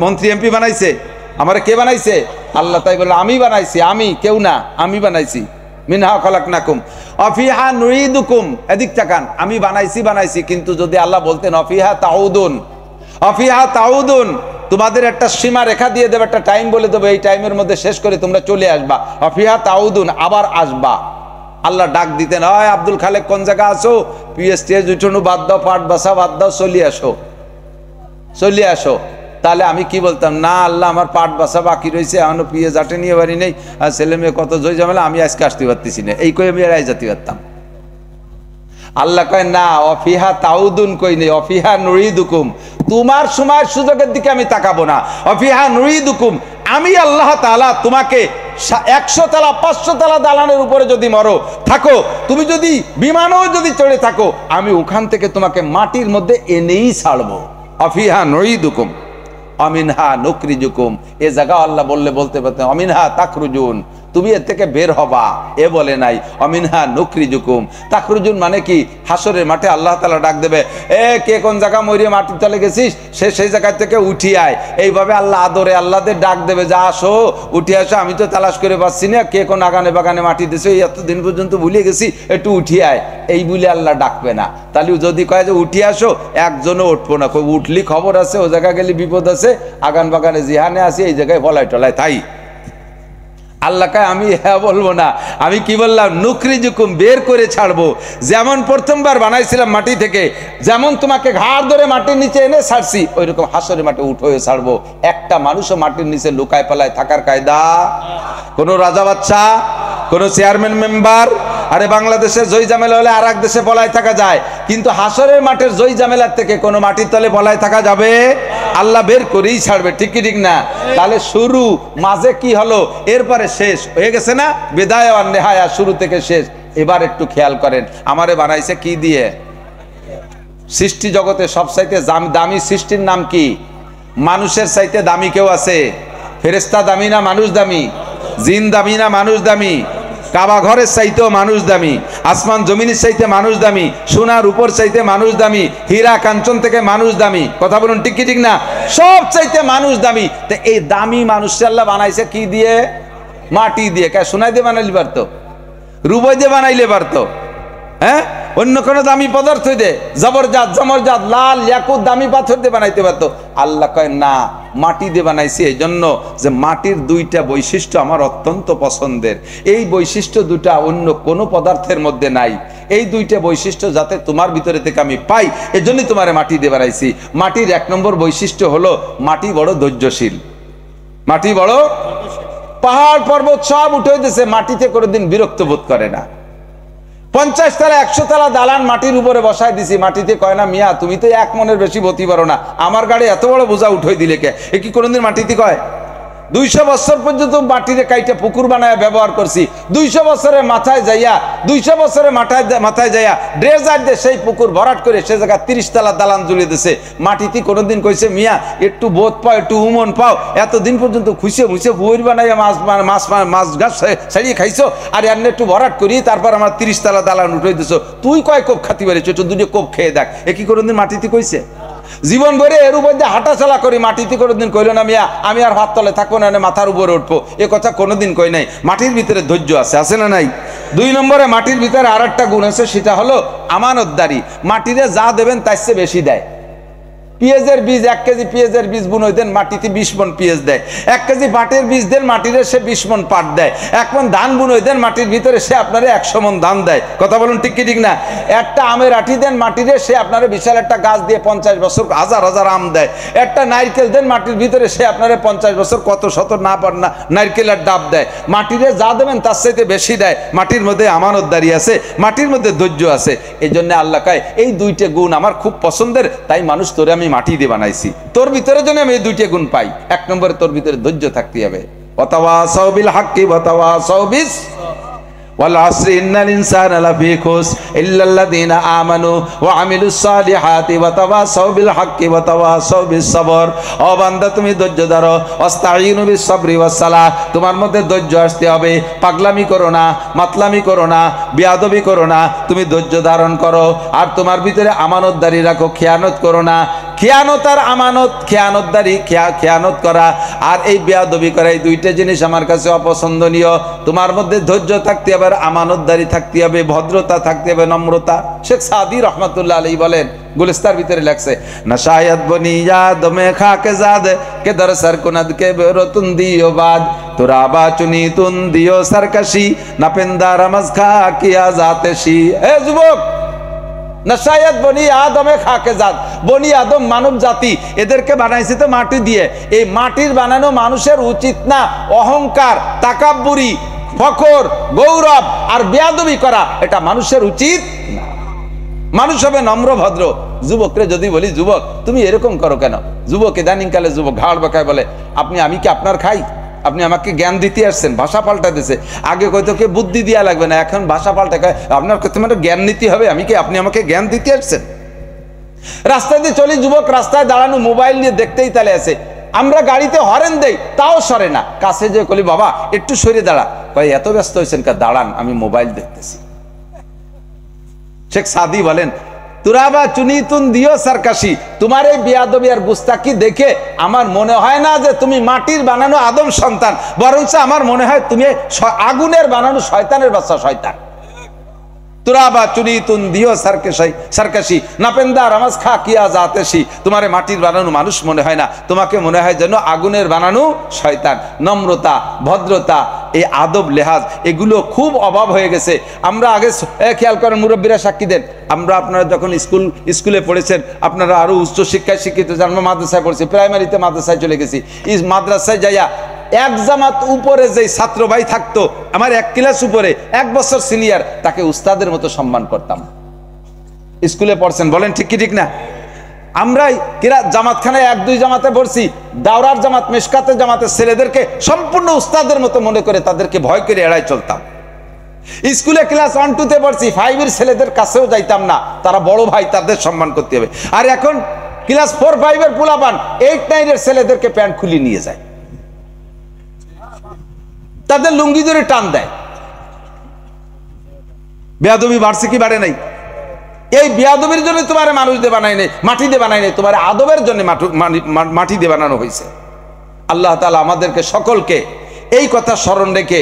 মন্ত্রী এমপি বানাইছে? আমারে কে বানাইছে? আল্লাহ। তাই বললেন আমি বানাইছি, আমি, কেউ না, আমি বানাইছি। মিনহা খলাকনাকুম অফিহা নুঈদুকুম, এদিক তাকান, আমি বানাইছি, কিন্তু যদি আল্লাহ বলতেন অফিহা তাউদুন, অফিহা তাউদুন, তোমাদের একটা সীমা রেখা দিয়ে দেবে, একটা টাইম বলে দেবে, এই টাইমের মধ্যে শেষ করে তোমরা চলে আসবা, অফিহা তাউদুন, আবার আসবা। আল্লাহ ডাক দিতেন, হয় আব্দুল খালেক কোন জায়গা আছো, পিএসটিএস উঠোনো বাদ দাও, পাট বাসা বাদ দাও, চলিয়ে আসো। তাহলে আমি কি বলতাম? না আল্লাহ, আমার পাট বাসা বাকি রয়েছে, এখনো পিএস আটে নিয়ে বাড়ি নেই, আর ছেলে মেয়ে কত জয় ঝামেলা, আমি আজকে আসতে পারতেছি না, এই কই আমি এরাই যেতে পারতাম। আল্লাহ কয় না, অফিহা তাউদুন কই নেই, অফিহা নুঈদুকুম, তোমার সময়ের সুযোগের দিকে আমি তাকাবো না। অফিহা নুঈদুকুম, আমি আল্লাহ তাআলা তোমাকে 100 তলা 500 তলা দালানের উপরে যদি মরো থাকো, তুমি যদি বিমানও যদি চড়ে থাকো, আমি ওখান থেকে তোমাকে মাটির মধ্যে এনেই ছাড়বো। অফিহা নুঈদুকুম অমিনহা নুখরিজুকুম, এ জায়গা আল্লাহ বলতে অমিনহা তাখরুজুন, তুমি এর থেকে বের হবা, এ বলে নাই অমিনহা নুখরিজুকুম। তাখরুজুন মানে কি? হাসরের মাঠে আল্লাহ তাআলা ডাক দেবে, এ কে কোন জায়গা মরিয়ে মাটির তলে গেছিস, সেই জায়গা থেকে উঠি আয়। এইভাবে আল্লাহ আদরে আল্লাহদের ডাক দেবে, যা আসো, উঠে আসো, আমি তো তালাশ করে পাচ্ছি না, কে কোন আগানে বাগানে মাটি দিছে, এতদিন পর্যন্ত ভুলে গেছি, একটু উঠি আয়, এই বলে আল্লাহ ডাকবে না। তাহলে যদি কয় যে উঠি আসো, একজনও উঠবো না, কই উঠলি খবর আছে, ও জায়গা গেলে বিপদ আছে, আগান বাগানে জিহানে আসি, এই জায়গায় বলাই টলায় তাই। আল্লাহ কয় আমি হ্যাঁ বলবো না, আমি কি বললাম, নুখরিজুকুম, বের করে ছাড়বো। যেমন প্রথমবার বানাইছিলাম মাটি থেকে, যেমন তোমাকে ঘাড় ধরে মাটির নিচে এনে ছাড়ছি, ওই রকম হাসরে মাঠে উঠে ছাড়বো। একটা মানুষও মাটির নিচে লুকায় পালায় থাকার কায়দা কোন রাজা বাচ্চা, কোন চেয়ারম্যান মেম্বার, আরে বাংলাদেশের জয় জামেলা হলে আর এক দেশে পলায় থাকা যায়, কিন্তু হাসরের মাঠের জয় জামেলার থেকে কোনো মাটির তলে পলায় থাকা যাবে? আল্লাহ বের করেই ছাড়বে, ঠিক কি ঠিক না? তাহলে শুরু, মাঝে কি হলো, এরপরে শেষ হয়ে গেছে না? বিদায় আর নেহায়া, শুরু থেকে শেষ। এবার একটু খেয়াল করেন, আমারে বানাইছে কি দিয়ে? সৃষ্টি জগতে সবচাইতে দামি সৃষ্টির নাম কি? মানুষের চাইতে দামি কেউ আছে? ফেরেশতা দামি না মানুষ দামি? জিন দামি না মানুষ দামি? কাবা ঘরের চাইতেও মানুষ দামি, আসমান জমিনের চাইতে মানুষ দামি, সোনার উপর চাইতে মানুষ দামি, হীরা কাঞ্চন থেকে মানুষ দামি। কথা বলুন ঠিক কি ঠিক না? সব চাইতে মানুষ দামি। তো এই দামি মানুষকে আল্লাহ বানাইছে কি দিয়ে? মাটি দিয়ে। কে সোনাই দিয়ে বানাইলে পারতো? রুবাই দিয়ে বানাইলে পারতো? হ্যাঁ, অন্য কোনো দামি পদার্থ দিয়ে, জবরজাত জমরজাত লাল ইয়াকুত দামি পাথর দিয়ে বানাইতে পারতো। আল্লাহ কয় না, মাটি দিয়ে বানাইছি এই জন্য যে মাটির দুইটা বৈশিষ্ট্য আমার অত্যন্ত পছন্দের। এই বৈশিষ্ট্য দুটা অন্য কোনো পদার্থের মধ্যে নাই। এই দুইটা বৈশিষ্ট্য যাতে তোমার ভিতরে থেকে আমি পাই, এজন্যই তোমারে মাটি দিয়ে বানাইছি। মাটির এক নম্বর বৈশিষ্ট্য হলো মাটি বড় ধৈর্যশীল। মাটি বড়, পাহাড় পর্বত সব উঠে দিয়েছে, মাটিতে কোনোদিন বিরক্ত বোধ করে না। 50 তলা 100 তলা দালান মাটির উপরে বসায় দিছি, মাটিতে কয় না মিয়া তুমি তো 1 মনের বেশি বতি পারো না, আমার গাড়ি এত বড় বোঝা উঠে দিলে কে? এ কি কোনোদিন মাটিতে কয়? 200 বছর পর্যন্ত মাটিতে কাইটা পুকুর বানায় ব্যবহার করছি। 200 বছরের মাথায় যাইয়া, 200 বছরের মাথায় যাইয়া ড্রেজার দিয়ে সেই পুকুর ভরাট করে সে জায়গা 30 তলা দালান ঝুলিয়ে দিছে। মাটিতে কোনোদিন কইছে মিয়া একটু বোধ পাও, একটু উমন পাও, এতদিন পর্যন্ত খুশে মুছে বইর বানাইয়া মাছ গাছ ছাড়িয়ে খাইছো, আর এমনি একটু ভরাট করি তারপর আমার 30 তলা দালান উঠে দিছো। তুই কয় কোপ খাতি পারিস, একটু দুটো কোপ খেয়ে দেখ। এ কি কোনোদিন মাটিতে কইছে? জীবন ভরে এর উপর দিয়ে হাঁটাচলা করি, মাটিতে কোনোদিন কইল না মিয়া আমি আর হাত তলে থাকবো না, মাথার উপরে উঠবো, এ কথা কোনোদিন কই নাই। মাটির ভিতরে ধৈর্য আছে, আছে না নাই? 2 নম্বরে মাটির ভিতরে আর একটা গুণ আছে, সেটা হলো আমানতদারি। মাটিরে যা দেবেন তার চেয়ে বেশি দেয়। পেঁয়াজের বীজ 1 কেজি পেঁয়াজের বীজ বুনই দেন, মাটিতে 20 মণ পেঁয়াজ দেয়। 1 কেজি পাটের বীজ দেন, মাটিরে সে 20 মণ পাট দেয়। 1 মণ ধান বুনই দেন, মাটির ভিতরে সে আপনারে 100 মণ ধান দেয়। কথা বলুন ঠিক কি ঠিক না? একটা আমের আঠি দেন মাটিরে, সে আপনারে বিশাল একটা গাছ দিয়ে 50 বছর হাজার হাজার আম দেয়। একটা নারকেল দেন মাটির ভিতরে, সে আপনারে 50 বছর কত শত না পার না নারকেলের ডাব দেয়। মাটিরে যা দেবেন তার চাইতে বেশি দেয়। মাটির মধ্যে আমানতদারি আছে, মাটির মধ্যে ধৈর্য আছে। এই জন্য আল্লাহ কয় এই 2টা গুণ আমার খুব পছন্দের, তাই মানুষ তোরে আমি মাটি দিয়ে বানাইছি। তোর ভিতরে যেন আমি এই 2টা গুণ পাই। 1 নম্বরে তোর ভিতরে ধৈর্য থাকতে হবে। ওয়াতাওয়াসাউ বিল হাক্কি ওয়াতাওয়াসাউ বিস ওয়াল আসরি ইন্নাল ইনসানা লাফি খুস ইল্লাল্লাযিনা আমানু ওয়া আমিলুস সালিহাতি ওয়াতাওয়াসাউ বিল হাক্কি ওয়াতাওয়াসাউ বিস সবর। ও বান্দা তুমি ধৈর্য ধরো, ওয়াস্তাঈনু বিস সাবরি ওয়াস সালাহ। তোমার মধ্যে ধৈর্য আসতে হবে। পাগলামি করো না, মাতলামি করো না, বেয়াদবি করো না, তুমি ধৈর্য ধারণ করো। আর তোমার ভিতরে আমানতদারি রাখো, খেয়ানত করো না। খেয়ানত আর আমানত, খেয়ানতদারি খেয়ানত করা আর এই বেয়াদবি করা, এই 2টা জিনিস আমার কাছে অপছন্দনীয়। তোমার মধ্যে ধৈর্য থাকতে হবে, আমানতদারি থাকতে হবে, ভদ্রতা থাকতে হবে, নম্রতা। শেখ সাদি রহমাতুল্লাহ আলাইহি বলেন, গুলিস্তার ভিতরে লেখছে, নশায়ত বনিয়াদ মে খাকে জাদ কে দর সর কুনদ কে বেরতুন দিও বাদ তুরাবা চুনি তুন দিও সরকশি নাপেন্দা রমজ খা কিয়া জাতেশি। হে যুবক, নশায়ত বনি আদমে খাকে জাত, বনি আদম মানব জাতি, এদেরকে বানাইছে তো মাটি দিয়ে। এই মাটির বানানো মানুষের উচিত না অহংকার, তাকাব্বুরি, ফখর, গৌরব আর বেয়াদবি করা, এটা মানুষের উচিত না। মানুষ হবে নম্র ভদ্র। যুবকরে যদি বলি যুবক তুমি এরকম করো কেন, যুবক ইদানিং কালে যুবক ঘাড় বাঁকায় বলে আমি কি আপনার খাই? আপনি আমাকে জ্ঞান দিতে আসছেন, ভাষা পাল্টা দিছে। আগে কইতো কে বুদ্ধি দিয়া লাগবে না, এখন ভাষা পাল্টা কয় আপনার তোমার জ্ঞান নিতে হবে। আপনি আমাকে জ্ঞান দিতে আসছেন? রাস্তায় দিয়ে চলি, যুবক রাস্তায় দাঁড়ানো মোবাইল নিয়ে দেখতেই তালে আছে। আমরা গাড়িতে হরেন দেই, তাও সরে না। কাছে যে কলি বাবা একটু সরে দাঁড়া, কয় এত ব্যস্ত হয়েছেন কা? দাঁড়ান আমি মোবাইল দেখতেছি। শেখ সাদি বলেন, তুরাবা চুনি তুন দিও সরকাশি, তোমার এই বেয়াদবি আর গুস্তাকি দেখে আমার মনে হয় না যে তুমি মাটির বানানো আদম সন্তান, বরঞ্চ আমার মনে হয় তুমি আগুনের বানানো শয়তানের বাচ্চা, শয়তান। তুরাবা চুনি তুন দিও সরকাশি নাপেন্দা রমজ খা কিয়া জাতেশি। তোমারে মাটির বানানো মানুষ মনে হয় না, তোমাকে মনে হয় যেন আগুনের বানানো শয়তান। নম্রতা, ভদ্রতা, এই আদব লেহাজ এগুলো খুব অভাব হয়ে গেছে। আমরা আগে খেয়াল করেন, মুরব্বীরা সাক্ষী দেন, আপনারা যখন স্কুলে পড়েছেন, আপনারা আরো উচ্চ শিক্ষায় শিক্ষিত, আমরা মাদ্রাসায় পড়েছি, প্রাইমারিতে মাদ্রাসায় চলে গেছি। মাদ্রাসায় যাইয়া এক জামাত উপরে যে ছাত্র ভাই থাকতো, আমার এক ক্লাস উপরে, 1 বছর সিনিয়র, তাকে উস্তাদের মতো সম্মান করতাম। স্কুলে পড়ছেন, বলেন ঠিক কি ঠিক না? আমরাই কিরা জামাতখানায় 1-2 জামাতে পড়ছি, দাওরার জামাত, মেশকাতের জামাতের ছেলেদেরকে সম্পূর্ণ উস্তাদের মতো মনে করে তাদেরকে ভয় করে এড়াই চলতাম। স্কুলে ক্লাস 1-2তে পড়ছি, 5-এর ছেলেদের কাছেও যাইতাম না, তারা বড় ভাই, তাদের সম্মান করতে হবে। আর এখন ক্লাস 4-5-এর পোলাপান 8-9-এর ছেলেদেরকে প্যান্ট খুলে নিয়ে যায়, তাদের লুঙ্গি ধরে টান দেয়। বেয়াদবি বাড়ছে কি বাড়ে নাই? এই বেয়াদবির জন্য তোমার মানুষ দিয়ে বানাই নাই, মাটি দিয়ে বানাই নাই, তোমার আদবের জন্য মাটি দিয়ে বানানো হয়েছে। আল্লাহ তাআলা আমাদেরকে সকলকে এই কথা স্মরণ রেখে,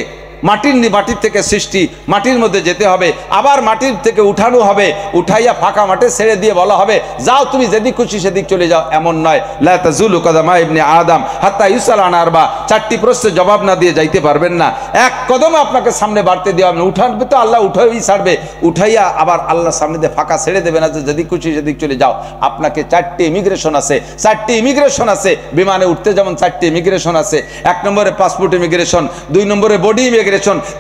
মাটির থেকে সৃষ্টি, মাটির মধ্যে যেতে হবে, আবার মাটির থেকে উঠানো হবে, উঠাইয়া ফাঁকা মাঠে ছেড়ে দিয়ে বলা হবে, যাও তুমি যেদিক খুশি সেদিক চলে যাও, এমন নয়। লা তাজুলু কদামা ইবনে আদম হাত্তা ইউসাল আন আরবা, 4টি প্রশ্নের জবাব না দিয়ে যাইতে পারবেন না। এক কদম আপনাকে সামনে বাড়তে দেওয়া হবে না, উঠাবে তো আল্লাহ উঠাই ছাড়বে, উঠাইয়া আবার আল্লাহ সামনে দিয়ে ফাঁকা ছেড়ে দেবে না যে যেদিক খুশি সেদিক চলে যাও। আপনাকে 4টি ইমিগ্রেশন আছে, 4টি ইমিগ্রেশন আছে। বিমানে উঠতে যেমন 4টি ইমিগ্রেশন আছে, 1 নম্বরে পাসপোর্ট ইমিগ্রেশন, 2 নম্বরে বডি ইমিগ্রেশন,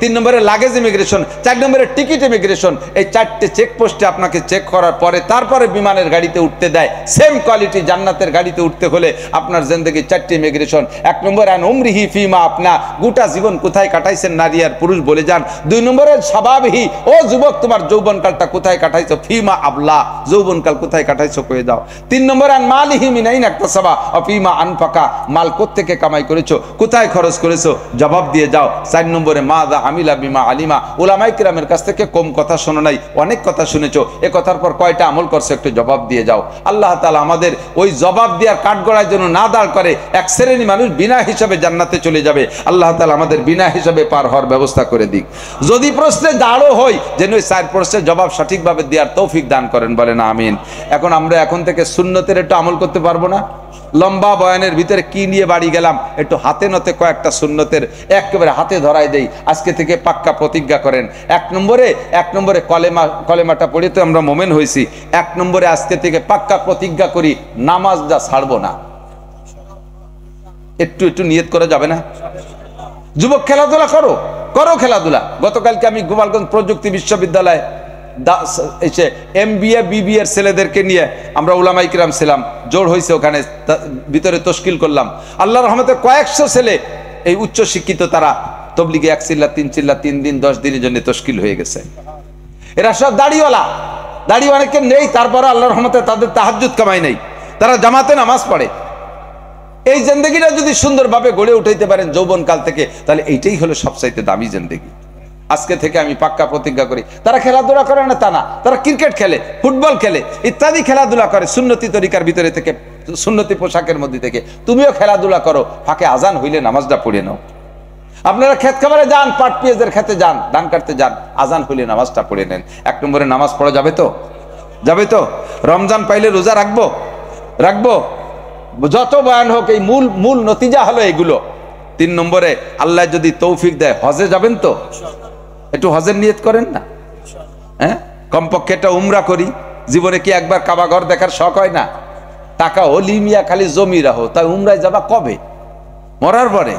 3 নম্বরে লাগেজ ইমিগ্রেশন, 4 নম্বরে টিকিট ইমিগ্রেশন। এই 4টে চেকপোস্টে আপনাকে চেক করার পরে তারপরে বিমানের গাড়িতে উঠতে দেয়। সেম কোয়ালিটি জান্নাতের গাড়িতে উঠতে হলে আপনার জিন্দেগি 4টি ইমিগ্রেশন। 1 নম্বরে আন উমরিহি ফিমা, আপনা গোটা জীবন কোথায় কাটাইছেন নারী আর পুরুষ বলে যান। 2 নম্বরে স্বভাবহি, ও যুবক তোমার যৌবনকালটা কোথায় কাটাইছো, ফিমা আবলা, যৌবনকাল কোথায় কাটাইছো কয়ে দাও। 3 নম্বরে আন মালিহি মিন আইনা ইকতাসাবা ওয়া ফিমা আনফাকা, মাল কোত্থেকে কামাই করেছো, কোথায় খরচ করেছো, জবাব দিয়ে যাও। 4 নম্বরে মাযা আমিলা বিমা আলিমা, উলামায়ে কিরামের কাছ থেকে কম কথা শোনো নাই, অনেক কথা শুনেছো, এ কথার পর কয়টা আমল করছো, একটু জবাব দিয়ে যাও। আল্লাহ তাআলা আমাদের ওই জবাব দেওয়ার কাঠগড়ায় যেন না দাঁড় করে। এক শ্রেণী মানুষ বিনা হিসাবে জান্নাতে চলে যাবে, আল্লাহ তাআলা আমাদের বিনা হিসাবে পার হওয়ার ব্যবস্থা করে দিক। যদি প্রশ্নে দাঁড়ও হই, যেন ওই 4 প্রশ্নের জবাব সঠিকভাবে দেওয়ার তৌফিক দান করেন, বলেন আমিন। আমরা এখন থেকে সুন্নতের একটু আমল করতে পারবো না? লম্বা বয়ানের ভিতরে কি নিয়ে বাড়ি গেলাম, একটু হাতে নতে কয়েকটা সুন্নতের একেবারে হাতে ধরাই দেই। আজকে থেকে পাক্কা প্রতিজ্ঞা করেন। 1 নম্বরে কলেমাটা পড়ে তো আমরা মোমেন হয়েছি। 1 নম্বরে আজকে থেকে পাক্কা প্রতিজ্ঞা করি, নামাজটা ছাড়বো না। একটু নিয়ত করা যাবে না? যুবক খেলাধুলা করো খেলাধুলা। গতকালকে আমি গোপালগঞ্জ প্রযুক্তি বিশ্ববিদ্যালয়ে এসে MBA BBA ছেলেদেরকে নিয়ে আমরা উলামায়ে কিরাম ছিলাম, জোর হয়েছে ওখানে, ভিতরে তশকিল করলাম। আল্লাহর রহমতে কয়েকশো ছেলে এই উচ্চ শিক্ষিত, তারা তবলিগে 1 চিল্লা 3 চিল্লা 3 দিন 10 দিনের জন্য তশকিল হয়ে গেছে। এরা সব দাড়ি অনেকে নেই, তারপরে আল্লাহর রহমতে তাদের তাহাজ্জুদ কামাই নেই, তারা জামাতে নামাজ পড়ে। এই জিন্দেগিটা যদি সুন্দরভাবে গড়ে উঠাইতে পারেন যৌবনকাল থেকে, তাহলে এইটাই হলো সবচাইতে দামি জিন্দেগি। আজকে থেকে আমি পাক্কা প্রতিজ্ঞা করি। তারা খেলাধুলা করে না তা না, তারা ক্রিকেট খেলে, ফুটবল খেলে, ইত্যাদি খেলাধুলা করে সুন্নতি তরিকার ভিতরে থেকে, সুন্নতি পোশাকের মধ্যে থেকে। তুমিও খেলাধুলা করো, ফাঁকে আজান হইলে নামাজটা পড়ে নাও। আপনারা ক্ষেত খামারে যান, পাট পেঁয়াজের খেতে যান, ধান কাটতে যান, আজান হইলে নামাজটা পড়ে নেন। 1 নম্বরে নামাজ পড়া যাবে তো? রমজান পাইলে রোজা রাখবো। যত বয়ান হোক, এই মূল নতিজা হলো এগুলো। 3 নম্বরে আল্লাহ যদি তৌফিক দেয়, হজে যাবেন তো? একটু হজের নিয়ত করেন না? কমপক্ষে একটা উমরা করি। জীবনে কি একবার কাবা ঘর দেখার শখ হয় না? টাকা হলি মিয়া খালি জমি রাখো, তাই উমরায় যাবা কবে? মরার পরে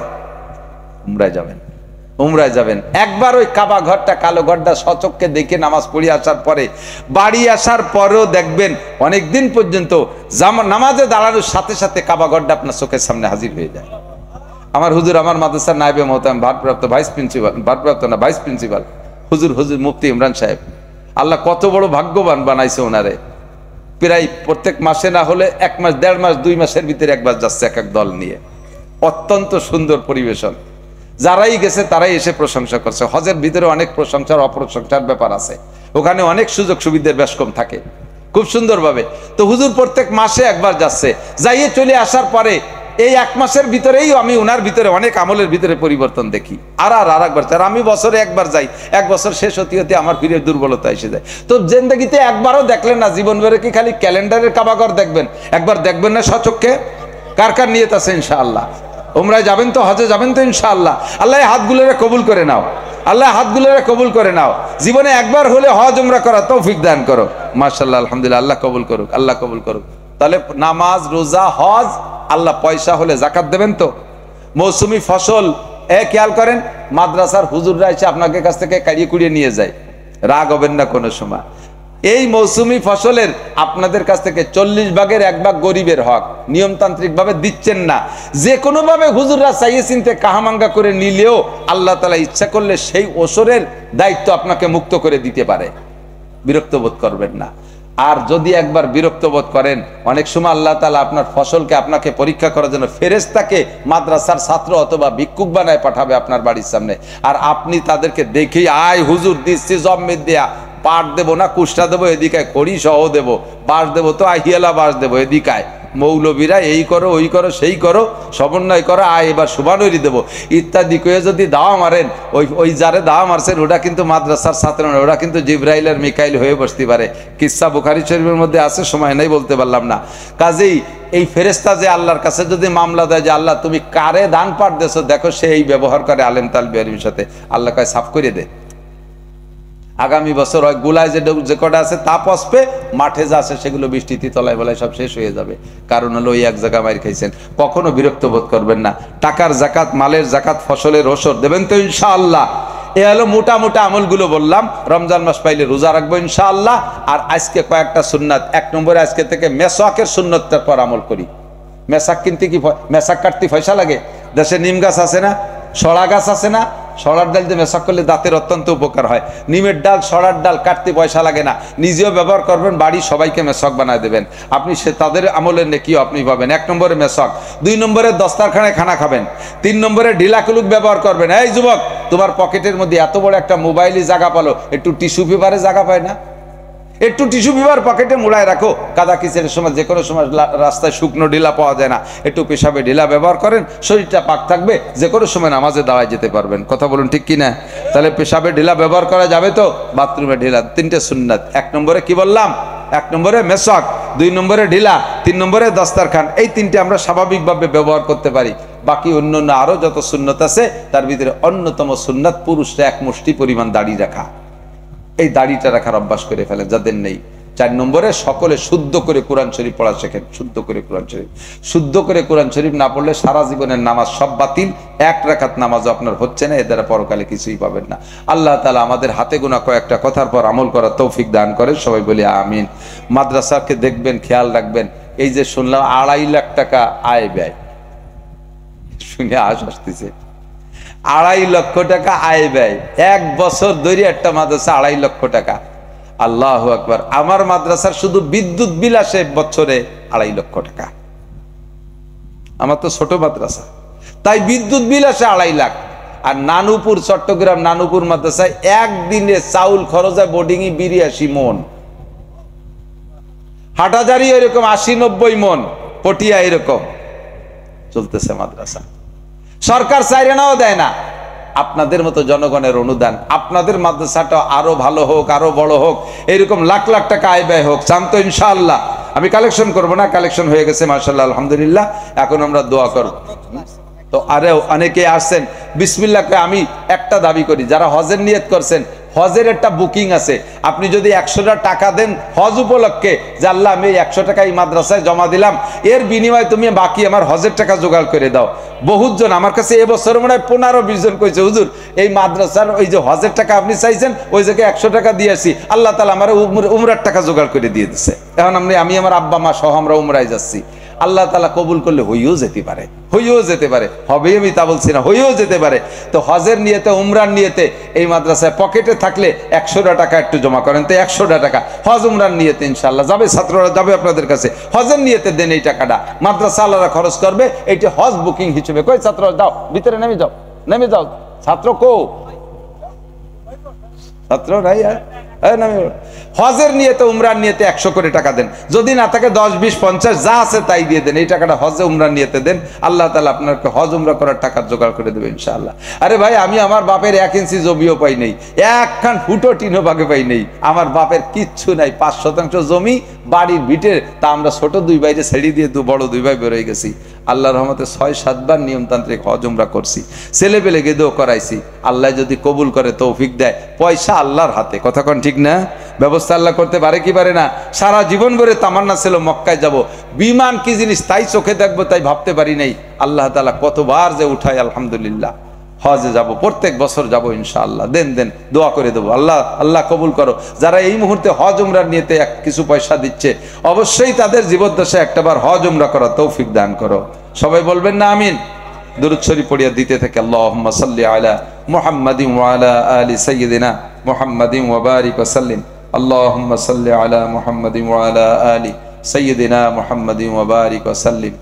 উমরায় যাবেন। একবার ওই কাবা ঘরটা, কালো ঘরটা সচক্ষে দেখে নামাজ পড়ে আসার পরে, বাড়ি আসার পরেও দেখবেন অনেকদিন পর্যন্ত নামাজে দাঁড়ানোর সাথে সাথে কাবা ঘরটা আপনার চোখের সামনে হাজির হয়ে যায়। আমার হুজুর, আমার মাদ্রাসার নায়েবে মোহতারাম ভারপ্রাপ্ত ভাইস প্রিন্সিপাল হুজুর মুফতি ইমরান সাহেব, আল্লাহ কত বড় ভাগ্যবান বানাইছে ওনারে। প্রায় প্রত্যেক মাসে না হলে 1 মাস 1.5 মাস 2 মাসের ভিতরে একবার যাচ্ছে এক দল নিয়ে। অত্যন্ত সুন্দর পরিবেশন। যারাই গেছে তারাই এসে প্রশংসা করছে। হজের ভিতরে অনেক প্রশংসার অপ্রশংসার ব্যাপার আছে, ওখানে অনেক সুযোগ সুবিধার বেশ কম থাকে, খুব সুন্দরভাবে। তো হুজুর প্রত্যেক মাসে একবার যাচ্ছে, যাইয়ে চলে আসার পরে এই 1 মাসের ভিতরেই আমি ওনার ভিতরে অনেক আমলের ভিতরে পরিবর্তন দেখি। আর একবার চাই, আমি বছরে একবার যাই, 1 বছর শেষ হতে হতে আমার ফিরে দুর্বলতা এসে যায়। তো জিন্দেগিতে একবারও দেখলেন না, জীবন ভরে কি খালি ক্যালেন্ডারের কাবাঘর দেখবেন? একবার দেখবেন না সচক্ষে? কার নিয়ত আছে ইনশাআল্লাহ? উমরায় যাবেন তো, হজে যাবেন তো ইনশাআল্লাহ। আল্লাহ হাতগুলোরে কবুল করে নাও, আল্লাহ হাতগুলোরে কবুল করে নাও। জীবনে একবার হলে হজ উমরা করা তৌফিক দান করো। মাশাআল্লাহ, আলহামদুলিল্লাহ, আল্লাহ কবুল করুক, আল্লাহ কবুল করুক। তাহলে নামাজ, রোজা, হজ, আল্লাহ পয়সা হলে যাকাত দেবেন তো। মৌসুমি ফসল খেয়াল করেন, মাদ্রাসার হুজুররা এসে আপনাকে কাছ থেকে কাড়িয়ে কুড়িয়ে নিয়ে যায়, রাগ হবেন না কোনো সময়। এই মৌসুমি ফসলের আপনাদের কাছ থেকে 40 ভাগের 1 ভাগ গরিবের হক, নিয়মতান্ত্রিক ভাবে দিচ্ছেন না। যে কোনো ভাবে হুজুররা চাইয়ে চিনতে কাহামাঙ্গা করে নিলেও আল্লাহ তাআলা ইচ্ছা করলে সেই ওসরের দায়িত্ব আপনাকে মুক্ত করে দিতে পারে। বিরক্ত বোধ করবেন না। আর যদি একবার বিরক্ত বোধ করেন, অনেক সময় আল্লাহ তাআলা আপনার ফসলকে আপনাকে পরীক্ষা করার জন্য ফেরেশতাকে মাদ্রাসার ছাত্র অথবা ভিক্ষুক বানায় পাঠাবে আপনার বাড়ির সামনে। আর আপনি তাদেরকে দেখেই, আয় হুজুর দিচ্ছি জম্মেদ দেয়া, পাট দেবো না কুষ্টা দেবো, এদিকায় খড়ি সহ দেবো, বাঁশ দেবো তো আহিয়ালা বাঁশ দেবো, এদিকায় মৌলবীরা এই করো ওই করো সেই করো, সমন্বয় করো, আয় এবার সুবানরি দেবো ইত্যাদি কয়ে যদি দাওয়া মারেন, ওই যারে দাওয়া মারছেন ওটা কিন্তু মাদ্রাসার ছাত্র না, ওরা কিন্তু জিব্রাইল আর মিকাইল হয়ে বসতে পারে। কিসসা বুখারী শরীফের মধ্যে আছে, সময় নাই বলতে পারলাম না। কাজেই এই ফেরেশতা যে আল্লাহর কাছে যদি মামলা দেয় যে আল্লাহ তুমি কারে দান পাঠ দেছো, দেখো সে এই ব্যবহার করে আলেম তালবে আলিমের সাথে, আল্লাহ কয় সাফ করে দে। আগামী বছর হয় গুলায় যে কটা আছে তা পসপে, মাঠে যা আছে সেগুলো বৃষ্টিতে তলায় বলায় সব শেষ হয়ে যাবে। কারণ হলো ওই এক জায়গা মার খাইছেন। কখনো বিরক্ত বোধ করবেন না। টাকার জাকাত, মালের জাকাত, ফসলের ওসর দেবেন তো ইনশাআল্লাহ। এ হলো মোটা মোটা আমলগুলো বললাম। রমজান মাস পাইলে রোজা রাখবো ইনশাআল্লাহ। আর আজকে কয়েকটা সুন্নাত। 1 নম্বরে আজকে থেকে মেসাকের সুন্নতটার পর আমল করি। মেসাক কিনতে কি, মেসাক কাটতে পয়সা লাগে? দেশে নিম গাছ আছে না, সড়া গাছ আছে না, সড়ার ডাল দিয়ে মেসাক করলে দাঁতের অত্যন্ত উপকার হয়। নিমের ডাল, সড়ার ডাল কাটতে পয়সা লাগে না, নিজেও ব্যবহার করবেন, বাড়ির সবাইকে মেসাক বানায় দেবেন। আপনি সে তাদের আমলের নেকিও আপনি পাবেন। 1 নম্বরে মেসাক। 2 নম্বরে দস্তারখানায় খানা খাবেন। 3 নম্বরে ঢিলা কুলুক ব্যবহার করবেন। এই যুবক, তোমার পকেটের মধ্যে এত বড় একটা মোবাইলই জায়গা পালো, একটু টিস্যু পেপারে জায়গা পায় না? একটু টিস্যু পেপার পকেটে মুড়ায় রাখো। কাদা কিচের সময়, যে কোনো সময় রাস্তায় শুকনো ঢিলা পাওয়া যায় না, একটু পেশাবে ঢিলা ব্যবহার করেন, শরীরটা পাক থাকবে, যে কোনো সময় নামাজে দাঁড়ায় যেতে পারবেন। কথা বলুন ঠিক কিনা? তাহলে পেশাবে ঢিলা ব্যবহার করা যাবে তো, বাথরুমে ঢিলা। 3টে সুন্নাত। 1 নম্বরে কি বললাম? 1 নম্বরে মেসাক, 2 নম্বরে ঢিলা, 3 নম্বরে দস্তারখান। এই 3টে আমরা স্বাভাবিকভাবে ব্যবহার করতে পারি। বাকি অন্যান্য আরো যত সুন্নত আছে তার ভিতরে অন্যতম সুন্নাত পুরুষরা 1 মুষ্টি পরিমাণ দাড়ি রাখা। এই দাড়িটা রাখার অভ্যাস করে ফেলেন যাদের নেই। 4 নম্বরে সকলে শুদ্ধ করে কোরআন শরীফ পড়া শেখেন। শুদ্ধ করে কোরআন শরীফ, শুদ্ধ করে কোরআন শরীফ না পড়লে সারা জীবনের নামাজ সব বাতিল। 1 রাকাত নামাজও আপনার হচ্ছে না, এর দ্বারা পরকালে কিছুই পাবেন না। আল্লাহ তাআলা আমাদের হাতে গোনা কয়েকটা কথার পর আমল করার তৌফিক দান করে। সবাই বলি আমিন। মাদ্রাসাকে দেখবেন, খেয়াল রাখবেন। এই যে শুনলাম 2.5 লাখ টাকা আয় ব্যয়, শুনে আসতেছে 2.5 লক্ষ টাকা আয় ব্যয়। 1 বছর ধরে একটা মাদ্রাসা 2.5 লক্ষ টাকা। আল্লাহু আকবার। আমার মাদ্রাসার শুধু বিদ্যুৎ বিল আসে বছরে 2.5 লক্ষ টাকা। আমার তো ছোট মাদ্রাসা, তাই বিদ্যুৎ বিল আসে 2.5 লাখ। আর নানুপুর, চট্টগ্রাম নানুপুর মাদ্রাসায় একদিনে চাউল খরচ হয় বোর্ডিংই 82 মন, হাটাজারি এরকম 80-90 মন, পটিয়া এরকম চলতেছে মাদ্রাসা। সরকার চাইরেনাও দেয় না। আপনাদের মতো জনগণের অনুদান, আপনাদের মাদ্রাসাটা আরো ভালো হোক, আরো বড় হোক, এরকম লাখ লাখ টাকা আয় ব্যয় হোক, চান তো ইনশাআল্লাহ? আমি কালেকশন করব না, কালেকশন হয়ে গেছে মাশাআল্লাহ, আলহামদুলিল্লাহ। এখন আমরা দোয়া করব। তো আরে অনেকে আসছেন, বিসমিল্লাহকে আমি একটা দাবি করি, যারা হজের নিয়ত করছেন, হজের একটা বুকিং আছে। আপনি যদি 100 টাকা দেন হজ উপলক্ষে, যে আল্লাহ আমি 100 টাকা এই মাদ্রাসায় জমা দিলাম, এর বিনিময়ে তুমি বাকি আমার হজের টাকা জোগাড় করে দাও। বহুত জন আমার কাছে এবছর মনে হয় 15-20 জন কইছে, হুজুর এই মাদ্রাসার ওই যে হজের টাকা আপনি চাইছেন, ওই জায়গায় 100 টাকা দিয়েছি, আল্লাহ তাআলা আমার উমরার টাকা জোগাড় করে দিয়ে দিচ্ছে। এখন আমি আমার আব্বা মা সহ আমরা উমরায় যাচ্ছি। আল্লাহ তাআলা কবুল করলে হইও যেতে পারে, হইও যেতে পারে, হবে আমি তা বলছি না, হইও যেতে পারে। তো হজের নিয়তে, উমরার নিয়তে এই মাদ্রাসায় পকেটে থাকলে 100 টাকা একটু জমা করেন, তো 100 টাকা হজ উমরার নিয়তে ইনশাআল্লাহ যাবে, ছাত্ররা যাবে আপনাদের কাছে। হজের নিয়তে দেন এই টাকাটা, মাদ্রাসা আল্লাহরা খরচ করবে, এইটা হজ বুকিং হিসেবে। কই ছাত্ররা যাও ভিতরে, নেমে যাও, নেমে যাও। ছাত্র কো? ছাত্র নাই। হজের নিয়তে, উমরার নিয়তে 100 করে টাকা দেন। যদি না থাকে 10, 20, 50 যা আছে তাই দিয়ে দেন। এই টাকাটা হজে উমরার নিয়তে দেন, আল্লাহ তাআলা আপনাকে হজ উমরা করার টাকা জোগাড় করে দেবে ইনশাআল্লাহ। আরে ভাই, আমি আমার বাপের 1 ইঞ্চি জমিও পাই নেই, 1 ফুটো টিনও ভাগে পাই নেই। আমার বাপের কিচ্ছু নাই, 5 শতাংশ জমি বাড়ির ভিটের, তা আমরা ছোট 2 ভাইরে ছেড়ে দিয়ে বড় 2 ভাই বেরোয় গেছি। আল্লাহর রহমতে 6-7 বার নিয়মতান্ত্রিক হজ উমরা করছি, ছেলে পেলে গেদেও করাইছি। আল্লাহ যদি কবুল করে তৌফিক দেয়, পয়সা আল্লাহর হাতে, কথা কোন ঠিক না? ব্যবস্থা আল্লাহ করতে পারে কি পারে না? সারা জীবন ভরে তামান্না ছিল মক্কায় যাব, বিমান কি জিনিস তাই চোখে দেখবো তাই ভাবতে পারি নাই। আল্লাহ তাআলা কতবার যে উঠায়, আলহামদুলিল্লাহ। হজে যাব, প্রত্যেক বছর যাব ইনশাআল্লাহ। দেন দোয়া করে দেবো, আল্লাহ কবুল করো। যারা এই মুহূর্তে হজ উমরার নিয়েতে কিছু পয়সা দিচ্ছে, অবশ্যই তাদের জীবদ্দশায় একটাবার হজ উমরা করা তৌফিক দান করো। সবাই বলবেন না আমিন? দুরূদ শরীফ পড়িয়া দিতে থাকে, আল্লাহুম্মা সাল্লি আলা মুহাম্মাদিন ওয়া আলা আলি সাইয়্যিদিনা মুহাম্মাদিন ওয়া বারিক ওয়া সাল্লিম। আল্লাহুম্মা সাল্লি আলা মুহাম্মাদিন ওয়া আলা আলি সাইয়্যিদিনা মুহাম্মাদিন ওয়া বারিক ওয়া সাল্লিম।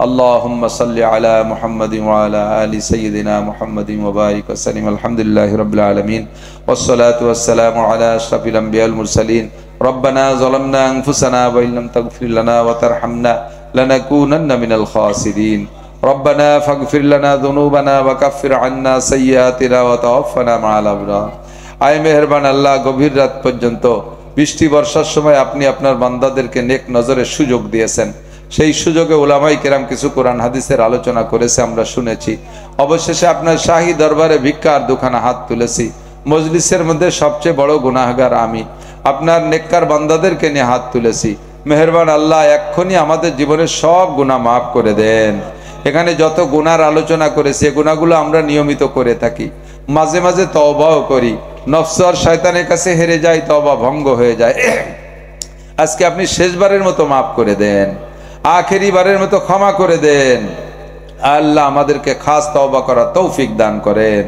اللهم صل على محمد وعلى آل سيدنا محمد وبارك وسلم. الحمد لله رب العالمين والصلاة والسلام على أشرف الأنبياء والمرسلين. ربنا ظلمنا أنفسنا وإن لم تغفر لنا وترحمنا لنكونن من الخاسرين. ربنا فاغفر لنا ذنوبنا وكفر عنا سيئاتنا وتوفنا مع الأبرار. আয় মেহেরবান আল্লাহ, গভীর রাত পর্যন্ত বৃষ্টি বর্ষার সময় আপনি আপনার বান্দাদেরকে নেক নজরের সুযোগ দিয়েছেন। সেই সুযোগে উলামায়ে কেরাম কিছু কোরআন হাদিসের আলোচনা করেছে, আমরা শুনেছি। অবশেষে আপনার শাহী দরবারে ভিক্ষার দুখানা হাত তুলেছি। মজলিসের মধ্যে সবচেয়ে বড় গুনাহগার আমি, আপনার নেককার বান্দাদেরকে নিয়ে হাত তুলেছি। মেহেরবান আল্লাহ, এক্ষুনি আমাদের জীবনের সব গুনাহ মাফ করে দেন। এখানে যত গুনার আলোচনা করেছি, এই গুনাহগুলো আমরা নিয়মিত করে থাকি, মাঝে মাঝে তওবাও করি। নফস আর শয়তানের কাছে হেরে যাই, তওবা ভঙ্গ হয়ে যায়। আজকে আপনি শেষবারের মতো মাফ করে দেন, আখেরি বারের মতো ক্ষমা করে দেন। আল্লাহ আমাদেরকে খাস তওবা করার তৌফিক দান করেন।